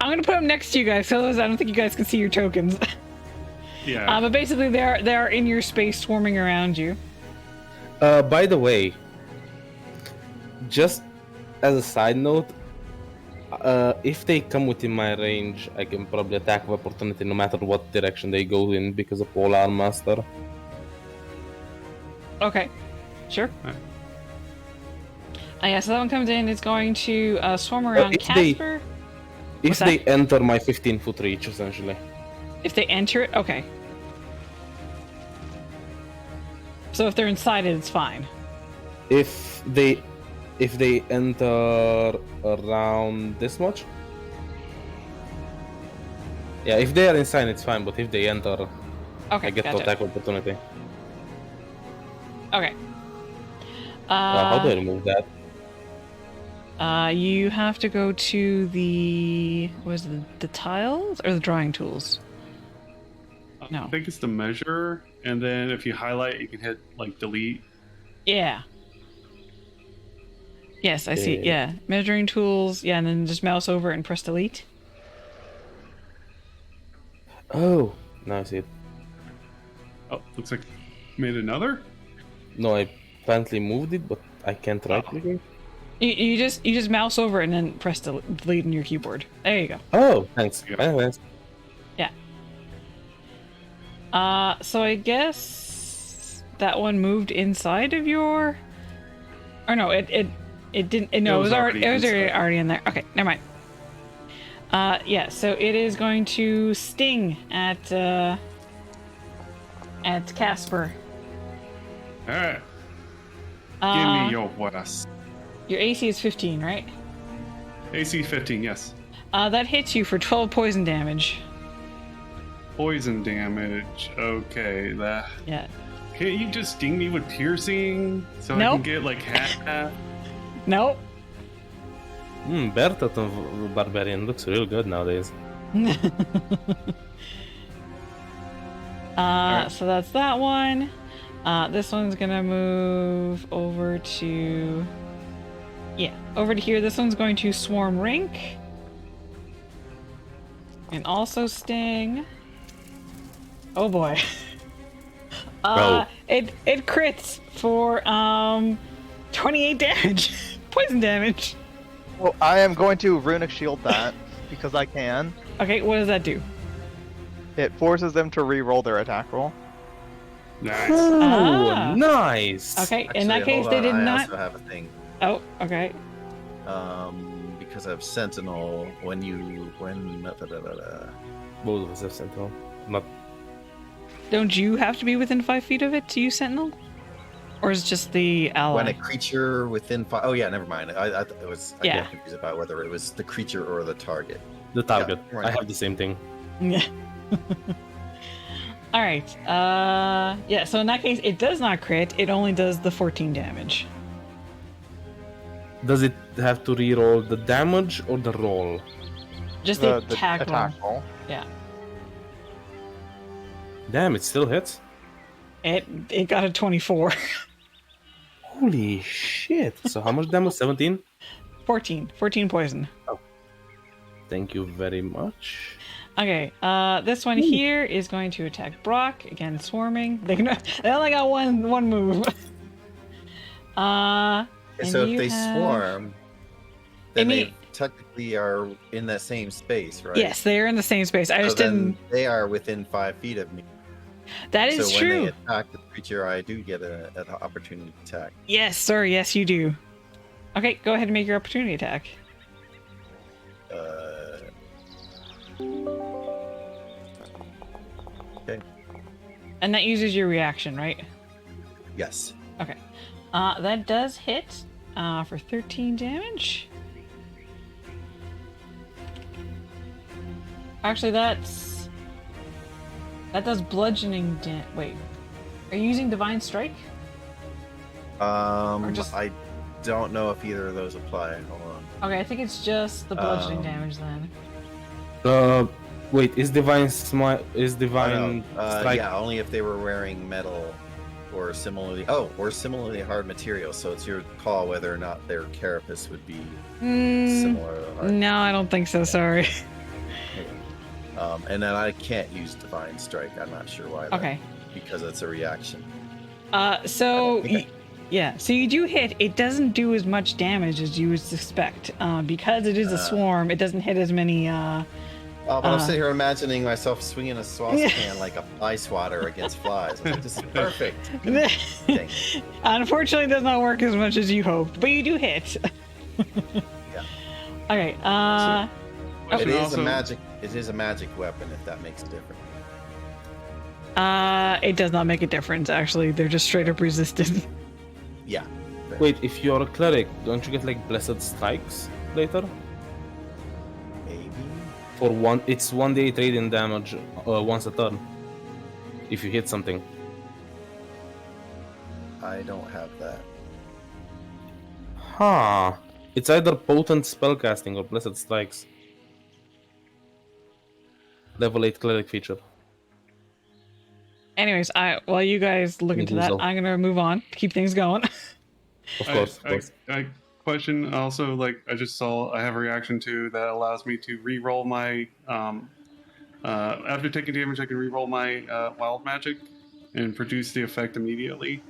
gonna put them next to you guys, so I don't think you guys can see your tokens. Yeah. But basically, they are in your space, swarming around you. By the way, just as a side note, if they come within my range, I can probably attack of opportunity no matter what direction they go in because of Polar Master. Okay, sure. Alright. Yeah, so that one comes in. It's going to swarm around if they- Casper. If What's they that? enter my 15-foot reach, essentially. If they enter it, okay. So if they're inside it, it's fine. If they enter around this much, yeah. If they are inside, it's fine. But if they enter, Okay, I get to gotcha. attack opportunity. Okay. How do I remove that? You have to go to the the tiles or the drawing tools? No. I think it's the measure, and then if you highlight, you can hit like delete. Yeah. Yes, I see. Yeah. Yeah, measuring tools. Yeah, and then just mouse over and press delete. Oh, now I see it. Oh, looks like made another. No, I apparently moved it, but I can't right click it. You just mouse over and then press delete on your keyboard. There you go. Oh, thanks. Yeah. Thanks. Yeah. So I guess that one moved inside of your. Or no, it didn't. No, it was already inside. already in there. Okay, never mind. Yeah. So it is going to sting at Casper. All right, Uh, give me your West. Your AC is 15, right? AC 15, yes. That hits you for 12 poison damage. Poison damage. Okay, that. Yeah. Can't you just sting me with piercing so I Nope. can get like half? Nope. Bertha Barbarian looks real good nowadays. So that's that one. This one's gonna move over to. Yeah, over to here. This one's going to swarm Rink. And also sting. Oh boy. It crits for 28 damage. Poison damage. Well, I am going to runic shield that because I can. Okay, what does that do? It forces them to re-roll their attack roll. Nice. Ooh, Ah. nice. Okay, in that case, hold they on, did I not. also have a thing. Oh, okay. Because of Sentinel, when Both of us have Sentinel. Not. Don't you have to be within 5 feet of it to use Sentinel? Or is it just the ally? when a creature within 5. Oh yeah, never mind. I it was. I Yeah. get confused about whether it was the creature or the target. The target. Yeah, right. I have the same thing. Yeah. All right. Yeah. So in that case, it does not crit. It only does the 14 damage. Does it have to re-roll the damage or the roll? Just the attack roll. roll. Yeah. Damn, it still hits. It got a 24. Holy shit! So how much damage? 17? 14 poison. Thank you very much. Okay. This one here is going to attack Brock again, swarming. They only got one move. And So if you they have- swarm, I then mean- they technically are in that same space, right? Yes, they are in the same space. I So just then didn't. they are within 5 feet of me. That is so true. when they attack the creature, I do get an opportunity attack. Yes, sir. Yes, you do. Okay, go ahead and make your opportunity attack. Okay. And that uses your reaction, right? Yes. Okay. That does hit for 13 damage. Actually, that does bludgeoning wait. Are you using Divine Strike? Or just- Um, I don't know if either of those apply. Hold on. Okay, I think it's just the bludgeoning damage then. Wait, is divine Oh, divine no. strike? Yeah, only if they were wearing metal or similarly hard material. So it's your call whether or not their carapace would be similar. Hard. No, I don't think so. Sorry. And then I can't use divine strike. I'm not sure why. Okay. Because it's a reaction. So Okay. yeah, so you do hit. It doesn't do as much damage as you would suspect. Because it is a swarm, it doesn't hit as many. Oh, but I'm sitting here imagining myself swinging a saucepan like a fly swatter against flies. I'm like, this is perfect. Dang. Unfortunately, it does not work as much as you hoped, but you do hit. Yeah. Okay. Question It is also- a magic. It is a magic weapon. If that makes a difference. It does not make a difference. Actually, they're just straight up resistant. Yeah. Wait, if you're a cleric, don't you get like blessed strikes later? Maybe. For one, it's 1d8 radiant damage once a turn. If you hit something. I don't have that. Huh. It's either potent spellcasting or blessed strikes. Level 8 cleric feature. Anyways, while you guys look into that, Medusa. I'm gonna move on to keep things going. Of course, of course. I question also, like, I just saw I have a reaction to that allows me to re-roll my after taking damage I can re-roll my wild magic and produce the effect immediately.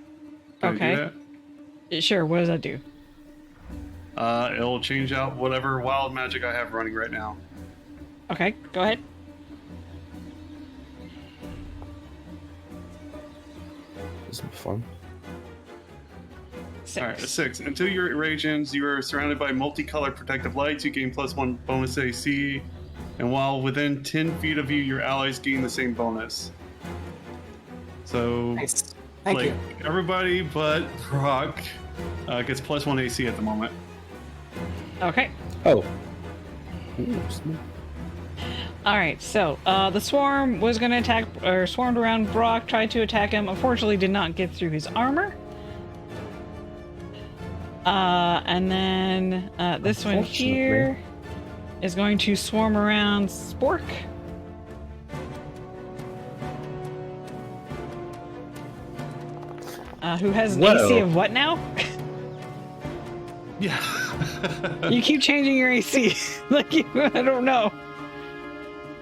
Can I Okay. do that? Sure. What does that do? It'll change out whatever wild magic I have running right now. Okay, go ahead. This will be fun. 6. All right, a 6. Until your rage ends, you are surrounded by multicolored protective lights. You gain +1 bonus AC, and while within 10 feet of you, your allies gain the same bonus. So, Nice. Thank you. everybody but Brock gets +1 AC at the moment. Okay. Oh. Ooh, smooth. All right. So the swarm was going to attack, or swarmed around Brock, tried to attack him. Unfortunately, did not get through his armor. And then this one here is going to swarm around Spork. Who has an AC of what now? Yeah. You keep changing your AC. I don't know.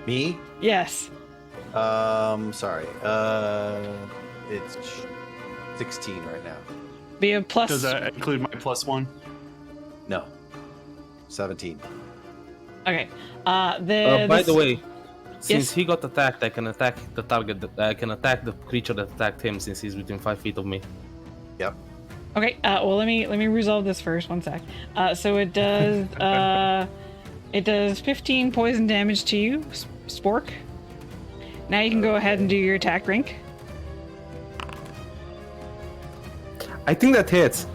Me? Yes. Sorry. It's 16 right now. Be a plus. Does that include my +1? No. 17. Okay. By the way, since he got attacked, I can attack the target. I can attack the creature that attacked him since he's within 5 feet of me. Yep. Okay. Well, let me resolve this first. One sec. So it does. It does 15 poison damage to you, Spork. Now you can go ahead and do your attack rank. I think that hits.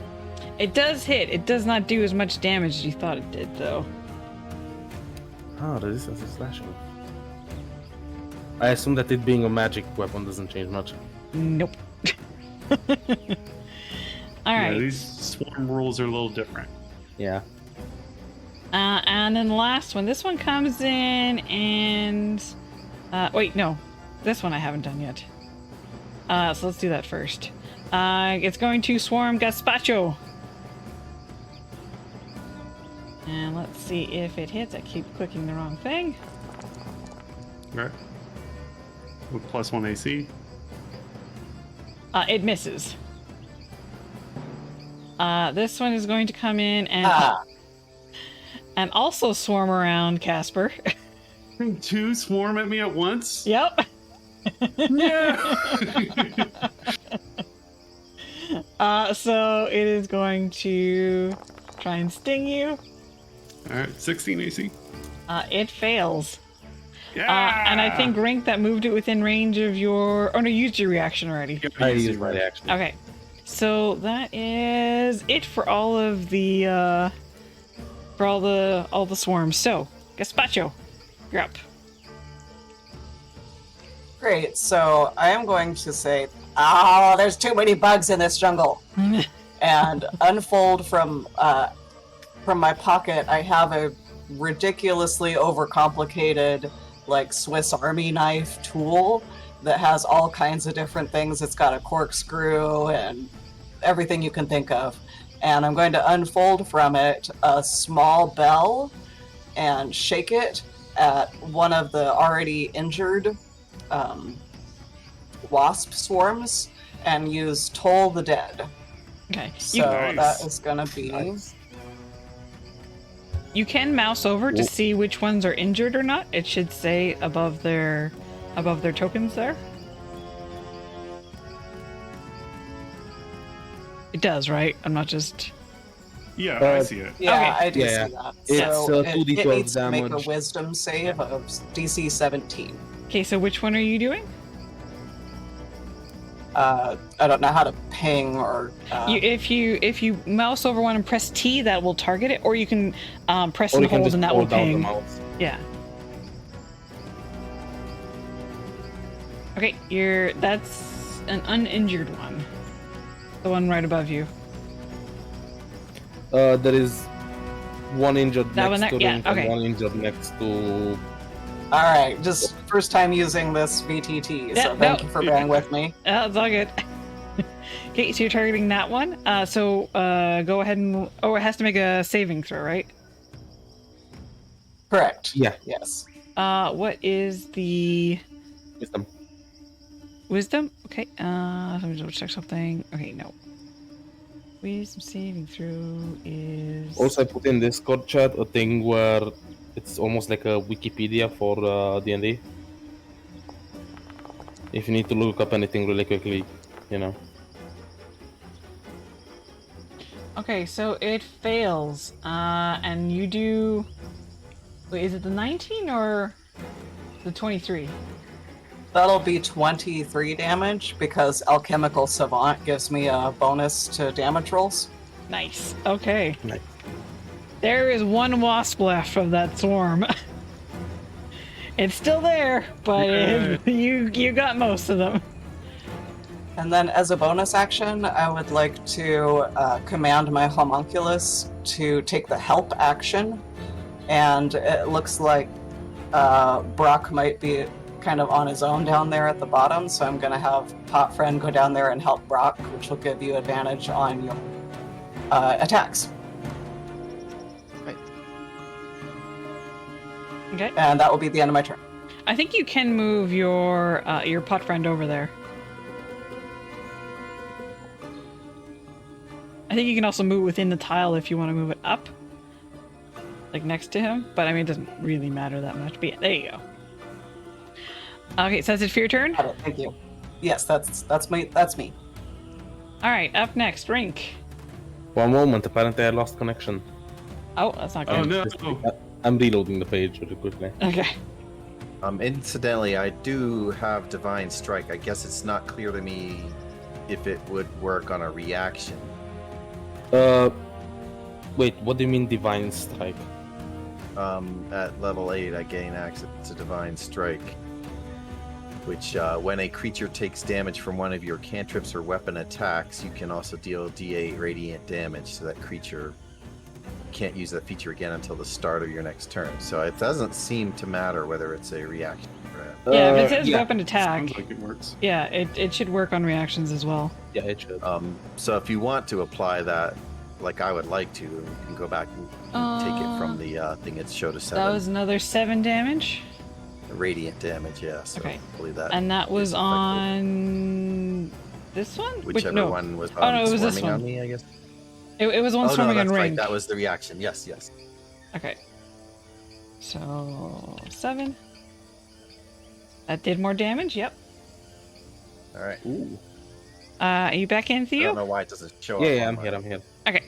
It does hit. It does not do as much damage as you thought it did, though. Ah, resistance is slashing. I assume that it being a magic weapon doesn't change much. Nope. All right. Yeah, these swarm rules are a little different. Yeah. And then the last one. This one comes in and... wait, no. This one I haven't done yet. So let's do that first. It's going to swarm Gazpacho. And let's see if it hits. I keep clicking the wrong thing. Right. With +1 AC. It misses. This one is going to come in and also swarm around Casper. 2 swarm at me at once? Yep. Yeah! So it is going to try and sting you. Alright, 16 AC. It fails. Yeah! And I think Rink that moved it within range of your... Oh no, you used your reaction already. I used my reaction. Okay. So that is it for all of the for all the swarms. So, Gazpacho, you're up. Great. So I am going to say, "Oh, there's too many bugs in this jungle," and unfold from my pocket. I have a ridiculously overcomplicated, like, Swiss Army knife tool that has all kinds of different things. It's got a corkscrew and everything you can think of. And I'm going to unfold from it a small bell and shake it at one of the already injured wasp swarms and use Toll the Dead. Okay. So Nice. that is going to be... You can mouse over to see which ones are injured or not. It should say above their tokens there. It does, right? I'm not just... Yeah, I see it. Yeah, Okay. I do Yeah. see that. It's, So 2d12 it needs to make a damage. wisdom save of DC 17. Okay, so which one are you doing? I don't know how to ping or... If you mouse over one and press T, that will target it, or you can press Or and you can hold just and that will hold down the ping. mouse. Yeah. Okay, that's an uninjured one. The one right above you. There is one injured That one next there? to Yeah, Rink okay. and one injured next to. Alright, just first time using this VTT, Yeah, so thank no. you for bearing with me. It's all good. Okay, so you're targeting that one. So go ahead and... Oh, it has to make a saving throw, right? Correct. Yeah. Yes. What is the... Wisdom. Wisdom? Okay, let me double check something. Okay, no. Wisdom saving throw is... Also, I put in Discord chat a thing where it's almost like a Wikipedia for D&D. If you need to look up anything really quickly, you know. Okay, so it fails. And you do... Wait, is it the 19 or the 23? That'll be 23 damage because Alchemical Savant gives me a bonus to damage rolls. Nice. Okay. Nice. There is one wasp left of that swarm. It's still there, but you got most of them. And then as a bonus action, I would like to command my homunculus to take the help action. And it looks like Brock might be kind of on his own down there at the bottom, so I'm going to have Pot Friend go down there and help Brock, which will give you advantage on your attacks. Okay. And that will be the end of my turn. I think you can move your pot friend over there. I think you can also move within the tile if you want to move it up, like next to him. But I mean, it doesn't really matter that much. But yeah, there you go. Okay, so that's it for your turn. Got it, thank you. Yes, that's me. That's me. All right, up next, Rink. One moment, apparently I lost connection. Oh, that's not Oh good. no! I'm reloading the page really quickly. Okay. Incidentally, I do have Divine Strike. I guess it's not clear to me if it would work on a reaction. Wait, what do you mean Divine Strike? At level 8, I gain access to Divine Strike, which when a creature takes damage from one of your cantrips or weapon attacks, you can also deal D8 radiant damage to that creature. You can't use that feature again until the start of your next turn. So it doesn't seem to matter whether it's a reaction or Yeah, if it says weapon attack, Sounds like it works. yeah, it should work on reactions as well. Yeah, it should. So if you want to apply that, like I would like to, you can go back and take it from the thing it showed a 7. That was another 7 damage, Radiant damage, yeah. So Okay. hopefully that and that was is effective. on this one. Whichever no. one was Oh, no, it was this swarming on one. me, I guess. It was one Oh no, swarming that's on right. Rink. That was the reaction. Yes, yes. Okay. So 7. That did more damage. Yep. All right. Ooh. Are you back in, I Theo? don't know why it doesn't show up. Yeah, on I'm my- here, I'm here. Okay.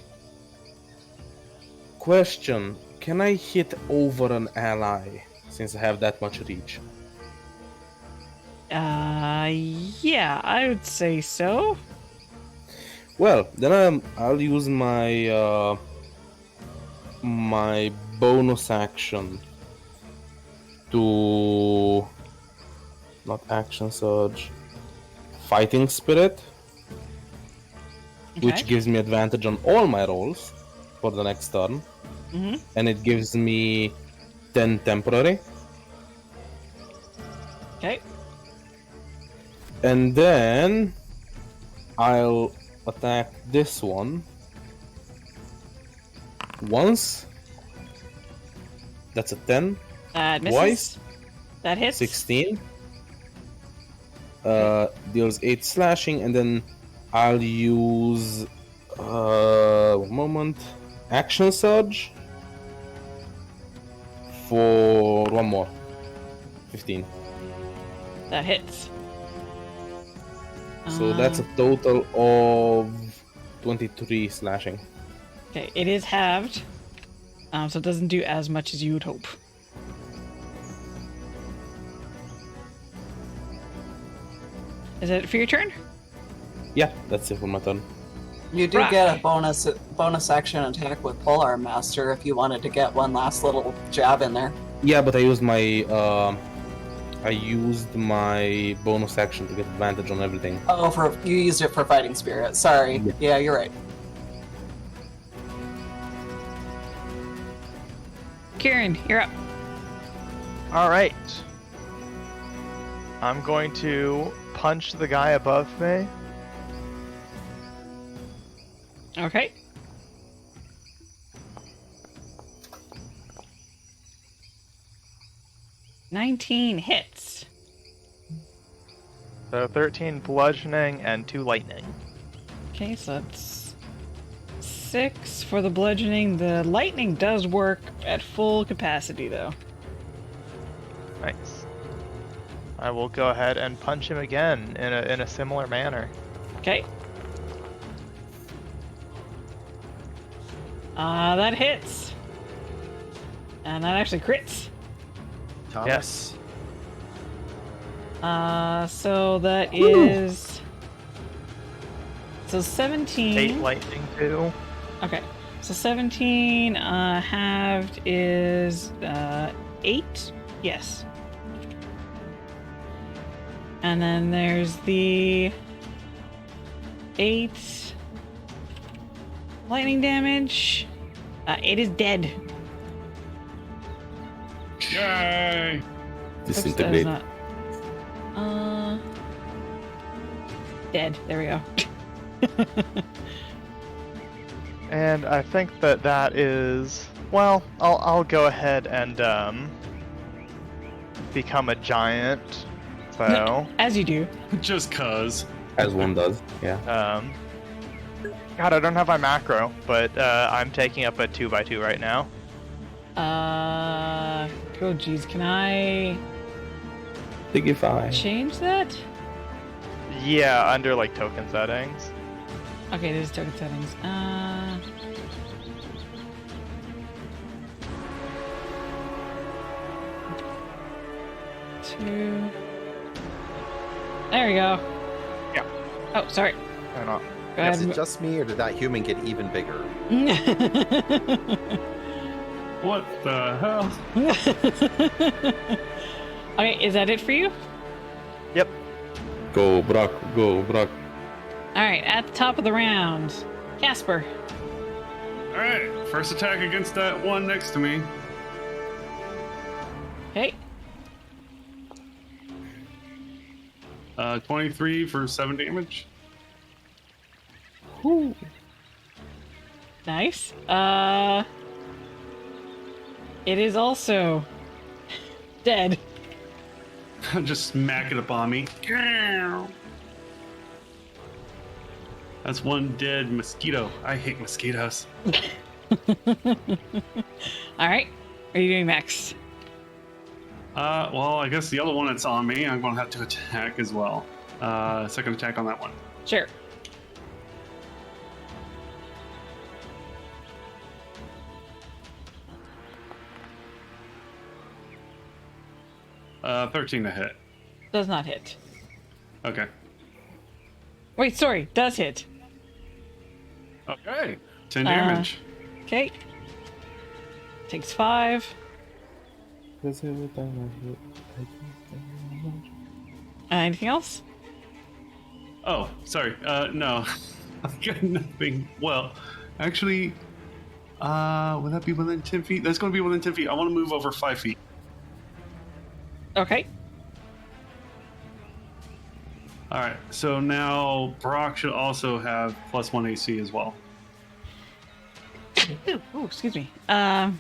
Question, can I hit over an ally since I have that much reach? Yeah, I would say so. Well, then I'll use my my bonus action to not action surge, fighting spirit, which Okay. gives me advantage on all my rolls for the next turn, Mm-hmm. and it gives me 10 temporary. Okay. And then I'll attack this one once. That's a 10. That misses. Twice. That hits. 16. Deals 8 slashing, and then I'll use 1 moment, action surge for 1 more. 15. That hits. So that's a total of 23 slashing. Okay, it is halved, so it doesn't do as much as you would hope. Is it for your turn? Yeah, that's it for my turn. You do Rock. get a bonus action attack with Polar Master if you wanted to get one last little jab in there. Yeah, but I used my I used my bonus action to get advantage on everything. Oh, you used it for fighting spirit. Sorry. Yeah. Yeah, you're right. Kieran, you're up. All right. I'm going to punch the guy above me. Okay. $19 hits. So 13 bludgeoning and 2 lightning. Okay, so that's 6 for the bludgeoning. The lightning does work at full capacity, though. Nice. I will go ahead and punch him again in a similar manner. Okay. That hits. And that actually crits. Thomas. So that is... So 17... 8 lightning too. Okay. So 17 halved is 8? Yes. And then there's the 8 lightning damage. It is dead. Yay! Oops, that is Disintegrate. not. Dead. There we go. And I think that is... Well, I'll go ahead and become a giant. So, As you do. Just cuz. As one does, yeah. God, I don't have my macro, but I'm taking up a 2x2 right now. Oh geez, can I Digify. change that? Yeah, under like token settings. Okay, there's token settings. Two. There we go. Yeah. Oh, sorry. Or not. Go Is ahead. it just me, or did that human get even bigger? What the hell? Okay, is that it for you? Yep. Go, Brock. Go, Brock. Alright, at the top of the round, Casper. Alright, first attack against that one next to me. Okay. 23 for 7 damage. Whew. Nice. It is also dead. Just smack it up on me. That's one dead mosquito. I hate mosquitoes. Alright, what are you doing next? Well, I guess the other one that's on me, I'm going to have to attack as well. Second attack on that one. Sure. Uh, 13 to hit. Does not hit. Okay. Wait, sorry, does hit. Okay. 10 damage. Okay. Takes 5. Anything else? Oh, sorry. No. I've got nothing. Well, actually, would that be within 10 feet? That's going to be within 10 feet. I want to move over 5 feet. Okay. All right. So now Brock should also have +1 AC as well. Ooh, excuse me. Yeah,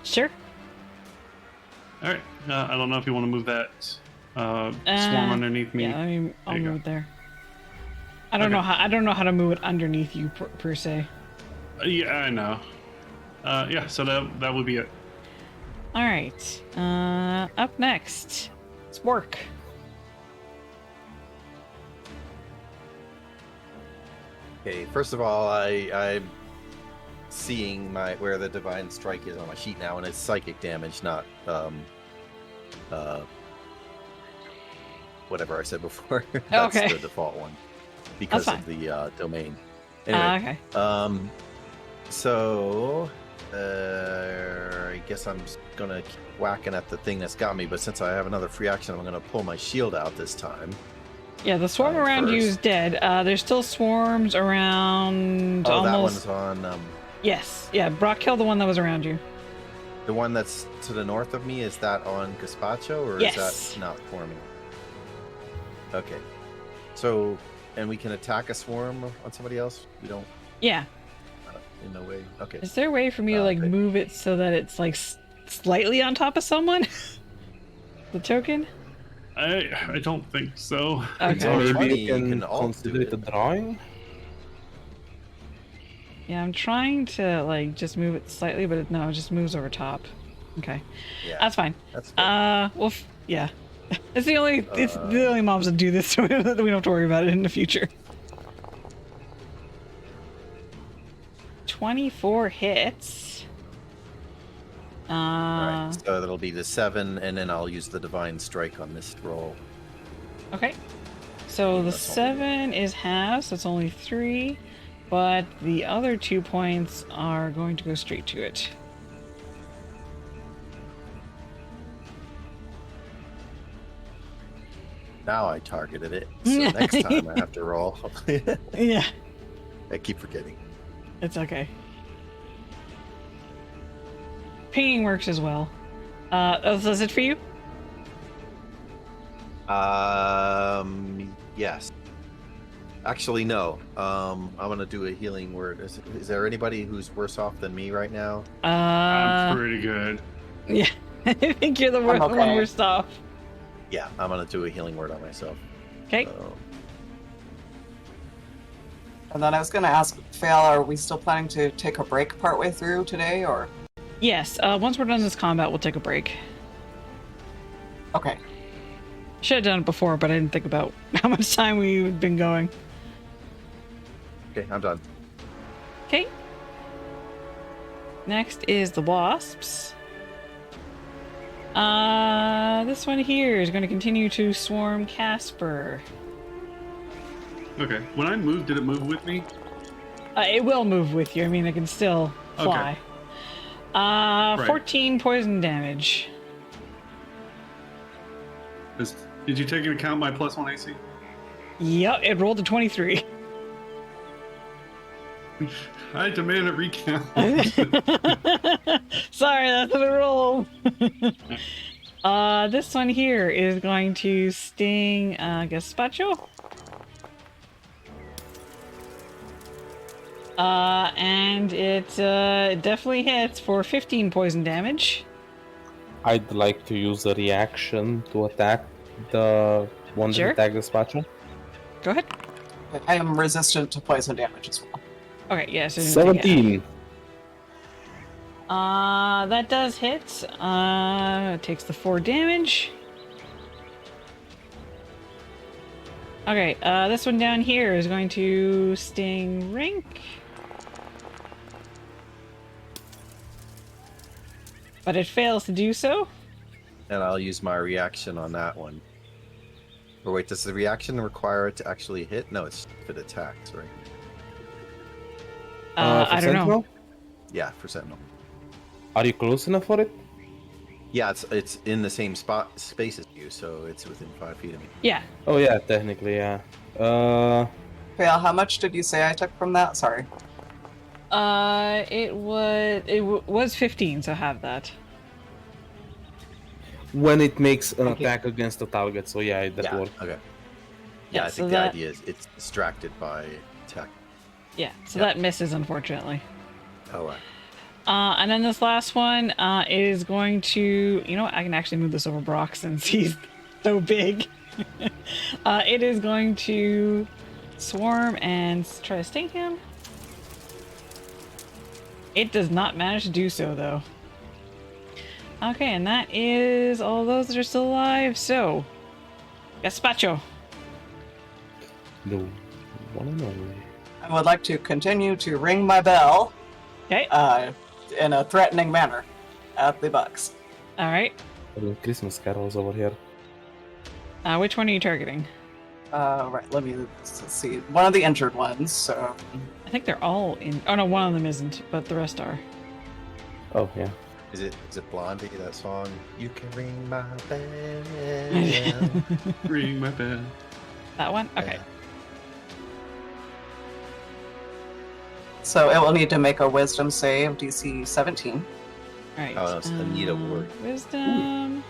sure. All right. I don't know if you want to move that swarm underneath me. Yeah, I'll There you move go. it there. I don't know how to move it underneath you per se. Yeah, I know. Yeah. So that would be it. All right. Up next, Spork. Okay, first of all, I'm seeing where the divine strike is on my sheet now, and it's psychic damage, not whatever I said before. That's Okay. the default one because That's of the domain. Anyway, Okay. so I guess I'm just gonna keep whacking at the thing that's got me, but since I have another free action, I'm gonna pull my shield out this time. Yeah, the swarm around you is first. dead. There's still swarms around. Oh, that almost. one's on. Yes, yeah. Brock killed the one that was around you. The one that's to the north of me, is that on Gazpacho, or Yes. is that not forming? Okay. So, and we can attack a swarm on somebody else? We don't, Yeah. in no way. Okay. Is there a way for me to like Okay. move it so that it's like slightly on top of someone? The token? I don't think so. Okay. So Maybe funny, you can alt consider do it a drawing. Yeah, I'm trying to like just move it slightly, but no, it just moves over top. Okay, Yeah, that's fine. that's good. Well, yeah, it's the only mobs that do this, so we don't have to worry about it in the future. 24 hits. Alright, so that'll be the 7, and then I'll use the Divine Strike on this roll. Okay. So the That's all. 7 is half, so it's only 3, but the other 2 points are going to go straight to it. Now I targeted it, so next time I have to roll. Yeah, I keep forgetting. it's okay. Pinging works as well. So is it for you? Yes. Actually, no. I'm gonna do a healing word. Is there anybody who's worse off than me right now? I'm pretty good. Yeah, I think you're the one okay. worst off. Yeah, I'm gonna do a healing word on myself. Okay. So, And then I was going to ask, Fail, are we still planning to take a break partway through today, or? Yes. Once we're done this combat, we'll take a break. Okay. Should have done it before, but I didn't think about how much time we've been going. okay, I'm done. Okay. Next is the wasps. This one here is going to continue to swarm Casper. Okay. When I moved, did it move with me? It will move with you. I mean, it can still fly. Right. 14 poison damage. Did you take into account my +1 AC? Yep, it rolled a 23. I demand a recount. Sorry, that's what it rolled. This one here is going to sting Gazpacho. And it definitely hits for 15 poison damage. I'd like to use a reaction to attack the one Sure. that attacked the spatula. Go ahead. I am resistant to poison damage as well. Okay, yeah, so 17. That does hit. It takes the 4 damage. Okay, this one down here is going to sting Rink. But it fails to do so. And I'll use my reaction on that one. Or wait, does the reaction require it to actually hit? No, it's if it attacks, right? For I don't know. Sentinel? Yeah, for Sentinel. Are you close enough for it? Yeah, it's in the same space as you, so it's within 5 feet of me. Yeah. Oh yeah, technically, yeah. Fail, how much did you say I took from that? Sorry. It was 15, so have that. When it makes an Thank you. attack against the target, so yeah, that Yeah, works. okay. Yeah, Yeah, I so think the that- idea is it's distracted by attack. Yeah, so Yep. that misses, unfortunately. Oh, right. And then this last one is going to... You know what? I can actually move this over Brock since he's so big. It is going to swarm and try to sting him. It does not manage to do so, though. Okay, and that is all those that are still alive. So, Gazpacho. The one and only. I would like to continue to ring my bell Okay, in a threatening manner at the bugs. all right. Having Christmas carols over here. Which one are you targeting? Right, let's see. One of the injured ones, so... I think they're all in... Oh, no, one of them isn't, but the rest are. Oh yeah. Is it Blondie, that song? You can ring my bell. Ring my bell. That one? Okay. Yeah. So it will need to make a wisdom save, DC 17. All right. Oh, it's Anita Ward. Wisdom.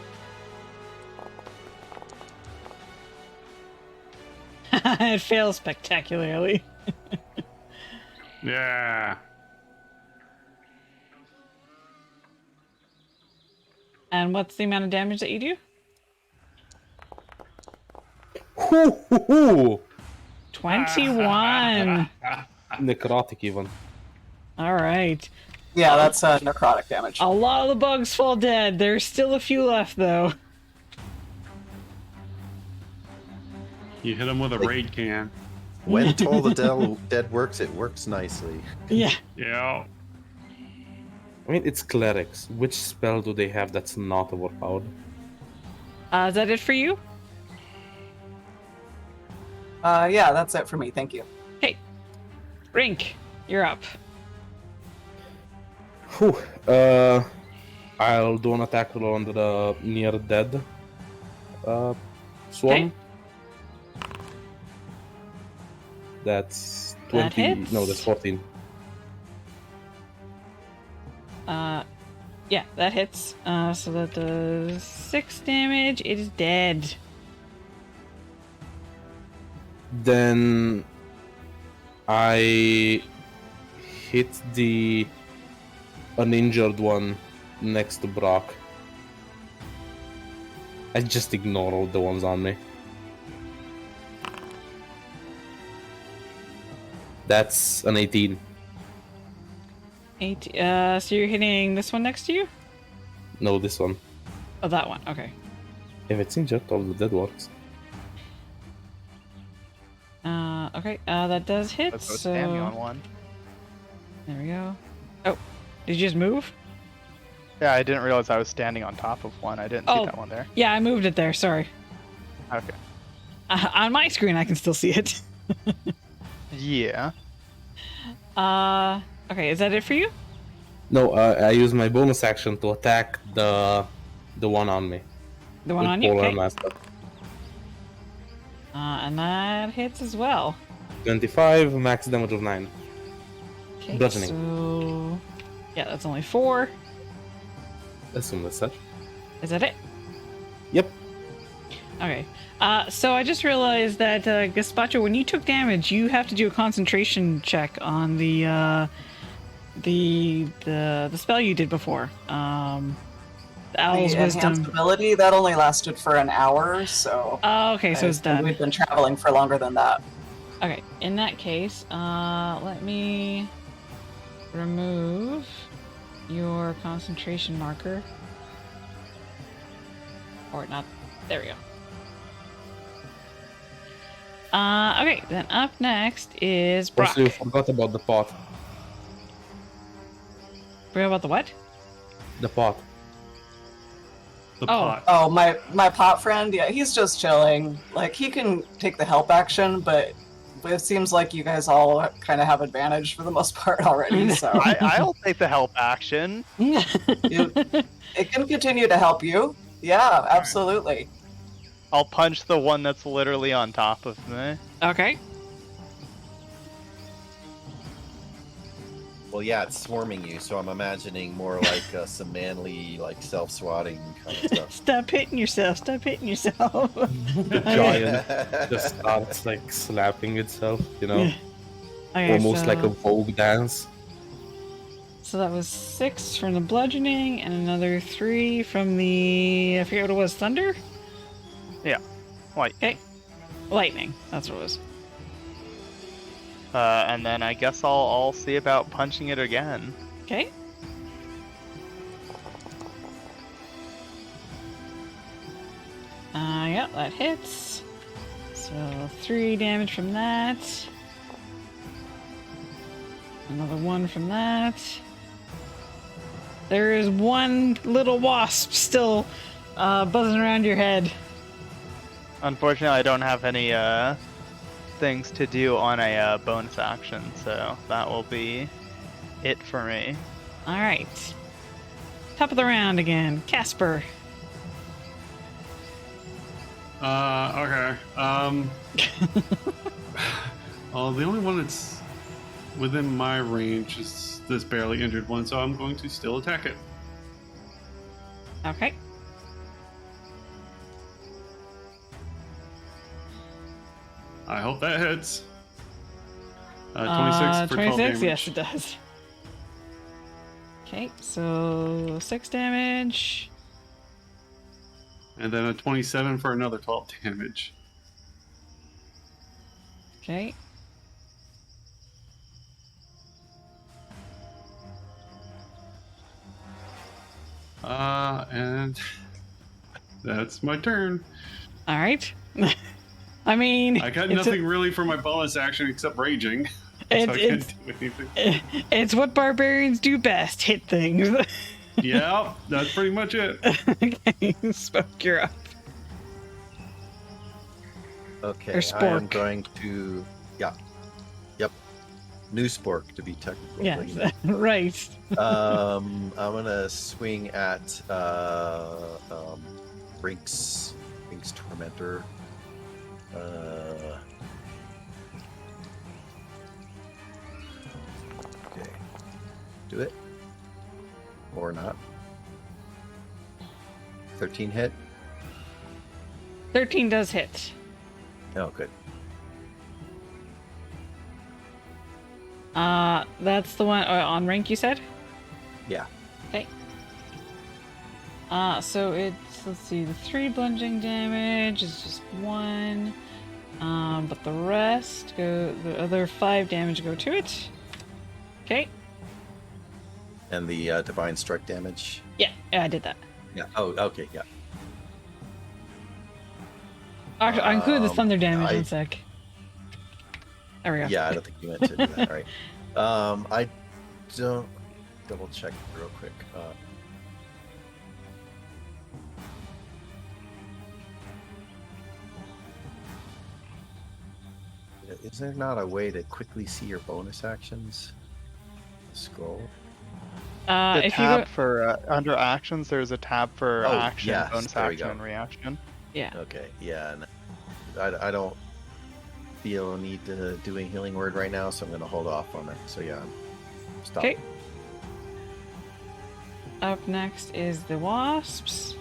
It fails spectacularly. Yeah. And what's the amount of damage that you do? Hoo, hoo, hoo. 21. Necrotic even. All right. Yeah, that's necrotic damage. A lot of the bugs fall dead. There's still a few left, though. You hit him with a raid can. When Toll the Dead works, it works nicely. Yeah. Yeah. I mean, it's clerics. Which spell do they have that's not overpowered? Is that it for you? Yeah, that's it for me. Thank you. Hey, Rink, you're up. Whew. I'll do an attack roll on the near dead swarm. Okay. That's That 20. hits. No, that's 14. Yeah, that hits. So that does 6 damage. It is dead. Then I hit the uninjured one next to Brock. I just ignore all the ones on me. That's an 18. 8. So you're hitting this one next to you? No, this one. Oh, that one. Okay. If it's injured, all the dead works. Okay. That does hit. Let's go So spam you on one. there we go. Oh, did you just move? Yeah, I didn't realize I was standing on top of one. I didn't Oh. see that one there. Yeah, I moved it there. Sorry. Okay. On my screen, I can still see it. Yeah. Okay. Is that it for you? No, I use my bonus action to attack the one on me. The one with on you? Polar Okay. Master. And that hits as well. 25, max damage of 9. Okay. Bludgeoning. So yeah, that's only 4. Assume that's such. Is that it? Yep. Okay. So I just realized that Gazpacho, when you took damage, you have to do a concentration check on the spell you did before. The Owl's The Wisdom. enhanced ability, that only lasted for an hour, so... Oh, okay, so it's done. We've been traveling for longer than that. Okay, in that case, let me remove your concentration marker. Or not. There we go. Okay, then up next is Brock. Also, you forgot about the pot. Forgot about the what? The pot. The Oh. pot. Oh, my pot friend, yeah, he's just chilling. Like, he can take the help action, but it seems like you guys all kind of have advantage for the most part already, so... I'll take the help action. It can continue to help you. Yeah, absolutely. I'll punch the one that's literally on top of me. Okay. Well, yeah, it's swarming you, so I'm imagining more like some manly, like self-swatting kind of stuff. Stop hitting yourself. Stop hitting yourself. The giant just starts like slapping itself, you know? Okay, Almost so, like a Vogue dance. So that was 6 from the bludgeoning and another 3 from the... I forget what it was. Thunder? Like, Okay. Lightning. That's what it was. and then I guess I'll see about punching it again. Okay. Yeah, that hits. So 3 damage from that. Another 1 from that. There is one little wasp still buzzing around your head. Unfortunately, I don't have any things to do on a bonus action, so that will be it for me. All right. Top of the round again. Casper. Okay. Well, the only one that's within my range is this barely injured one, so I'm going to still attack it. Okay. I hope that hits. 26 for 12 damage. Yes, it does. Okay, so 6 damage. And then a 27 for another 12 damage. Okay. And that's my turn. All right. I mean, I got nothing really for my bonus action except raging. So I can't do anything. It's what barbarians do best, hit things. Yeah, that's pretty much it. Okay, Spoke, you're up. Okay, Or I am spork. going to. Yeah. Yep. New spork to be technical. Yeah, right. I'm gonna swing at Rink's Tormentor. Okay. Do it. Or not. 13 hit. 13 does hit. Oh, good. That's the one on rank you said? Yeah. Okay. So it's, let's see, the 3 bludgeoning damage is just 1. But the rest the other 5 damage go to it. Okay. And the divine strike damage. Yeah, I did that. Yeah. Oh, okay. Yeah. Actually, I included the thunder damage I- in a sec. There we go. Yeah, I don't think you meant to do that. All right. I don't double check real quick. Is there not a way to quickly see your bonus actions? Scroll. The If tab you go, for under actions, there's a tab for Oh, action, yes, bonus there we action, go. and reaction. yeah. Okay. Yeah. And I don't feel a need to do a healing word right now, so I'm going to hold off on it. So yeah, stop. Okay. Up next is the wasps.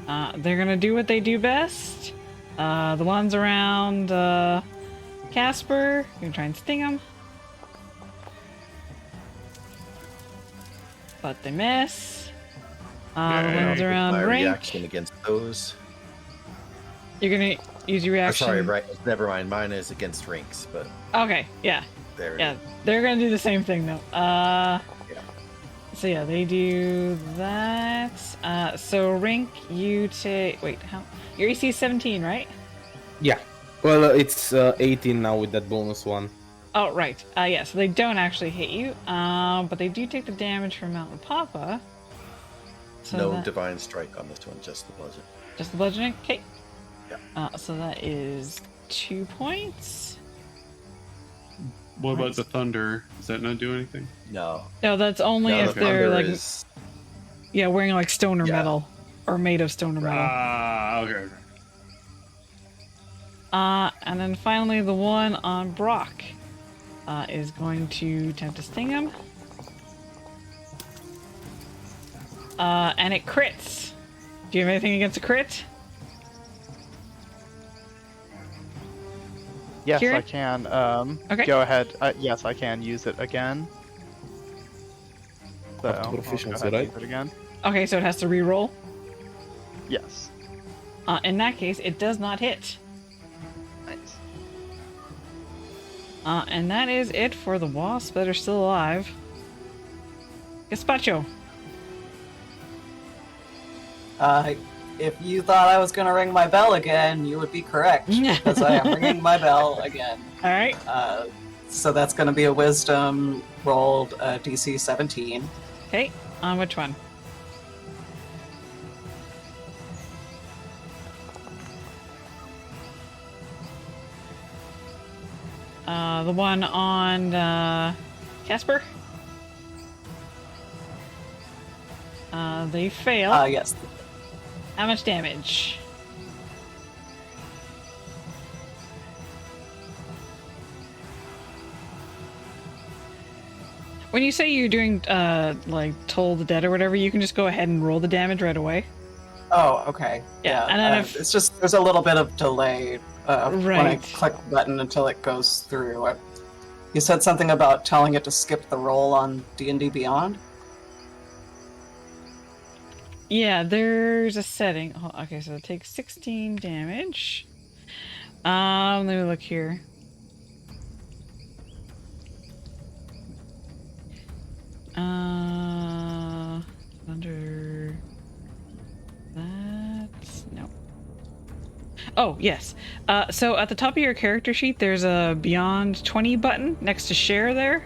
They're gonna do what they do best. The ones around Casper, you're gonna try and sting them, but they miss. The Yeah, ones around my Rank, reaction against those. you're gonna use your Oh, reaction. sorry, right. Never mind. Mine is against Rinks, but Okay, yeah, there it yeah, is. they're gonna do the same thing though. Yeah. So yeah, they do that. So Rink, you take. Wait, how? Your AC is 17, right? Yeah. Well, it's 18 now with that bonus one. Oh, right. Yeah, so they don't actually hit you, but they do take the damage from Mountain Papa. So No that- divine strike on this one, just the bludgeon. Just the bludgeoning? Okay. Yeah. So that is 2 points. What about the thunder? Does that not do anything? No. No, that's only No, if the they're thunder like, is- yeah, wearing like stone or Yeah. metal, or made of stone or metal. Okay. And then finally the one on Brock is going to attempt to sting him. And it crits. Do you have anything against a crit? Yes, Kieran? I can. Okay. Go ahead. Yes, I can use it again. So, Up to I'll go proficiency, ahead and right? use it again. Okay, so it has to re-roll. Yes. In that case, it does not hit. Nice. And that is it for the wasps that are still alive. Gazpacho. If you thought I was gonna ring my bell again, you would be correct, because I am ringing my bell again. All right. So that's gonna be a wisdom rolled DC 17. Okay. On which one? The one on Casper? They fail. Yes. How much damage? When you say you're doing, like, Toll the Dead or whatever, you can just go ahead and roll the damage right away. Oh, okay. Yeah, and then if- it's just there's a little bit of delay when I Right. click the button until it goes through. You said something about telling it to skip the roll on D&D Beyond. Yeah, there's a setting. Oh, okay, so it takes 16 damage. Let me look here. Under that, no. Oh, yes. So at the top of your character sheet, there's a Beyond 20 button next to share there.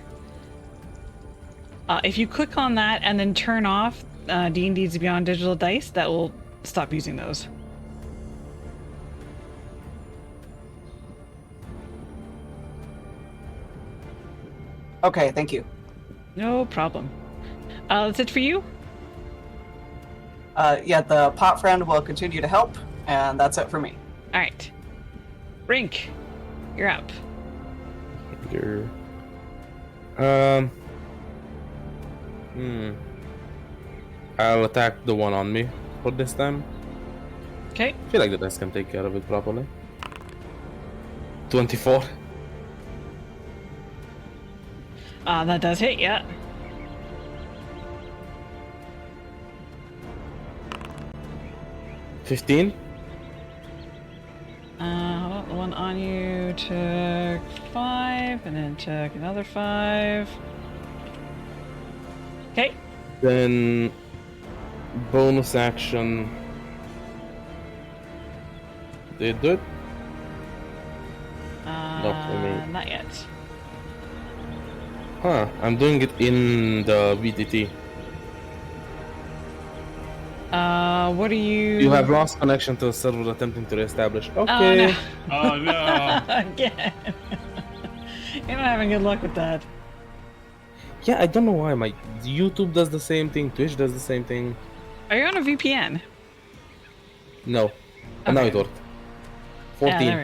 If you click on that and then turn off D&D's Beyond Digital Dice, that will stop using those. Okay, thank you. No problem. That's it for you? Yeah, the pot friend will continue to help, and that's it for me. All right. Rink, you're up. Here. I'll attack the one on me for this time. Okay. I feel like the dice can take care of it properly. 24. That does hit, yeah. Uh, 15. Hold on, the one on you took 5, and then took another 5. Okay. Then bonus action. Did it? Not for me. Not yet. Huh, I'm doing it in the VTT. What are you... You have lost connection to a server attempting to reestablish. Okay. Oh, no. Oh no! Again. You're not having good luck with that. Yeah, I don't know why. My YouTube does the same thing. Twitch does the same thing. Are you on a VPN? No. And now Okay. it worked. Yeah, 14. there we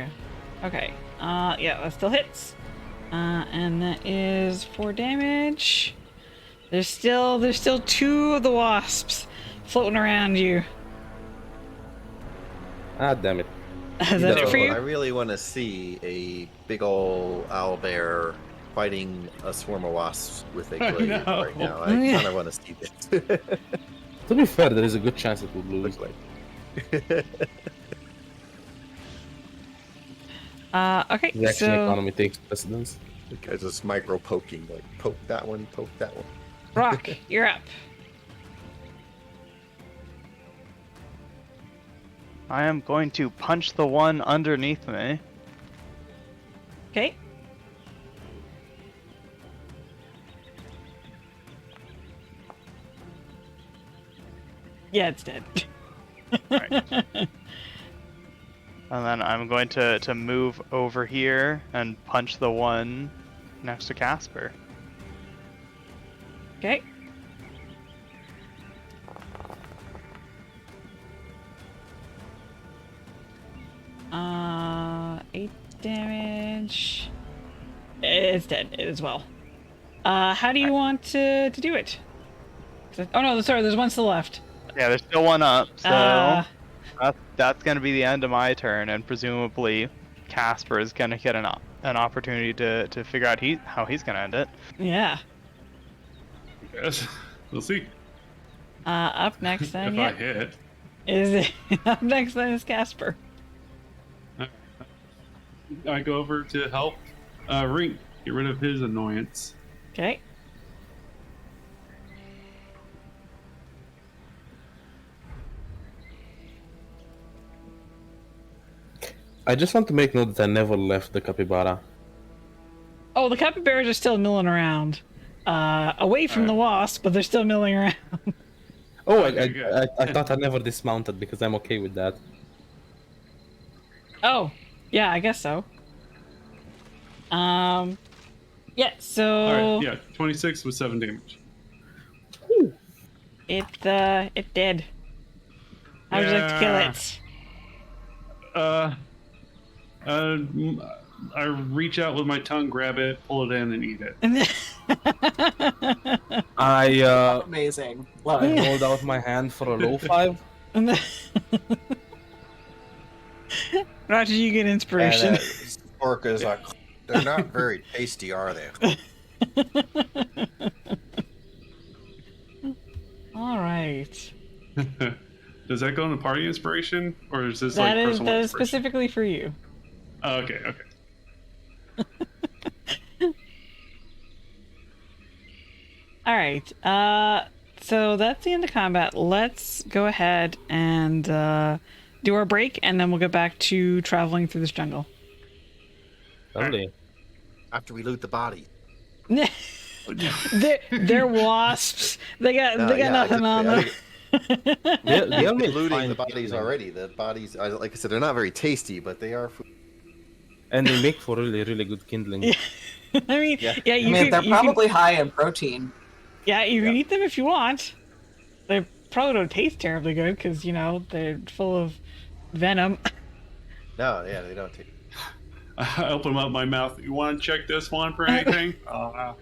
go. Okay. Yeah, that still hits. And that is 4 damage. There's still 2 of the wasps floating around you. Ah, damn it. Is that it for I you? really want to see a big ol' owlbear fighting a swarm of wasps with a glaive No. right now. I Yeah. kind of want to see this. To be fair, there is a good chance it would lose. Look like. Okay, The action so economy takes precedence. Guys just micro poking, like poke that one, poke that one. Rock, you're up. I am going to punch the one underneath me. Okay. Yeah, it's dead. Right. And then I'm going to move over here and punch the one next to Casper. Okay. Uh, 8 damage. It's dead as well. How do you want to do it? Oh no, sorry, there's one still left. Yeah, there's still one up, so Uh, that's going to be the end of my turn, and presumably Casper is going to get an opportunity to figure out how he's going to end it. yeah. Yes, we'll see. Up next If then, I yeah. hit. Is up next then is Casper. I go over to help Rink get rid of his annoyance. Okay. I just want to make note that I never left the capybara. Oh, the capybaras are still milling around. Away from the wasp, but they're still milling around. Oh, Okay, good. I thought I never dismounted because I'm okay with that. Oh, yeah, I guess so. Yeah, so All right, yeah, 26 with 7 damage. it did. How would you like to kill Yeah. it? I reach out with my tongue, grab it, pull it in, and eat it. I Amazing. Love I it. hold out my hand for a low five. Roger, you get And inspiration. Spork is like, they're not very tasty, are they? All right. Does that go in the party inspiration, or is this That like is personal that is inspiration? specifically for you. Oh, okay, okay. All right. So that's the end of combat. Let's go ahead and do our break, and then we'll get back to traveling through this jungle. Lovely. After we loot the body. they're wasps. They got nothing on them. They'll Been make looting fine the bodies kindling. already. The bodies, like I said, they're not very tasty, but they are food. And they make for really good kindling. Yeah. I mean, Yeah. yeah, I you mean, could, they're you can- probably high in protein. yeah, you Yeah. can eat them if you want. They probably don't taste terribly good because they're full of venom. No, yeah, they don't taste. I open up my mouth. You want to check this one for anything? But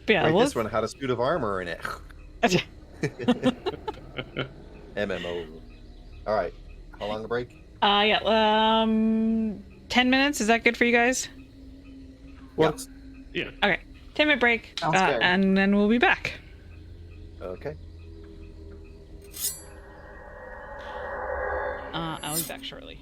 yeah, Right, well, this one had a suit of armor in it. MMO. All right. How long a break? yeah, 10 minutes. Is that good for you guys? Works. Yeah. Okay, 10-minute break, Sounds good. and then we'll be back. Okay. I'll be back shortly.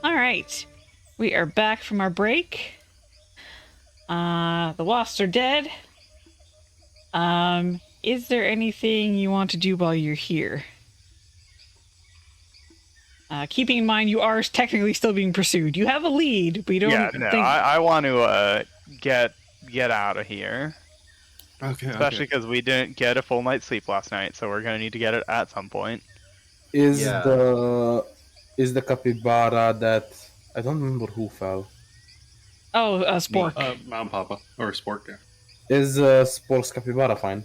All right. We are back from our break. The wasps are dead. Is there anything you want to do while you're here? Keeping in mind you are technically still being pursued. You have a lead, but you don't Yeah, no, think... I want to get out of here. Okay. Especially because we didn't get a full night's sleep last night, so we're gonna need to get it at some point. Is Yeah. the capybara that I don't remember who fell? Oh, Spork. Mount Papa or Spork. Yeah. Is Spork's capybara fine?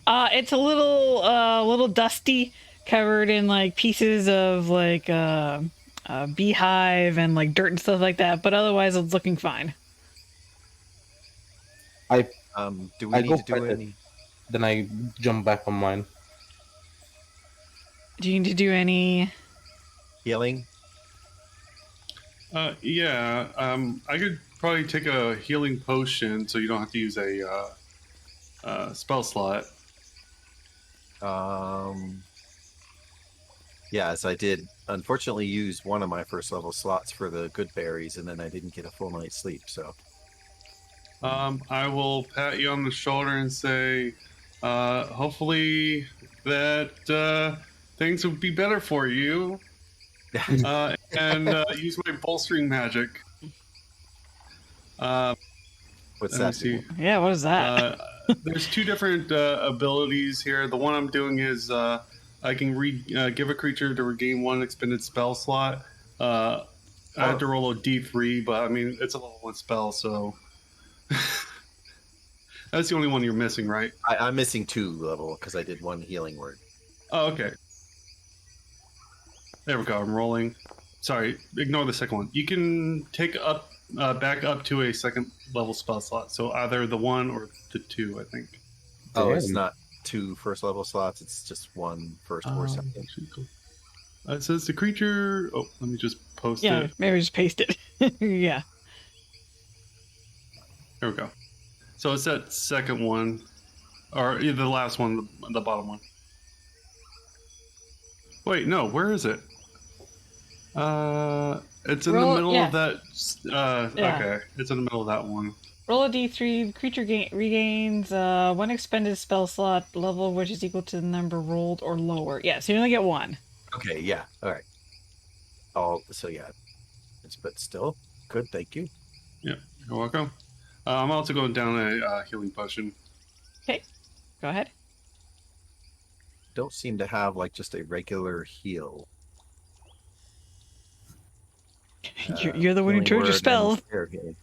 It's a little dusty, covered in like pieces of like beehive and like dirt and stuff like that. But otherwise, it's looking fine. Do we I need go to do pet it. any? Then I jump back on mine. Do you need to do any? Healing? Yeah. I could probably take a healing potion, so you don't have to use a spell slot. Yes, I did unfortunately use one of my first level slots for the good berries, and then I didn't get a full night's sleep. So I will pat you on the shoulder and say, hopefully that things will be better for you. And use my bolstering magic. what's Let me that? see. Yeah, what is that? There's two different abilities here. The one I'm doing is I can give a creature to regain one expended spell slot. I have to roll a d3, but I mean, it's a level 1 spell, so... That's the only one you're missing, right? I'm missing 2 level because I did one healing word. Oh, okay. There we go. I'm rolling. Sorry, ignore the second one. You can take up back up to a second level spell slot. So either the 1 or the 2, I think. Oh, it's Damn. not 2 first level slots. It's just 1 first or second. Cool. It says the creature. Oh, let me just post Yeah, it. maybe just paste it. Yeah. There we go. So it's that second one, or either the last one, the bottom one. Wait, no, where is it? It's in the middle of that. Yeah. Okay, it's in the middle of that one. Roll a d3. The creature regains one expended spell slot level, which is equal to the number rolled or lower. Yeah, so you only get 1. Okay, yeah, all right. Oh, so yeah, but still good. Thank you. Yeah, you're welcome. I'm also going down a healing potion. Okay, go ahead. Don't seem to have like just a regular heal. You're the one who Healing chose your word spell. and prayer healing.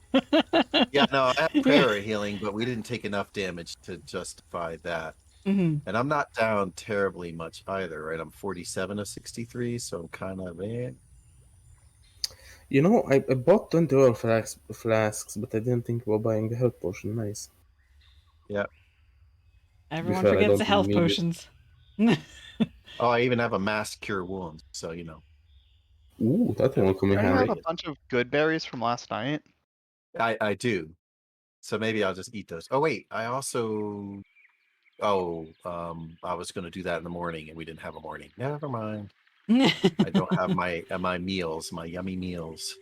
Yeah, no, I have prayer healing, but we didn't take enough damage to justify that. Mm-hmm. And I'm not down terribly much either, right? I'm 47 of 63, so I'm kind of You know, I bought 20 oil flasks, but I didn't think about buying the health potion. Nice. Yeah. Everyone fair, I forgets don't the health need it. potions. Oh, I even have a mass cure wounds, so you know. Ooh, that one will come in Don't you have handy. a bunch of good berries from last night? I do. So maybe I'll just eat those. Oh wait, I also I was gonna do that in the morning and we didn't have a morning. Never mind. I don't have my meals, my yummy meals.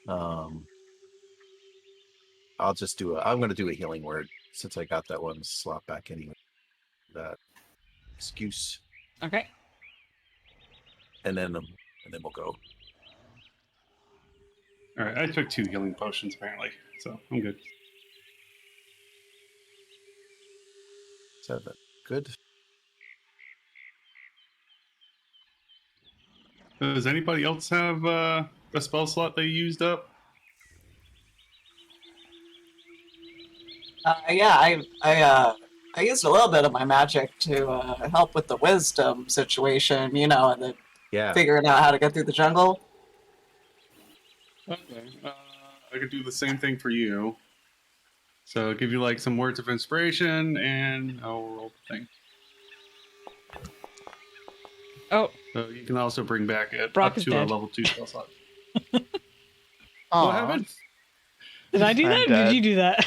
I'll just I'm gonna do a healing word since I got that one slot back anyway. That excuse. Okay. And then we'll go. All right, I took 2 healing potions apparently, so I'm good. 7. Good. Does anybody else have a spell slot they used up? Yeah, I used a little bit of my magic to help with the wisdom situation, you know, and then Yeah. figuring out how to get through the jungle. Okay. I could do the same thing for you. So I'll give you like some words of inspiration, and I'll roll the thing. Oh, So you can also bring back it Brock up is to a dead. level 2 spell slot. Aw, What happened? did I do I'm that? Or dead. did you do that?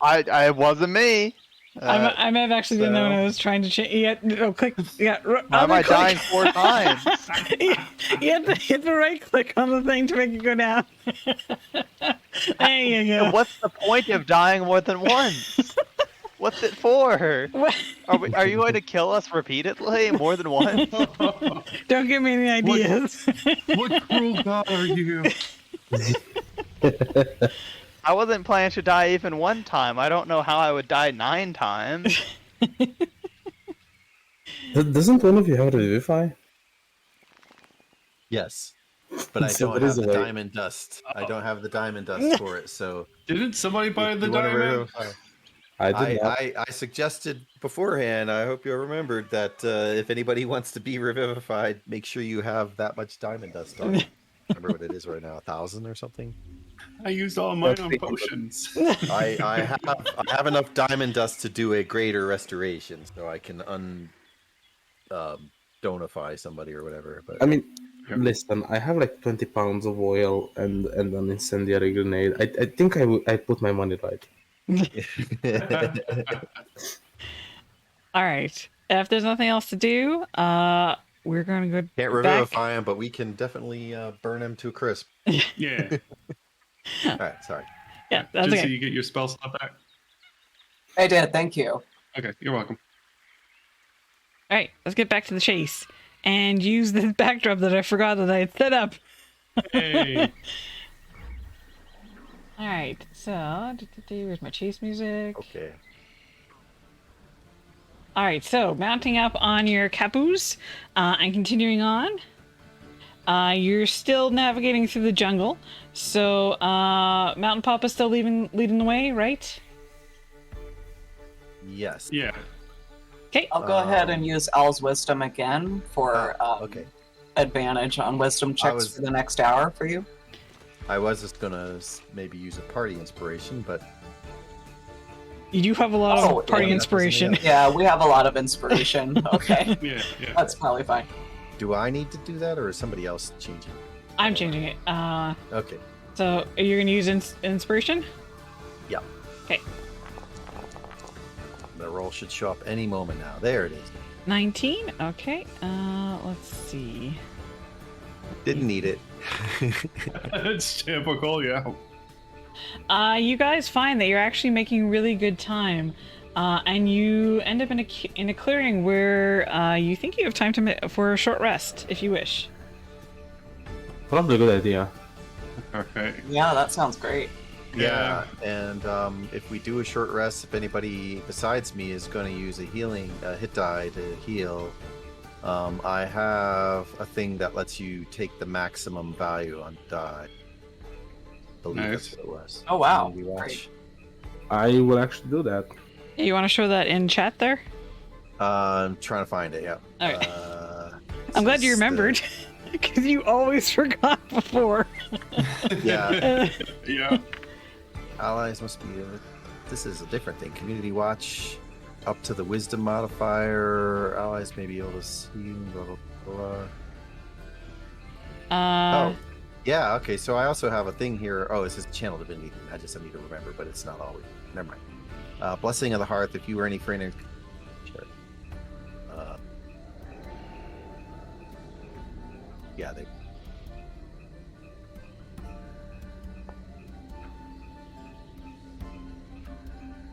I wasn't me. I may have actually done that when I was trying to change. Yeah, no, click. Yeah, Why am I dying 4 times? You have to hit the right click on the thing to make it go down. There you go. What's the point of dying more than once? What's it for? What? Are you going to kill us repeatedly more than once? Don't give me any ideas. What cruel god are you? I wasn't planning to die even one time. I don't know how I would die 9 times. Doesn't one of you have Revivify? Yes. But I So don't there have is a the way. diamond dust. I don't have the diamond dust for it, so Didn't somebody buy the you wanna diamond? revivify? I did not. I suggested beforehand, I hope you remembered that if anybody wants to be revivified, make sure you have that much diamond dust on you. Remember what it is right now, 1,000 or something? I used all mine on 300. potions. I have enough diamond dust to do a greater restoration, so I can donify somebody or whatever. But I mean, Yeah. listen, I have like 20 pounds of oil and an incendiary grenade. I think I put my money right. All right. If there's nothing else to do, we're gonna go Can't back. revivify him, but we can definitely burn him to a crisp. Yeah. All right, sorry. Yeah, that's Just so okay. you get your spell slot back. I did, thank you. Okay, you're welcome. All right, let's get back to the chase and use this backdrop that I forgot that I had set up. Hey. All right, so where's my chase music? Okay. All right, so mounting up on your caboose and continuing on. You're still navigating through the jungle, so Mountain Papa's still leading the way, right? Yes. Yeah. Okay. I'll go ahead and use Al's wisdom again for Okay. advantage on wisdom checks was- for the next hour for you. I was just gonna maybe use a party inspiration, but You do have a lot Oh, of party yeah, inspiration. Yeah, we have a lot of inspiration. Okay, Yeah. that's probably fine. do I need to do that, or is somebody else changing? I'm changing it. Okay. So you're gonna use inspiration? Yeah. Okay. The roll should show up any moment now. There it is. 19. Okay. Let's see. Didn't need it. It's typical, yeah. You guys find that you're actually making really good time, and you end up in a clearing where you think you have time for a short rest, if you wish. Probably a good idea. Okay. Yeah, that sounds great. Yeah, and if we do a short rest, if anybody besides me is going to use a hit die to heal, I have a thing that lets you take the maximum value on die. I believe Nice. that's what it was. Oh, wow. Community watch. Great. I will actually do that. Yeah, you want to show that in chat there? I'm trying to find it. Yeah. All right. I'm this glad you is the- remembered, because you always forgot before. Yeah. Yeah. Allies must be. This is a different thing. Community watch, up to the wisdom modifier. Allies may be able to see. Blah blah blah. Oh, yeah. Okay. So I also have a thing here. Oh, it says channel divinity. I just need to remember, but it's not always. Never mind. Blessing of the Hearth. If you were any friend. Sure. Yeah. They.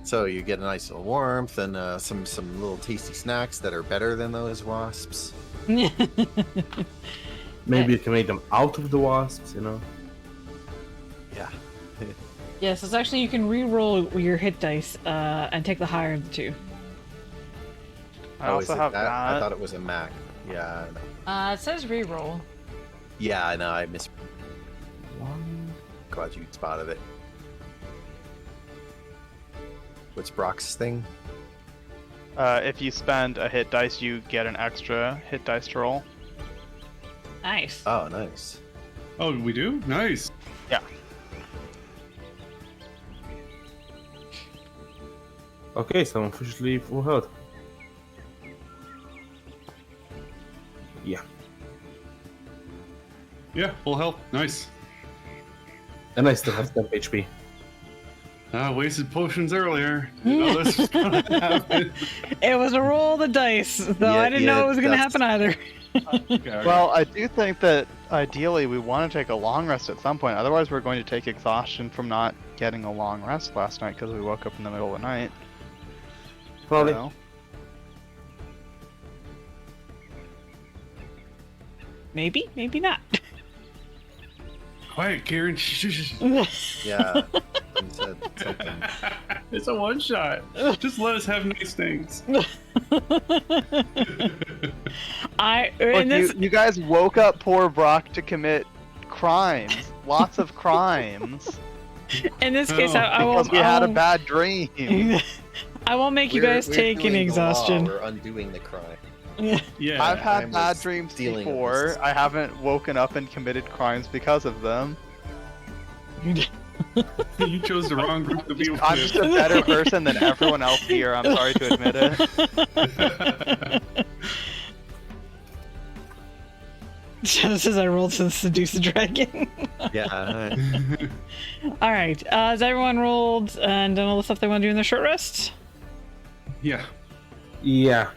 So you get a nice little warmth and some little tasty snacks that are better than those wasps. Maybe you can make them out of the wasps, you know? Yeah. Yes, it's actually, you can re-roll your hit dice and take the higher of the two. I Oh, also is it have that? I that. thought it was a Mac. Yeah. It says re-roll. Yeah, I know. I missed. One. Glad you spotted it. What's Brock's thing? If you spend a hit dice, you get an extra hit dice to roll. Nice. Oh, nice. Oh, we do? Nice. Yeah. Okay, so I'm officially full health. Yeah. Yeah, full health. Nice. And I still have 10 HP. Wasted potions earlier. Didn't know this was gonna happen. It was a roll of the dice, though Yeah, I didn't know yeah, it was going to that's- happen either. Okay. Well, I do think that ideally we want to take a long rest at some point. Otherwise, we're going to take exhaustion from not getting a long rest last night because we woke up in the middle of the night. Probably. So, Maybe, maybe not. Quiet, Kieran. Yeah. He said something. It's a one shot. Just let us have nice things. look, you guys woke up poor Brock to commit crimes. Lots of crimes. in this case, Oh. I won't. Because we had a bad dream. I won't make you We're- guys we're take doing any the law, exhaustion. We're undoing the crime. Yeah. I've had I'm bad just dreams dealing with before. this. I haven't woken up and committed crimes because of them. You chose the wrong group to be with. I'm just a better person than everyone else here. I'm sorry to admit it. Just as I rolled to seduce the dragon. Yeah. All right. Has everyone rolled and done all the stuff they want to do in their short rest? Yeah. Yeah.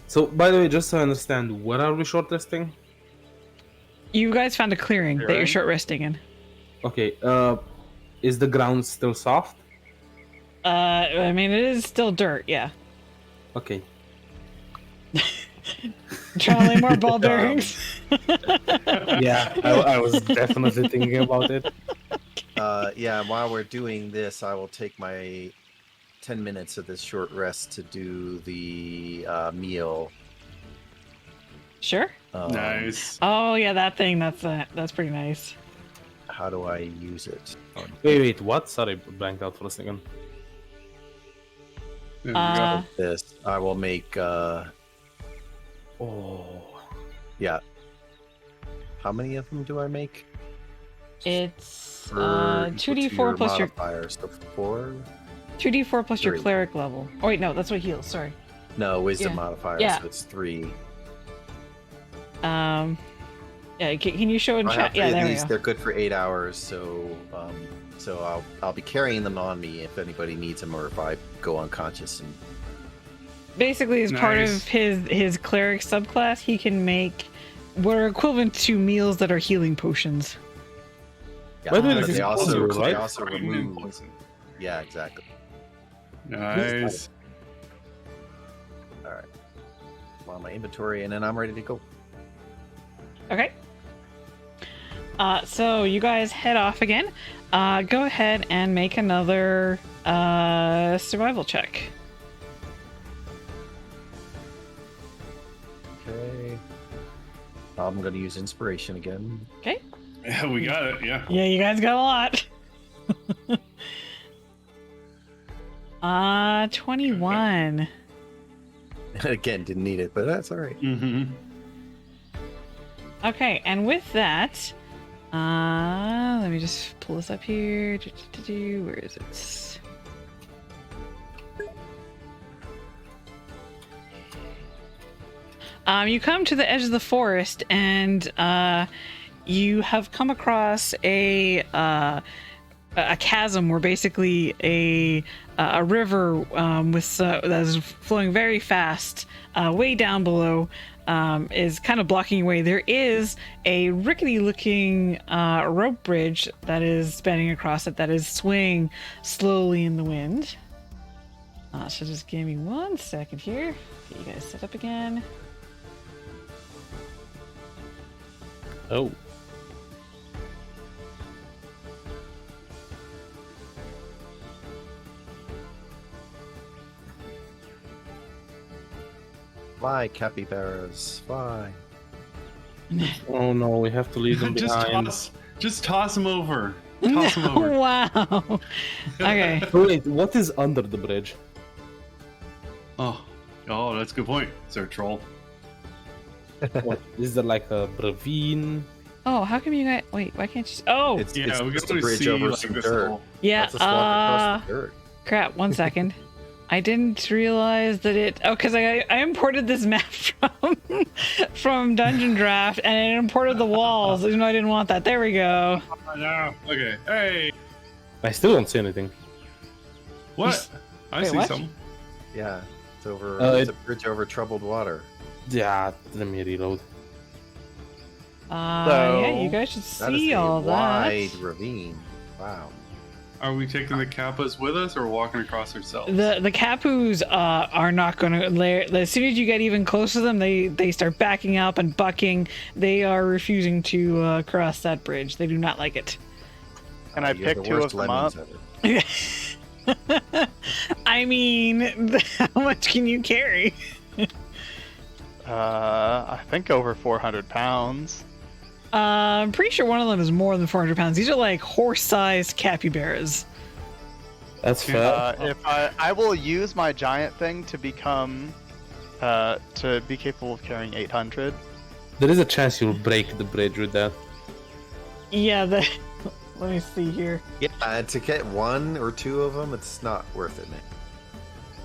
So, by the way, just so I understand, what are we short resting? You guys found a clearing that you're Clearing? short resting in. Okay, is the ground still soft? I mean, it is still dirt, yeah. Okay. Trying to lay more ball bearings. Yeah, I was definitely thinking about it. Yeah, while we're doing this, I will take my 10 minutes of this short rest to do the meal. Sure. Nice. Oh yeah, that thing. That's pretty nice. How do I use it? Wait, what? Sorry, blanked out for a second. There we go. This I will make. Oh. Yeah. How many of them do I make? It's For equal to 2d4 plus your modifiers, so 4. 2d4 plus your 3. cleric level. Oh wait, no, that's what heals. Sorry. No, wisdom Yeah. modifier, Yeah. so it's 3. Yeah. Can you show in I have chat? 3 Yeah, of there we these. go. They're good for 8 hours, so I'll be carrying them on me if anybody needs them, or if I go unconscious. And Basically, as part Nice. of his cleric subclass, he can make what are equivalent to meals that are healing potions. yeah, By the way, but this is they also, possible, they right? also remove. Yeah, exactly. Nice. All right. On my inventory, and then I'm ready to go. Okay. So you guys head off again. Go ahead and make another survival check. Okay. I'm gonna use inspiration again. Okay. Yeah, we got it. Yeah. Yeah, you guys got a lot. 21. Again, didn't need it, but that's all right. Mm-hmm. Okay, and with that, let me just pull this up here. Where is it? You come to the edge of the forest, and you have come across a chasm where basically a river that is flowing very fast way down below is kind of blocking your way. There is a rickety-looking rope bridge that is spanning across it that is swaying slowly in the wind. So just give me 1 second here. Get you guys set up again. Oh. Fly, capybaras, fly. Oh no, we have to leave them behind. Just toss them over. Toss them over. Wow. Okay. Oh, wait, what is under the bridge? Oh, that's a good point. Is there a troll? What, is there like a ravine? Oh, how come you guys? Wait, why can't you? Oh, It's Yeah, we can just a only bridge see over like some this dirt. little. yeah. Let's just walk across the dirt. Crap. 1 second. I didn't realize that it. Oh, because I imported this map from Dungeon Draft, and it imported the walls. Even though I didn't want that. There we go. Oh, no. Okay. Hey. I still don't see anything. What? I Wait, see what? something. Yeah, it's over. It's It's a bridge over troubled water. Yeah, let me reload. Yeah, you guys should That is see a all wide that. ravine. Wow. Are we taking the kappas with us or walking across ourselves? The Kapus are not going to. As soon as you get even close to them, they start backing up and bucking. They are refusing to cross that bridge. They do not like it. Can I You're pick the two of worst them lemons up? ever. I mean, how much can you carry? I think over 400 pounds. I'm pretty sure one of them is more than 400 pounds. These are like horse-sized capybaras. That's fair. If I will use my giant thing to become to be capable of carrying 800. There is a chance you'll break the bridge with that. Yeah, let me see here. Yeah, to get one or two of them, it's not worth it, man.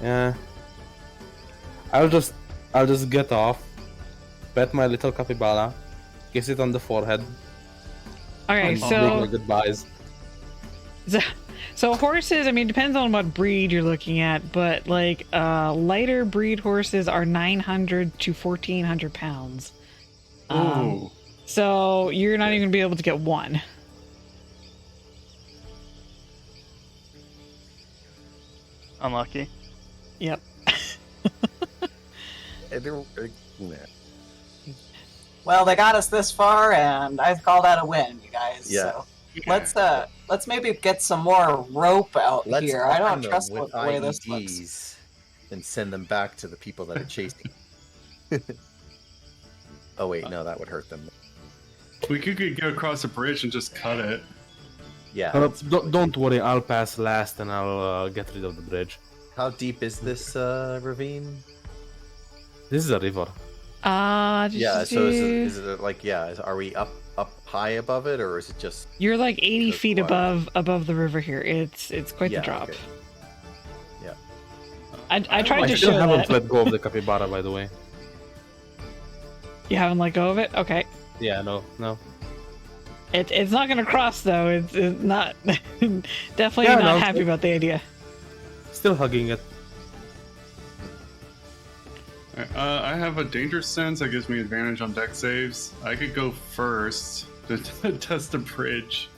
Yeah. I'll just get off, pet my little capybara, kiss it on the forehead, Okay, and big my goodbyes. so horses, I mean, depends on what breed you're looking at, but like lighter breed horses are 900 to 1400 pounds. Ooh. So you're not even gonna be able to get one. Unlucky. Yep. Nah. Well, they got us this far, and I call that a win, you guys. Yeah. So let's maybe get some more rope out Let's here. I arm don't them trust with the way this looks. IEDs and send them back to the people that are chasing. Oh wait, no, that would hurt them. We could go across the bridge and just cut it. Yeah. Don't worry, I'll pass last and I'll get rid of the bridge. How deep is this ravine? This is a river. Yeah. So is it like are we up high above it, or is it just? You're like 80 Just feet water. above the river here. It's quite the Yeah, drop. okay. Yeah. I tried I to still show haven't that. let go of the capybara, by the way. You haven't let go of it? Okay. Yeah, no. It's not gonna cross though. It's not definitely Yeah, not no, happy about the idea. Still hugging it. I have a danger sense that gives me advantage on deck saves. I could go first to test the bridge.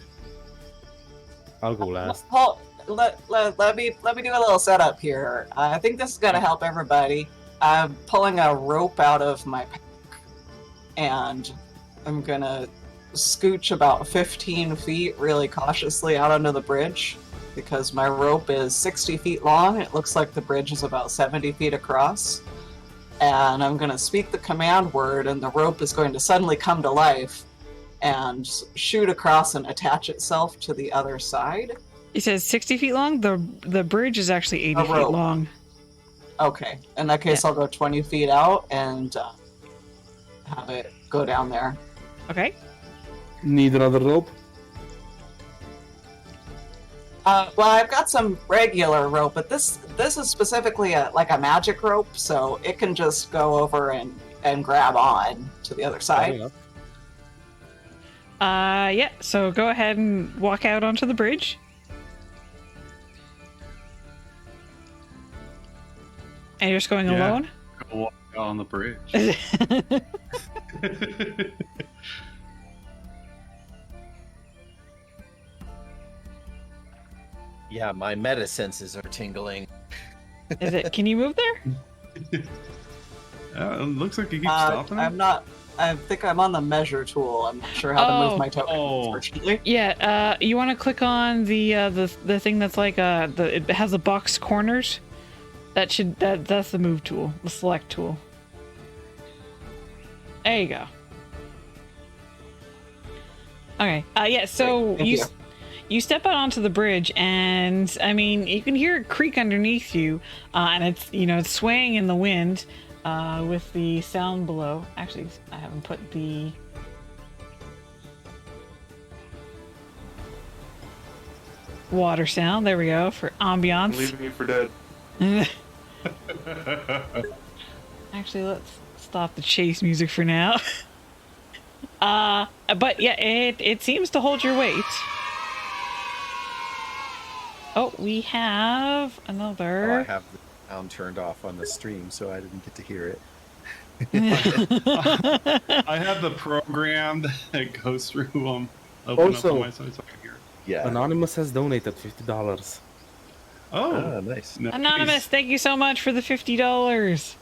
I'll go last. Let me do a little setup here. I think this is gonna help everybody. I'm pulling a rope out of my pack, and I'm gonna scooch about 15 feet really cautiously out onto the bridge because my rope is 60 feet long. It looks like the bridge is about 70 feet across. And I'm going to speak the command word, and the rope is going to suddenly come to life and shoot across and attach itself to the other side. He says 60 feet long. The bridge is actually 80 A feet rope. long. Okay, in that case, I'll go 20 feet out and have it go down there. Okay. Need another rope? Well, I've got some regular rope, but this is specifically a magic rope, so it can just go over and grab on to the other side. Yeah. So go ahead and walk out onto the bridge. And you're just going Yeah. alone? Go walk out on the bridge. Yeah, my meta senses are tingling. Is it? Can you move there? It looks like you keep stopping. I'm not. I think I'm on the measure tool. I'm not sure how to move my token, unfortunately. Yeah. You want to click on the thing that's like it has the box corners. That's the move tool, the select tool. There you go. Okay. Yeah. So Thank you you. you step out onto the bridge, and I mean, you can hear it creak underneath you, and it's it's swaying in the wind, with the sound below. Actually, I haven't put the water sound. There we go for ambiance. Leaving me for dead. Actually, let's stop the chase music for now. But yeah, it seems to hold your weight. Oh, we have Oh, I another. have the sound turned off on the stream, so I didn't get to hear it. I have the program that goes through open up Also- on my side so I can hear it. Yeah. Anonymous has donated $50. Oh, Nice. nice. Anonymous, thank you so much for the $50.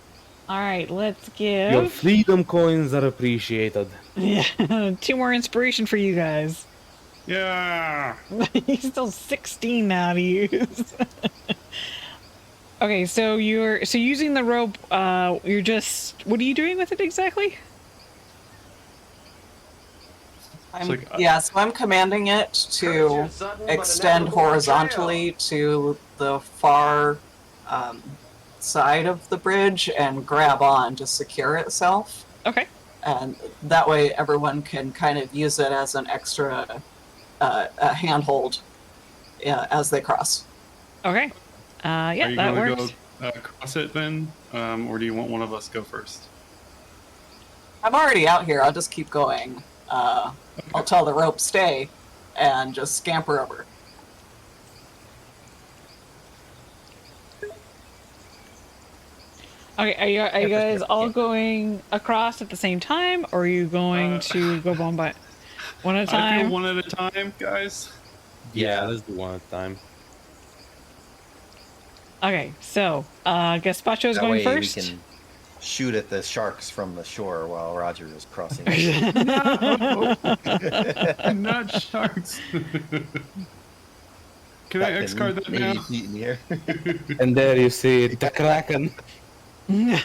All right, let's Your give freedom coins are appreciated. yeah, 2 more inspiration for you guys. Yeah. He's still 16 now to use. Okay, so you're using the rope. You're just what are you doing with it exactly? So I'm commanding it to extend horizontally to the far side of the bridge and grab on to secure itself. Okay. And that way everyone can kind of use it as an extra handhold as they cross. Okay. Are Yeah, you that going works. to go cross it then, or do you want one of us go first? I'm already out here. I'll just keep going. I'll tell the rope stay and just scamper over. Okay, are you guys all going across at the same time, or are you going to go one by one at a I time? feel one at a time, guys. Yeah, let's do one at a time. Okay, so Gazpacho's That going way first. we can shoot at the sharks from the shore while Roger is crossing. No, not sharks. Can I X card that 80 now? feet in the air. And there you see the Kraken. That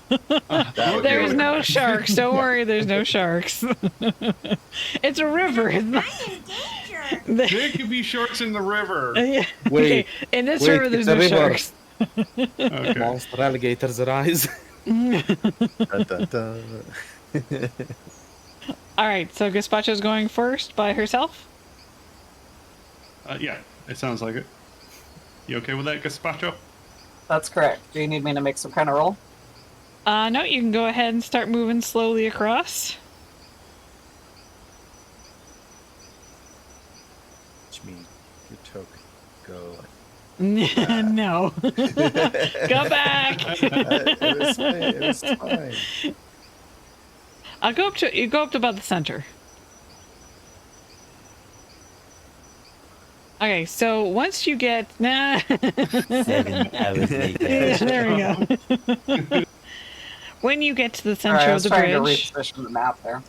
would be There's weird. no sharks. Don't worry, there's no sharks. It's a river. It's not- There could be sharks in the river. Yeah. Wait, Okay, in this wait, river, there's it's a no river. sharks. Okay. Monster alligators arise. Dun, dun, dun. All right, so Gazpacho's going first by herself. Yeah, it sounds like it. You okay with that, Gazpacho? That's correct. Do you need me to make some kind of roll? No, you can go ahead and start moving slowly across. Which means your token go. No. Go back. It was fine. I'll go up to you. Go up to about the center. Okay, so once you get 7 hours later. there we go. When you get to the center Sorry, I of was the trying to bridge, reposition the map there.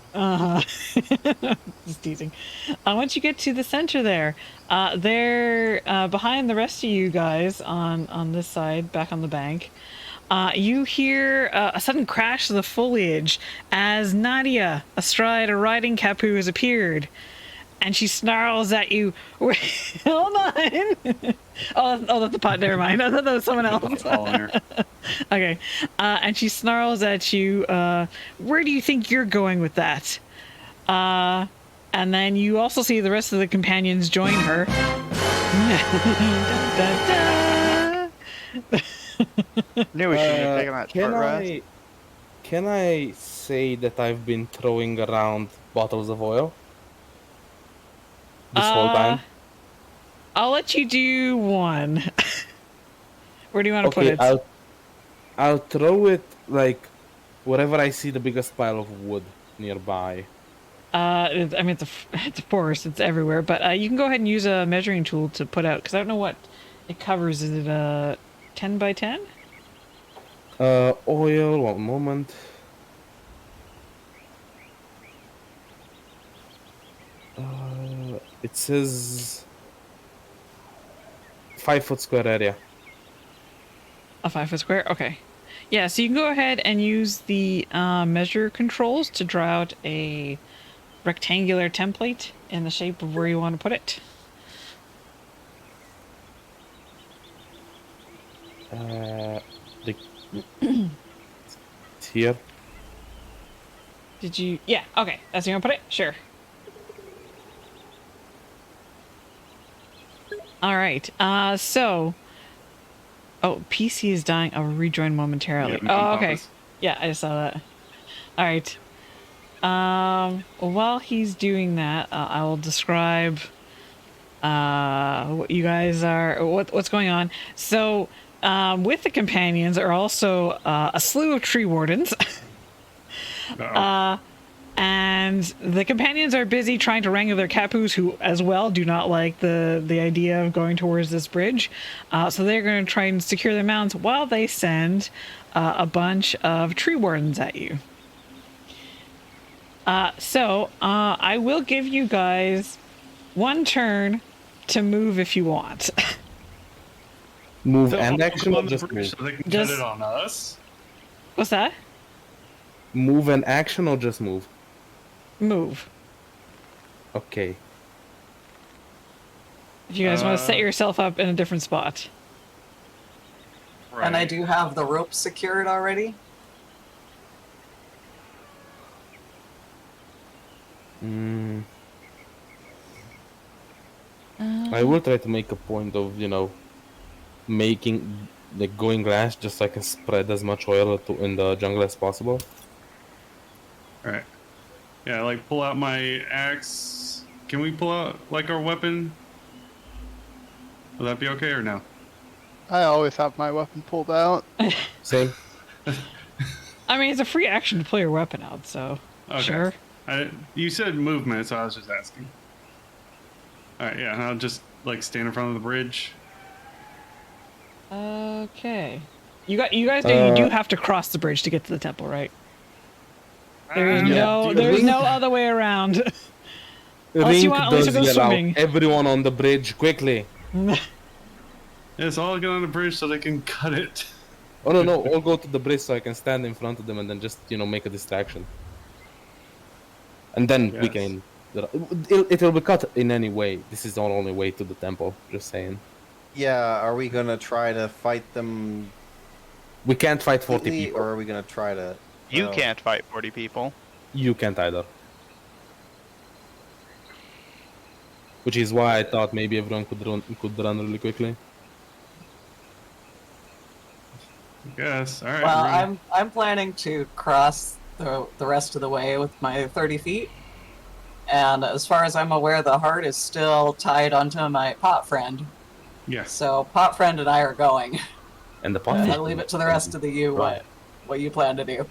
just teasing. Once you get to the center there, behind the rest of you guys on this side, back on the bank, you hear a sudden crash of the foliage as Nadia, astride a riding Kapu, has appeared. And she snarls at you. Wait, hold on. Oh, that's the pot. Never mind. I thought that was someone else. Okay. And she snarls at you. Where do you think you're going with that? And then you also see the rest of the companions join her. Dun, dun, dun. Knew we should have taken that short rest. Can I say that I've been throwing around bottles of oil this whole time? I'll let you do one. Where do you want to Okay, put it? I'll throw it like wherever I see the biggest pile of wood nearby. I mean, it's a forest. It's everywhere. But you can go ahead and use a measuring tool to put out, because I don't know what it covers. Is it 10 by 10? Oil. 1 moment. It says 5-foot square area. A 5-foot square? Okay. Yeah, so you can go ahead and use the measure controls to draw out a rectangular template in the shape of where you want to put it. The it's here. Did you? Yeah. Okay. That's where you want to put it. Sure. All right. So. Oh, PC is dying. I'll rejoin momentarily. Yeah, Oh, okay. Papa's. Yeah, I just saw that. All right. While he's doing that, I will describe what you guys are, what's going on. So, with the companions are also a slew of tree wardens. Uh-oh. And the companions are busy trying to wrangle their capus, who as well do not like the idea of going towards this bridge. So they're going to try and secure their mounts while they send a bunch of tree wardens at you. So I will give you guys one turn to move if you want. Move So and I'll action come or on the just bridge move? so they can Just- cut it on us. What's that? Move and action or just move? Move. Okay. If you guys want to set Uh, yourself up in a different spot. Right. And I do have the rope secured already. Mm. I will try to make a point of, making the going glass just so I can spread as much oil in the jungle as possible. Right. Yeah, like pull out my axe. Can we pull out like our weapon? Will that be okay or no? I always have my weapon pulled out. Same. I mean, it's a free action to pull your weapon out, so Okay. sure. You said movement, so I was just asking. All right, yeah, I'll just like stand in front of the bridge. Okay. You guys know you do have to cross the bridge to get to the temple, right? There is there's no other way around. Unless you want at least to go yell out, swimming. everyone on the bridge, quickly! Yes, I'll get on the bridge so they can cut it. Oh no, all go to the bridge so I can stand in front of them and then just, make a distraction. And then we Yes. can... It will be cut in any way. This is the only way to the temple, just saying. Yeah, are we gonna try to fight them We can't fight 40 completely, people. or are we gonna try to? You well, can't fight 40 people. You can't either. Which is why I thought maybe everyone could run really quickly. I guess. All right. Well, run. I'm planning to cross the rest of the way with my 30 feet. And as far as I'm aware, the heart is still tied onto my pot friend. Yes. So pot friend and I are going. And the pot. I'll leave it to the rest of the you what you plan to do.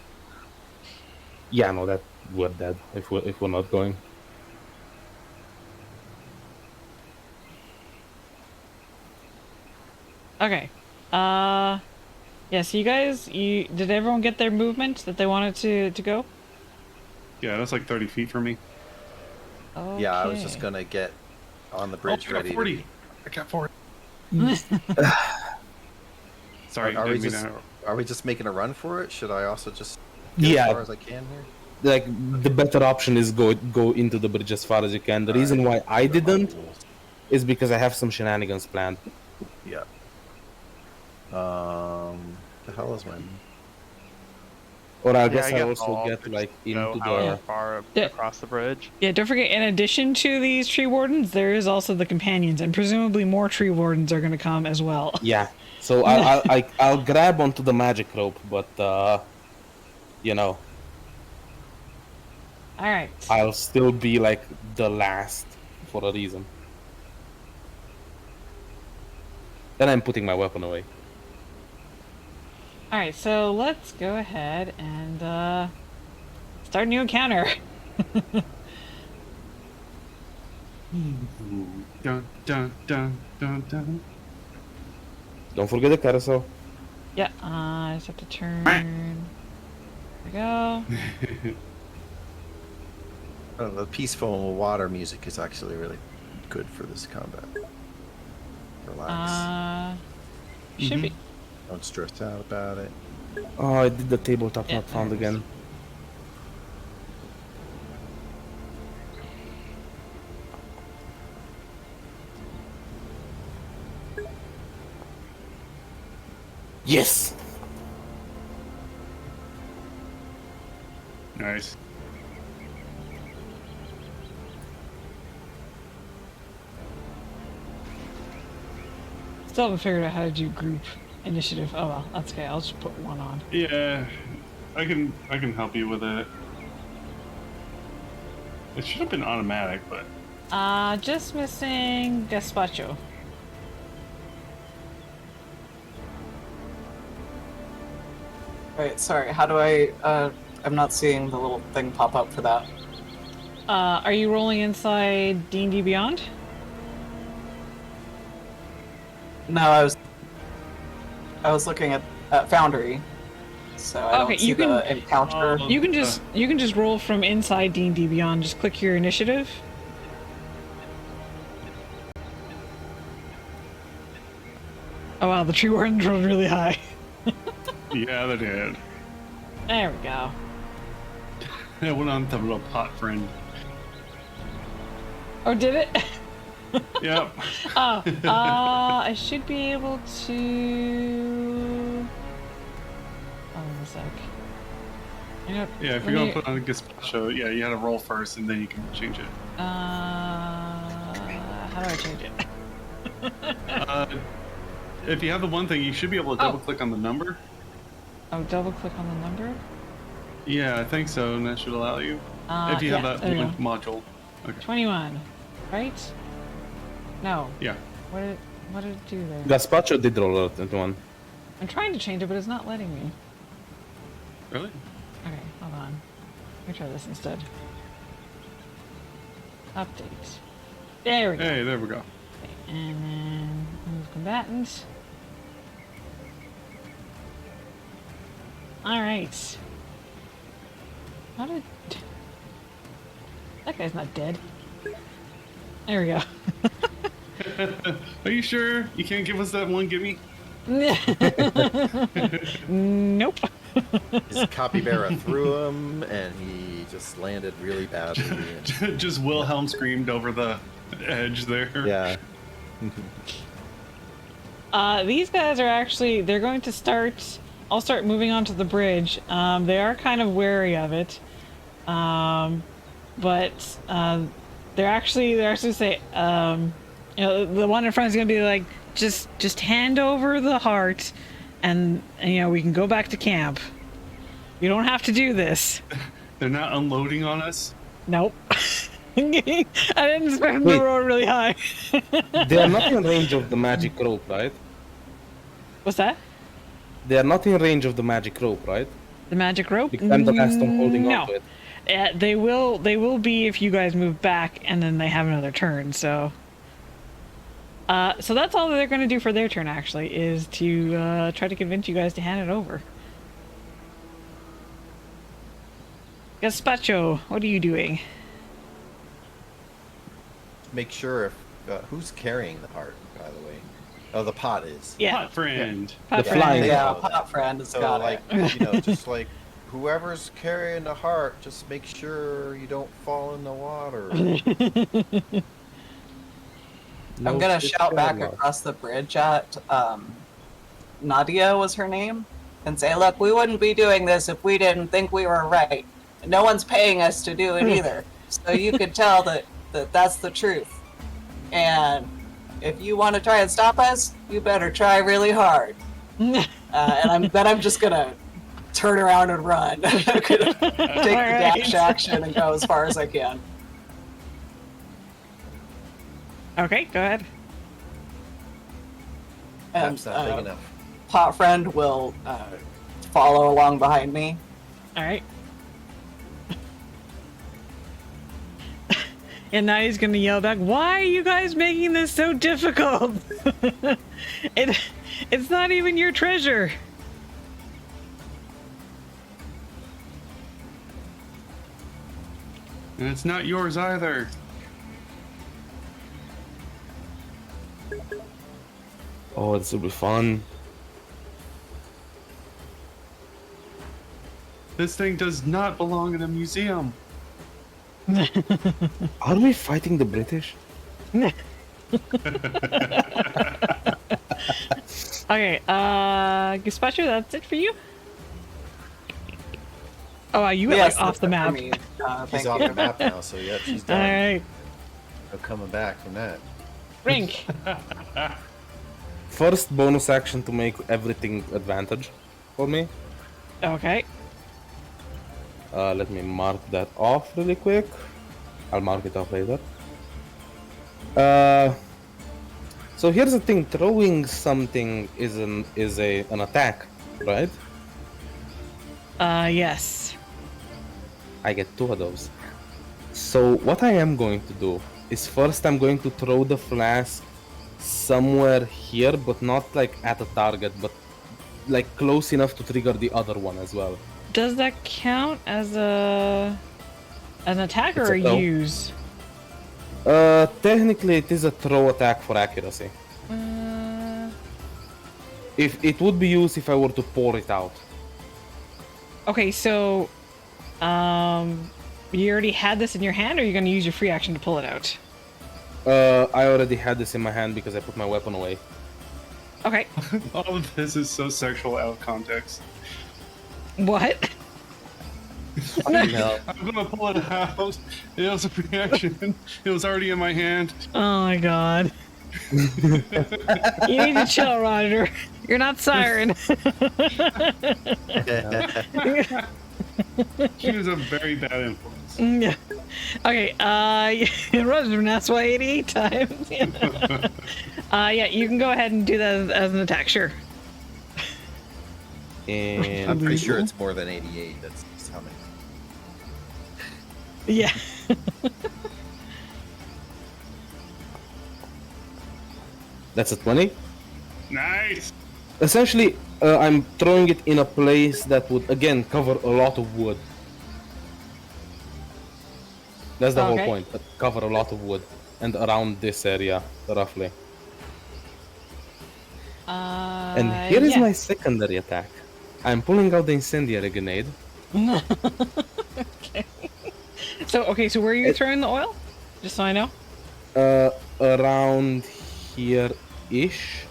Yeah, no, that we're dead if we're not going. Okay. Yeah, so did everyone get their movement that they wanted to go? Yeah, that's like 30 feet from me. Okay. Yeah, I was just gonna get on the bridge I got ready. 40. I got 40. Sorry, Are we didn't mean just to- are we just making a run for it? Should I also just Yeah. as far as I can here? Like the better option is go into the bridge as far as you can. The reason why I didn't is because I have some shenanigans planned. Yeah. The hell is my? Or I Yeah, guess I all also get could like go into however the. far Yeah. across the bridge. Yeah, don't forget, in addition to these tree wardens, there is also the companions, and presumably more tree wardens are going to come as well. Yeah. So I'll grab onto the magic rope, but All right. I'll still be like the last for a reason. Then I'm putting my weapon away. All right, so let's go ahead and start a new encounter. Dun, dun, dun, dun, dun. Don't forget the carousel. Yeah, I just have to turn. There we go. The peaceful water music is actually really good for this combat. Relax. Should be. Don't stress out about it. Oh, I did the tabletop Yeah, not found there it is. again. Yes. Nice. Still haven't figured out how to do group initiative. Oh well, that's okay. I'll just put one on. Yeah, I can help you with it. It should have been automatic, but Just missing Gazpacho. Wait, sorry. How do I? I'm not seeing the little thing pop up for that. Are you rolling inside D&D Beyond? No, I was looking at Foundry, so I Okay, don't see you can- the encounter. Oh. You can just roll from inside D&D Beyond. Just click your initiative. Oh wow, the tree wardens rolled really high. yeah, they did. There we go. It went on to the little pot friend. Oh, did it? Yep. Oh, I should be able to. Hold on a sec. You know, Yeah, if let you're gonna me- put on a gazpacho, yeah, you had to roll first, and then you can change it. How do I change it? If you have the one thing, you should be able to Oh. double click on the number. Oh, double click on the number. Yeah, I think so, and that should allow you. If you Yeah, have that there you one go. module. Okay. 21, right? No. Yeah. What did it do there? Gazpacho did roll out that one. I'm trying to change it, but it's not letting me. Really? Okay, hold on. Let me try this instead. Update. There we go. Hey, there we go. And then move combatant. Alright. How did... That guy's not dead. There we go. Are you sure you can't give us that one gimme? Nope. His capybara threw him, and he just landed really badly. And, Just Wilhelm screamed over the edge there. yeah. These guys are actually, they're going to start, I'll start moving onto the bridge. They are kind of wary of it. But they're actually say, you know, the one in front is going to be like, just hand over the heart and, you know, we can go back to camp. You don't have to do this. They're not unloading on us. Nope. I didn't expect them to Wait. roll really high. They are not in range of the magic rope, right? What's that? They are not in range of the magic rope, right? The magic rope? Because I'm the last one holding No. on to it. They will be if you guys move back and then they have another turn, so so that's all that they're going to do for their turn actually, is to try to convince you guys to hand it over. Gazpacho, what are you doing? Make sure if who's carrying the heart, by the way. Oh, the pot is. Yeah. Hot friend. Pot The friend. flying- Yeah, Oh, Pot Friend has So, got like, it. you know, just like whoever's carrying the heart, just make sure you don't fall in the water. I'm gonna shout back across the bridge at Nadia was her name, and say, "Look, we wouldn't be doing this if we didn't think we were right. No one's paying us to do it either, so you could tell that that's the truth. And if you want to try and stop us, you better try really hard." And I'm just gonna turn around and run. I'm gonna take the dash action and go as far as I can. Okay, go ahead. And That's not big enough. Pot Friend will follow along behind me. All right. And now he's gonna yell back, "Why are you guys making this so difficult? It's not even your treasure." And it's not yours either. Oh, this will be fun. This thing does not belong in a museum. Are we fighting the British? Okay, Gazpacho, that's it for you? Oh, you went Yes, like off that's the it for map. me. She's Thank off you. the map now, so yeah, she's All done. right, No coming back from that. Rink. First bonus action to make everything advantage for me. Okay. Let me mark that off really quick. I'll mark it off later. So here's the thing: throwing something is an attack, right? Yes. I get 2 of those. So what I am going to do is first I'm going to throw the flask somewhere here, but not like at a target, but like close enough to trigger the other one as well. Does that count as an attack It's or a a throw. use? Technically it is a throw attack for accuracy. If it would be used if I were to pour it out. Okay, so, you already had this in your hand, or are you going to use your free action to pull it out? I already had this in my hand because I put my weapon away. Okay. All of this is so sexual out of context. What? No. I'm gonna pull it out. It was a reaction. It was already in my hand. Oh my god. You need to chill, Roger. You're not Siren. She was a very bad influence. Yeah. Okay, Roger, that's why 88 times. Yeah, you can go ahead and do that as an attack, sure. And I'm pretty sure it's more than 88. That's just how many. Yeah. that's a 20. Nice. Essentially, I'm throwing it in a place that would again cover a lot of wood. That's the whole Okay. point. Cover a lot of wood and around this area, roughly. And here is yeah. my secondary attack. I'm pulling out the incendiary grenade. Okay. So where are you throwing the oil? Just so I know. Around here-ish.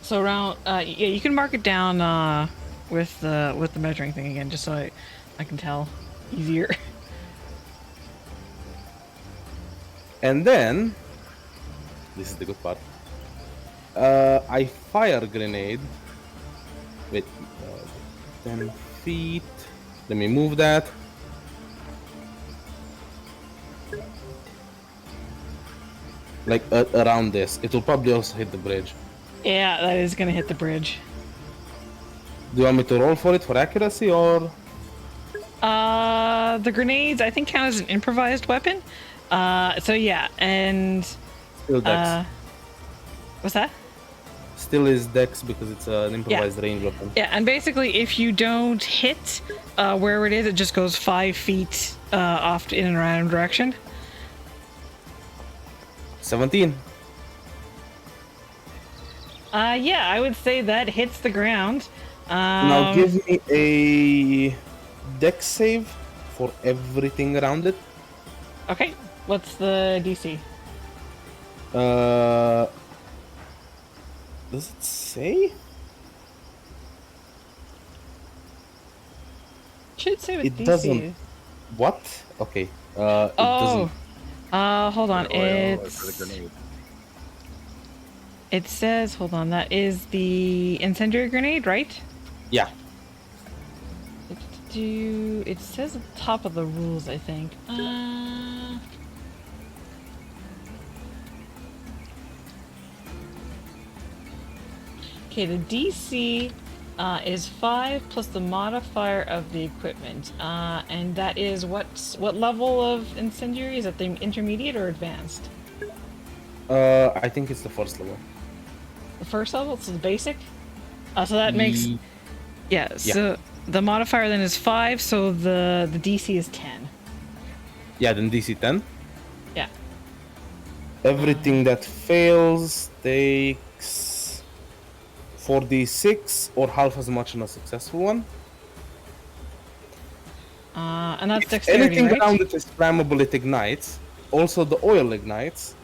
So around, yeah, you can mark it down with the measuring thing again, just so I can tell easier. And then, this is the good part. I fire a grenade with 10 feet. Let me move that. Like around this. It will probably also hit the bridge. Yeah, that is gonna hit the bridge. Do you want me to roll for it for accuracy or? The grenades I think count as an improvised weapon. So yeah, and Still dex. what's that? Still is dex because it's an improvised range weapon. Yeah, and basically if you don't hit wherever it is, it just goes 5 feet off in and around direction. 17. Yeah, I would say that hits the ground. Now give me a dex save for everything around it. Okay, what's the DC? Does it say? Should say with It DC. doesn't. What? Okay. It Oh, doesn't. hold on. For the oil or It's for the grenade. it says hold on. That is the incendiary grenade, right? Yeah. It says at the top of the rules, I think. Okay, the DC is 5 plus the modifier of the equipment, and that is what level of incendiary? Is that the intermediate or advanced? I think it's the first level. The first level, so the basic. So that makes Ye- yeah. So the modifier then is 5, so the DC is 10. Yeah, then DC 10. Yeah. Everything that fails takes 4d6 or half as much on a successful one. And that's If dexterity, anything right? around it is flammable, it ignites. Also, the oil ignites.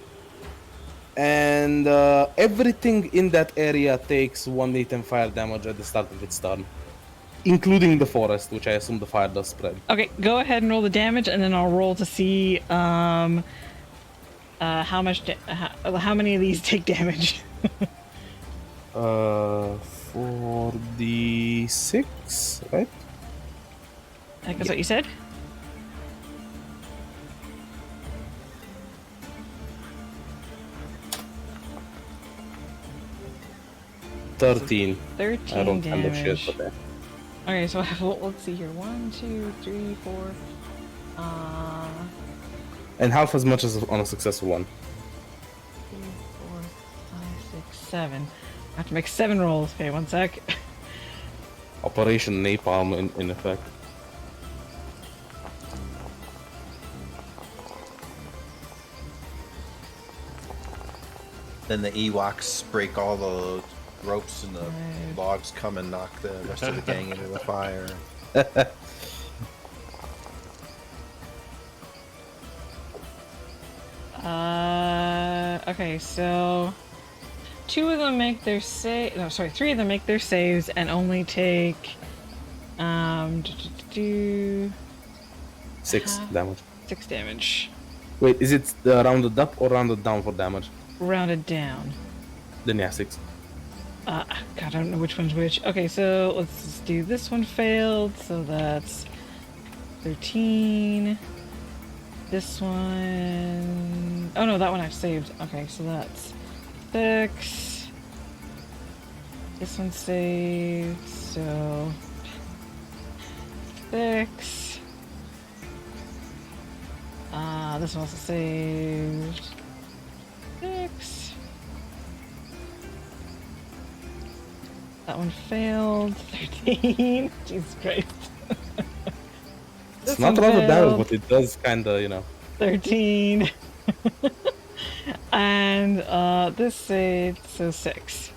And everything in that area takes 1d10 fire damage at the start of its turn, including the forest, which I assume the fire does spread. Okay, go ahead and roll the damage, and then I'll roll to see how much how many of these take damage. 4d6, right? I think that's what you said. 13. 13 I don't damage. have the shit for that. Okay, so I have, let's see here. 1, 2, 3, 4. And half as much as on a successful one. 3, 4, 5, 6, 7. I have to make 7 rolls. Okay, 1 sec. Operation Napalm in effect. Then the Ewoks break all the ropes and the Right. logs come and knock the rest of the gang into the fire. Okay, so 2 of them make their save. No, sorry, 3 of them make their saves and only take 6 damage. 6 damage. Wait, is it rounded up or rounded down for damage? Rounded down. Then yeah, 6. God, I don't know which one's which. Okay, so let's just do this one failed, so that's 13. This one... Oh no, that one I've saved. Okay, so that's 6. This one saved, so... 6. This one also saved. 6. That one failed. 13. Jesus Christ. It's not rounded down, but it does kinda, you know. 13. And this saved, so 6.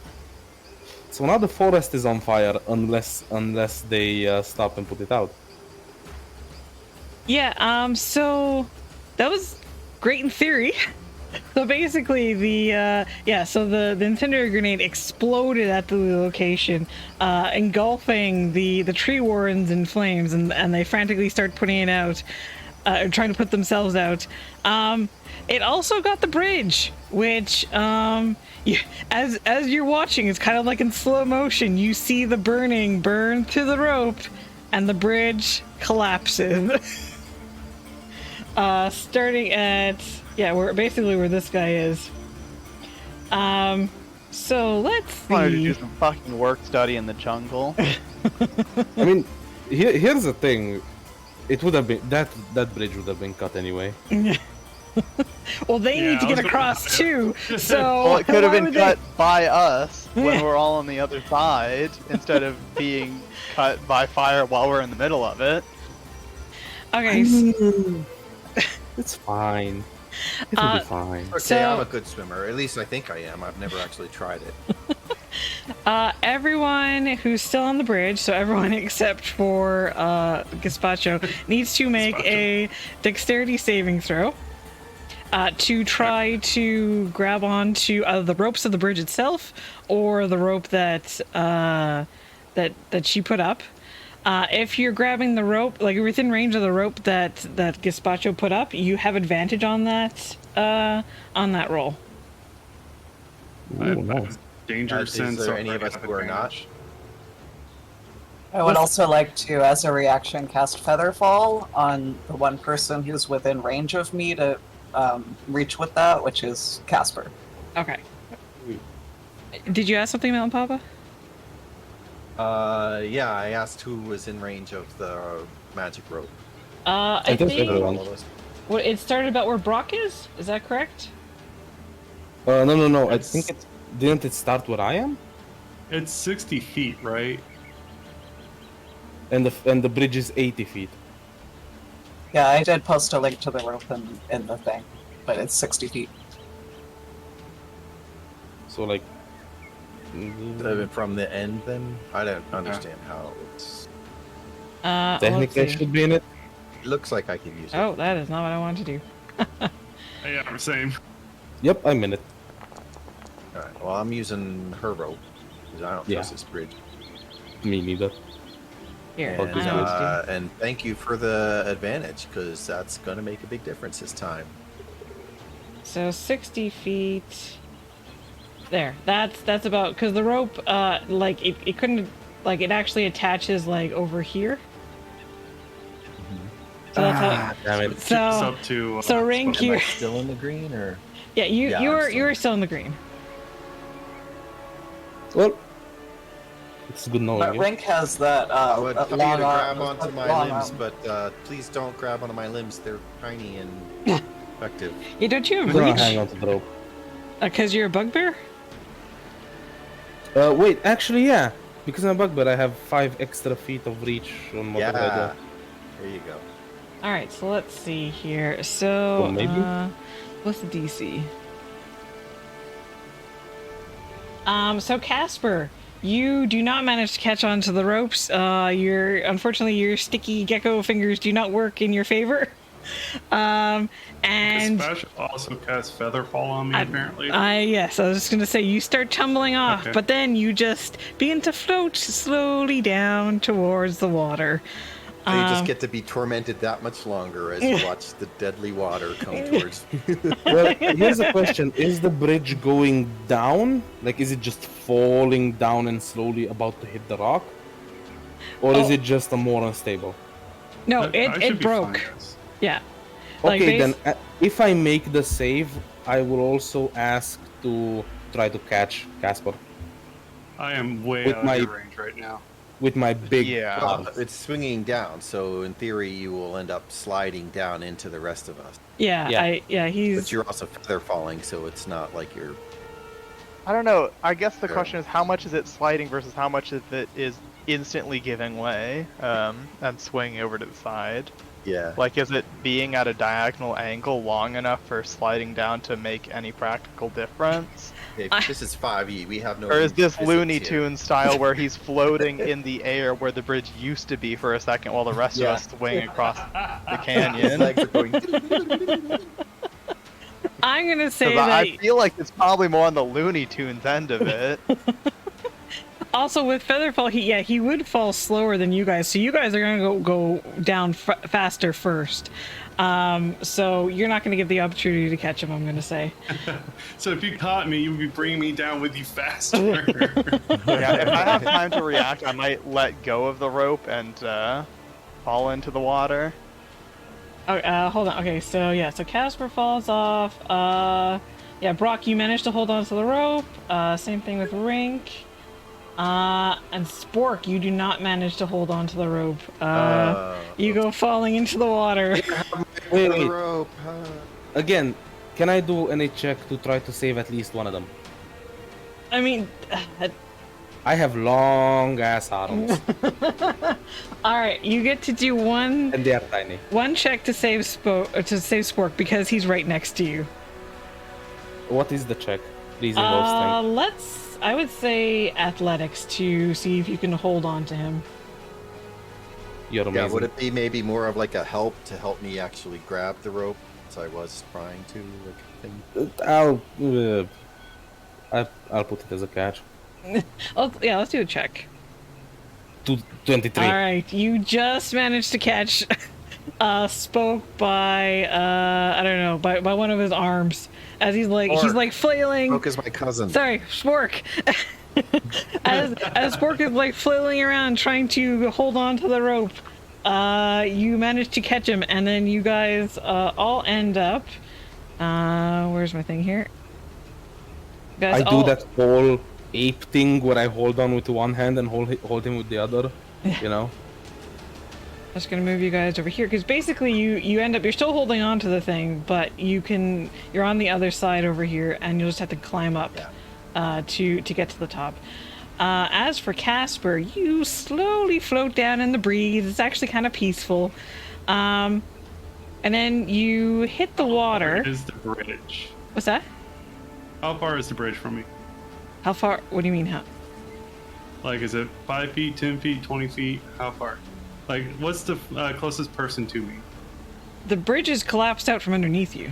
So now the forest is on fire unless they stop and put it out. Yeah, so that was great in theory. So basically, the incendiary grenade exploded at the location, engulfing the tree warrens in flames, and they frantically start putting it out, trying to put themselves out. It also got the bridge, which, as you're watching, it's kind of like in slow motion. You see the burn through the rope, and the bridge collapses. Starting at where this guy is. So let's see. I wanted to do some fucking work study in the jungle. I mean, here's the thing. It would have been that bridge would have been cut anyway. Well, they need to get across too. So Well, it could have why been would cut by us when Yeah. we're all on the other side instead of being cut by fire while we're in the middle of it. Okay. It's fine. It'll be fine. Okay, So- I'm a good swimmer. At least I think I am. I've never actually tried it. Everyone who's still on the bridge, so everyone except for Gazpacho, needs to make a dexterity saving throw to try to grab onto the ropes of the bridge itself or the rope that she put up. If you're grabbing the rope, like within range of the rope that Gazpacho put up, you have advantage on that roll. Ooh, nice. Danger Is sense. there or any of us who are not? advantage. I would also like to, as a reaction, cast Featherfall on the one person who's within range of me to reach with that, which is Casper. Okay. Did you ask something, Mountain Papa? Yeah, I asked who was in range of the magic rope. I think think everyone. All of us. well, it started about where Brock is. Is that correct? No. I It's- think didn't it start where I am? It's 60 feet, right? And the bridge is 80 feet. Yeah, I did post a link to the rope in the thing, but it's 60 feet. So like. From the end, then I don't understand how it's. Technically, I let's see. should be in it. It looks like I can use it. Oh, that is not what I want to do. Yeah, same. Yep, I'm in it. All right. Well, I'm using her rope because I don't trust this bridge. Me neither. Here, Or And, just and thank you for the advantage because that's going to make a big difference this time. So 60 feet. There. That's about because the rope, like it couldn't, like it actually attaches like over here. So that's how. Damn it. It's So up to. so Rink, Am I you're still in the green or? yeah Yeah, I'm you're still- still in the green. Well, it's good knowing But you. Rink has that I would tell you long to grab arm- onto my long limbs, arm. but please don't grab onto my limbs. They're tiny and effective. Yeah, don't you have I'm gonna reach? hang on to the rope. Because you're a bugbear. Wait, actually, yeah. Because I'm a bugbear, I have 5 extra feet of reach on whatever I Yeah. There you go. All right, so let's see here. So Well, maybe? what's the DC? So Casper, you do not manage to catch on to the ropes. Unfortunately your sticky gecko fingers do not work in your favor. And Special also cast Featherfall on me, apparently. yes, I was just gonna say you start tumbling off, Okay. but then you just begin to float slowly down towards the water. So you just get to be tormented that much longer as you watch the deadly water come towards. Well, here's the question. Is the bridge going down? Like, is it just falling down and slowly about to hit the rock? Or is Oh. it just a more unstable? No, I should it be broke. fine, guys. Yeah. Like, Okay, base- then if I make the save, I will also ask to try to catch Casper I am way With out my- of your range right now. with my big Yeah. arm. It's swinging down, so in theory you will end up sliding down into the rest of us. Yeah, Yeah. he's But you're also feather falling, so it's not like you're. I don't know. I guess the Sure. question is how much is it sliding versus how much of it is instantly giving way and swinging over to the side. Yeah. Like, is it being at a diagonal angle long enough for sliding down to make any practical difference? If this is 5e. We have no. Or is this physics Looney here. Tunes style where he's floating in the air where the bridge used to be for a second while the rest Yeah. of us swing across the His canyon? legs are going. I'm gonna say 'Cause that I feel like it's probably more on the Looney Tunes end of it. also with Featherfall, he would fall slower than you guys, so you guys are gonna go down faster first. So you're not gonna get the opportunity to catch him. I'm gonna say. So if you caught me, you would be bringing me down with you faster. Yeah, if I have time to react, I might let go of the rope and fall into the water. Oh, hold on. Okay, so yeah, so Casper falls off. Yeah, Brock, you managed to hold on to the rope. Same thing with Rink. And Spork, you do not manage to hold on to the rope. You go falling into the water. Wait, the wait. rope. Again, can I do any check to try to save at least one of them? I mean, I have long ass arms all right, you get to do one and they are tiny. check to save Spork because he's right next to you. What is the check? Please involve strength. I would say athletics to see if you can hold on to him. You're Yeah, amazing. would it be maybe more of like a help to help me actually grab the rope? So I was trying to, like, thing. I'll put it as a catch. Let's do a check. 23. All right, you just managed to catch Spoke by I don't know, by one of his arms as he's like flailing. Broke is my cousin. Sorry, Spork. as Spork is like flailing around trying to hold on to the rope, you manage to catch him, and then you guys all end up. Where's my thing here? You guys I do that whole ape thing where I hold on with one hand and hold him with the other. You know? Just gonna move you guys over here because basically you end up you're still holding on to the thing, but you're on the other side over here, and you'll just have to climb up to get to the top. As for Casper, you slowly float down in the breeze. It's actually kind of peaceful, and then you hit the water. Where is the bridge? What's that? How far is the bridge from me? How far? What do you mean how? Like, is it 5 feet, 10 feet, 20 feet? How far? Like, what's the closest person to me? The bridge is collapsed out from underneath you.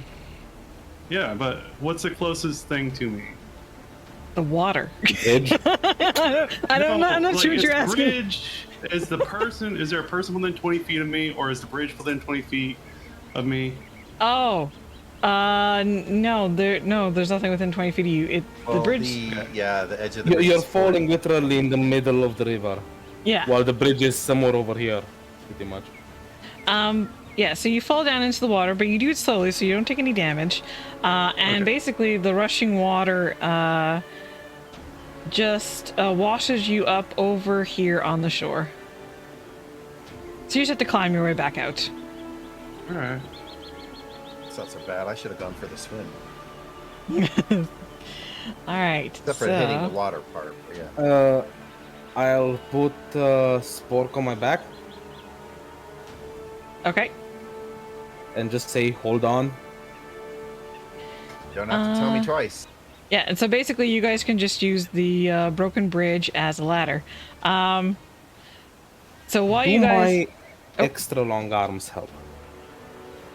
Yeah, but what's the closest thing to me? The water. Bridge. I'm not sure what is you're the asking. Bridge, is there a person within 20 feet of me, or is the bridge within 20 feet of me? Oh, no, there's nothing within 20 feet of you. The bridge. the edge of the bridge. You're is falling literally in the middle of the river, Yeah. while the bridge is somewhere over here, pretty much. Yeah, so you fall down into the water, but you do it slowly, so you don't take any damage. And basically, the rushing water just washes you up over here on the shore. So you just have to climb your way back out. All right. It's not so bad. I should have gone for the swim. All right. Except for hitting the water part. But yeah. I'll put Spork on my back Okay. and just say, hold on. You don't have to tell me twice. Yeah, and so basically, you guys can just use the broken bridge as a ladder. So while you guys, my extra long arms help?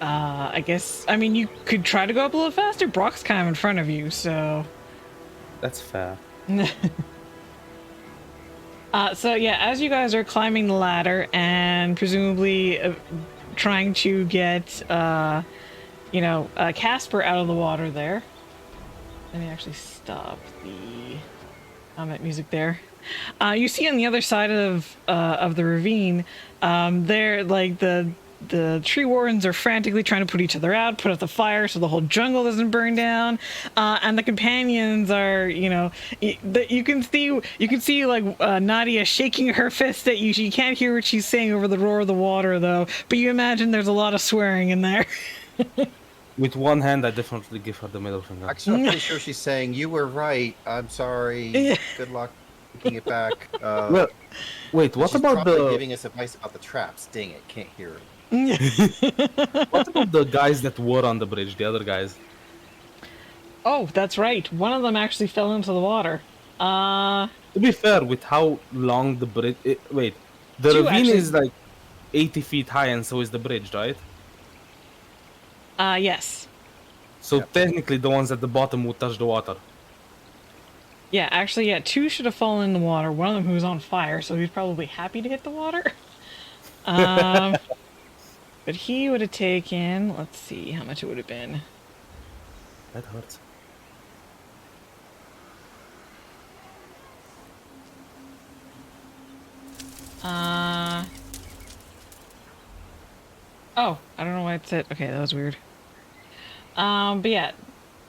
I guess, I mean, you could try to go up a little faster. Brock's kind of in front of you, so. That's fair. So yeah, as you guys are climbing the ladder and presumably trying to get, Casper out of the water there. Let me actually stop the comment music there. You see on the other side of the ravine, there, like the tree wardens are frantically trying to put each other out, put out the fire so the whole jungle doesn't burn down, and the companions are, you can see like Nadia shaking her fist at you. She can't hear what she's saying over the roar of the water though, but you imagine there's a lot of swearing in there. With one hand, I definitely give her the middle finger. Actually, I'm pretty sure she's saying, "You were right. I'm sorry. Good luck taking it back." Well, wait, what she's about probably the giving us advice about the traps? Dang it, can't hear her. what about the guys that were on the bridge? The other guys. Oh, that's right. One of them actually fell into the water. To be fair, with how long the bridge... wait, the Two ravine actually- is like 80 feet high and so is the bridge, right? Yes. So technically the ones at the bottom would touch the water. Yeah, actually, yeah, two should have fallen in the water. One of them who was on fire, so he's probably happy to hit the water. But he would have taken, let's see how much it would have been. That hurts. Oh, I don't know why it said. Okay, that was weird. But yeah,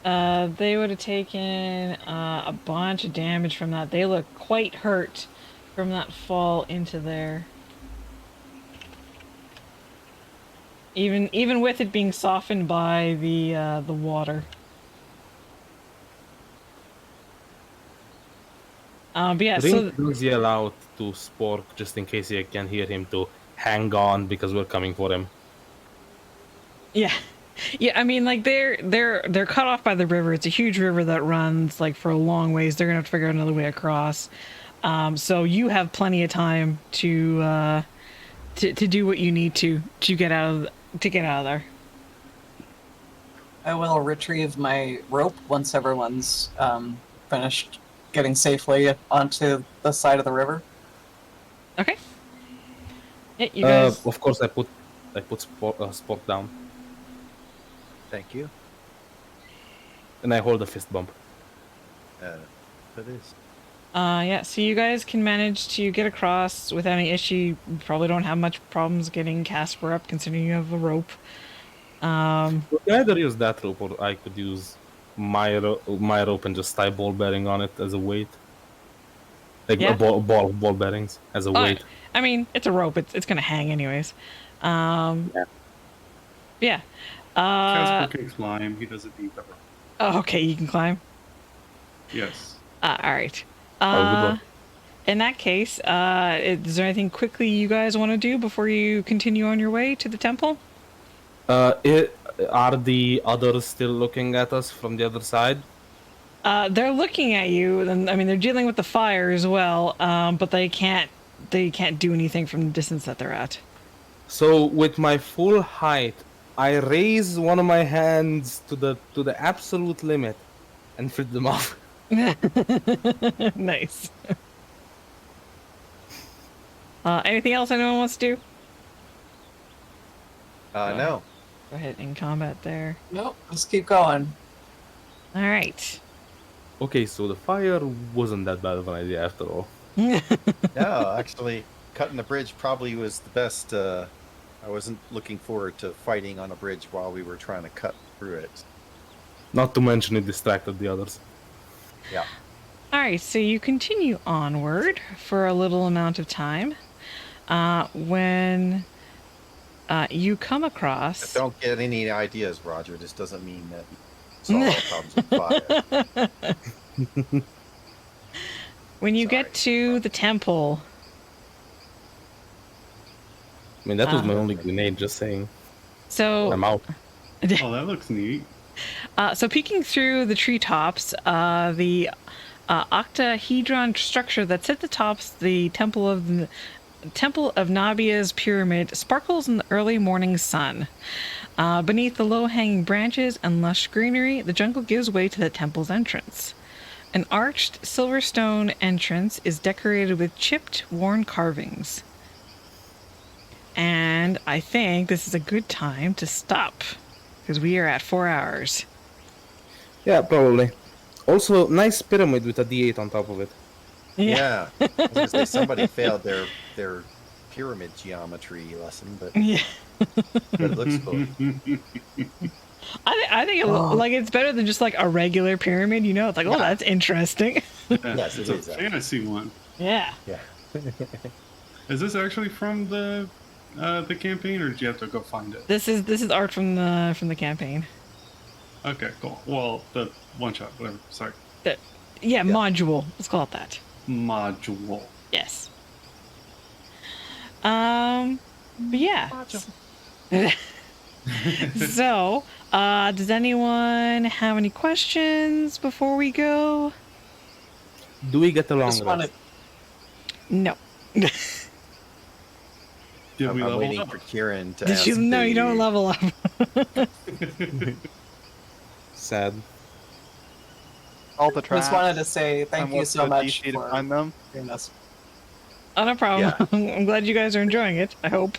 they would have taken a bunch of damage from that. They look quite hurt from that fall into there. Even with it being softened by the water. But yeah, Ring so does yell out to Spork just in case you can hear him to hang on because we're coming for him. yeah. Yeah, I mean, like they're cut off by the river. It's a huge river that runs like for a long ways. They're gonna have to figure out another way across. So you have plenty of time to do what you need to get out of there. I will retrieve my rope once everyone's finished getting safely onto the side of the river. Okay. Yeah, you guys. Of course, I put Spork down Thank you. and I hold a fist bump. That is. Yeah. So you guys can manage to get across without any issue. You probably don't have much problems getting Casper up, considering you have a rope. We can either use that rope or I could use my rope and just tie ball bearing on it as a weight. Like Yeah. ball bearings as a weight. I mean, it's a rope. It's gonna hang anyways. Yeah. Casper can climb. He doesn't need the rope. Oh, okay. You can climb. Yes. All right. good one. In that case, is there anything quickly you guys want to do before you continue on your way to the temple? Are the others still looking at us from the other side? They're looking at you, and I mean they're dealing with the fire as well, but they can't do anything from the distance that they're at. So with my full height, I raise one of my hands to the absolute limit and flip them off. Nice. Anything else anyone wants to do? No. Go ahead in combat there. Nope, let's keep going. All right. Okay, so the fire wasn't that bad of an idea after all. No, actually, cutting the bridge probably was the best. I wasn't looking forward to fighting on a bridge while we were trying to cut through it. Not to mention it distracted the others. Yeah. All right, so you continue onward for a little amount of time. When you come across... Don't get any ideas, Roger. This doesn't mean that you solve our problems with fire. When you Sorry. get to the temple... I mean, that was my only grenade, just saying. So... I'm out. Oh, that looks neat. So peeking through the treetops, the octahedron structure that's at the tops, the Temple of Nabia's pyramid, sparkles in the early morning sun. Beneath the low-hanging branches and lush greenery, the jungle gives way to the temple's entrance. An arched silver stone entrance is decorated with chipped, worn carvings. And I think this is a good time to stop, because we are at 4 hours. Yeah, probably. Also, nice pyramid with a D8 on top of it. Yeah. I was gonna say somebody failed their pyramid geometry lesson, but Yeah. it looks cool. I think like it's better than just like a regular pyramid, you know? It's like, oh, that's interesting. Yes, It's it a is. fantasy one. Yeah. Yeah. Is this actually from the campaign, or did you have to go find it? This is art from the campaign. Okay, cool. Well, the one shot, whatever. Sorry, Yeah, module. Let's call it that. module. Yes. But yeah. So, does anyone have any questions before we go? Do we get along Just with wanted, No. Did we I'm level waiting up? for Kieran to Did ask you? No, you the- don't level up. Sad. All the traps. just wanted to say thank and you what's so the much DC to for find them. doing this. Oh, no problem. I'm glad you guys are enjoying it. I hope.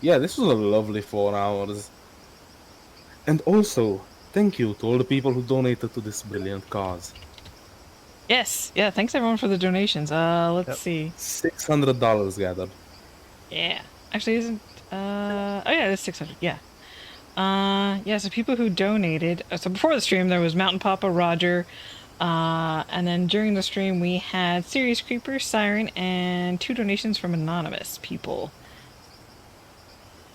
Yeah, this was a lovely 4 hours. And also, thank you to all the people who donated to this brilliant cause. Yes. Yeah. Thanks everyone for the donations. Let's Yep. see. $600 gathered. Yeah. Actually, isn't. Oh yeah, it is 600. Yeah. Yeah. So people who donated. So before the stream, there was Mountain Papa, Roger, and then during the stream we had Serious Creeper, Siren, and 2 donations from anonymous people.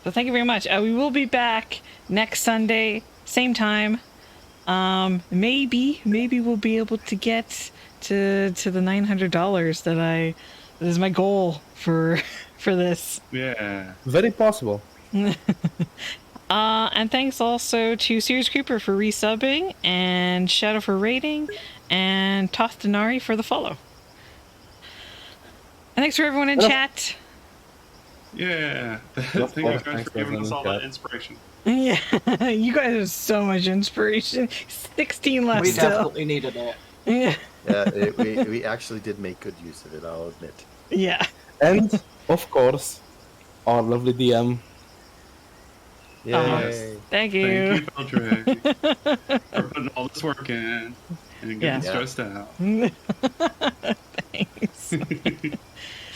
So thank you very much. We will be back next Sunday, same time. Maybe we'll be able to get to the $900 that is my goal for this. Yeah. Very possible. And thanks also to Serious Creeper for resubbing, and Shadow for rating, and Toth Denari for the follow. And thanks for everyone in chat. Yeah. Of Thank you course, guys thanks for for giving us everyone all in that chat. inspiration. Yeah, you guys have so much inspiration. 16 left We still. definitely needed it. Yeah. Yeah, we actually did make good use of it, I'll admit. Yeah. And, of course, our lovely DM. Yes. Thank you. Thank you, Beltray, for putting all this work in and getting Yeah. stressed out. Thanks.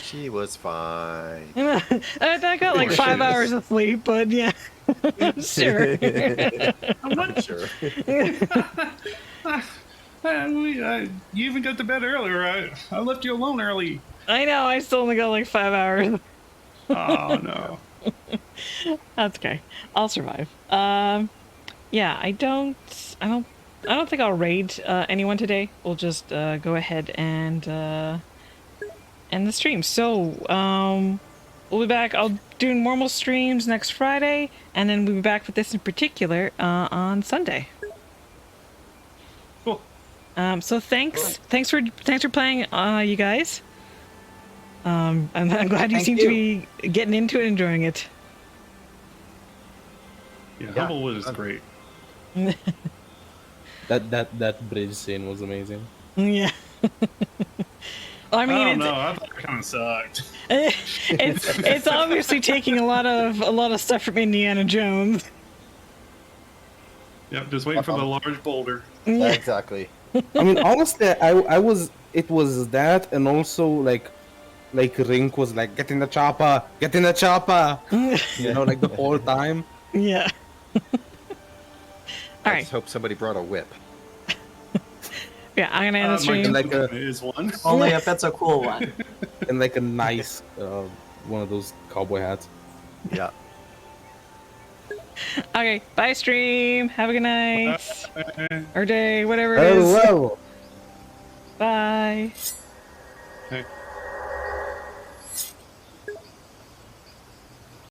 She was fine. I got like 5 hours of sleep, but yeah. Sure. I'm sure. You even got to bed earlier. I left you alone early. I know, I still only got like 5 hours. Oh no. That's okay. I'll survive. Yeah, I don't think I'll raid anyone today. We'll just go ahead and end the stream. So, we'll be back. I'll do normal streams next Friday, and then we'll be back with this in particular on Sunday. Cool. So thanks for playing, you guys. I'm glad you Thank seem you. to be getting into it, enjoying it. Yeah, Yeah. Humblewood is great. That bridge scene was amazing. Yeah. Well, I I mean, don't know. I thought it kind of sucked. it's obviously taking a lot of stuff from Indiana Jones. Yep, just waiting for the large boulder. Yeah. Exactly. I mean, honestly, I was. It was that, and also like Rink was like, "Get in the chopper, get in the chopper," you know, like the whole time. Yeah. All I right. just hope somebody brought a whip. Yeah, I'm gonna end the My stream. like a- is one. Only if it's a cool one. And like a nice one of those cowboy hats. Yeah. Okay, bye stream. Have a good night or day, whatever it is. Well. Bye. Okay.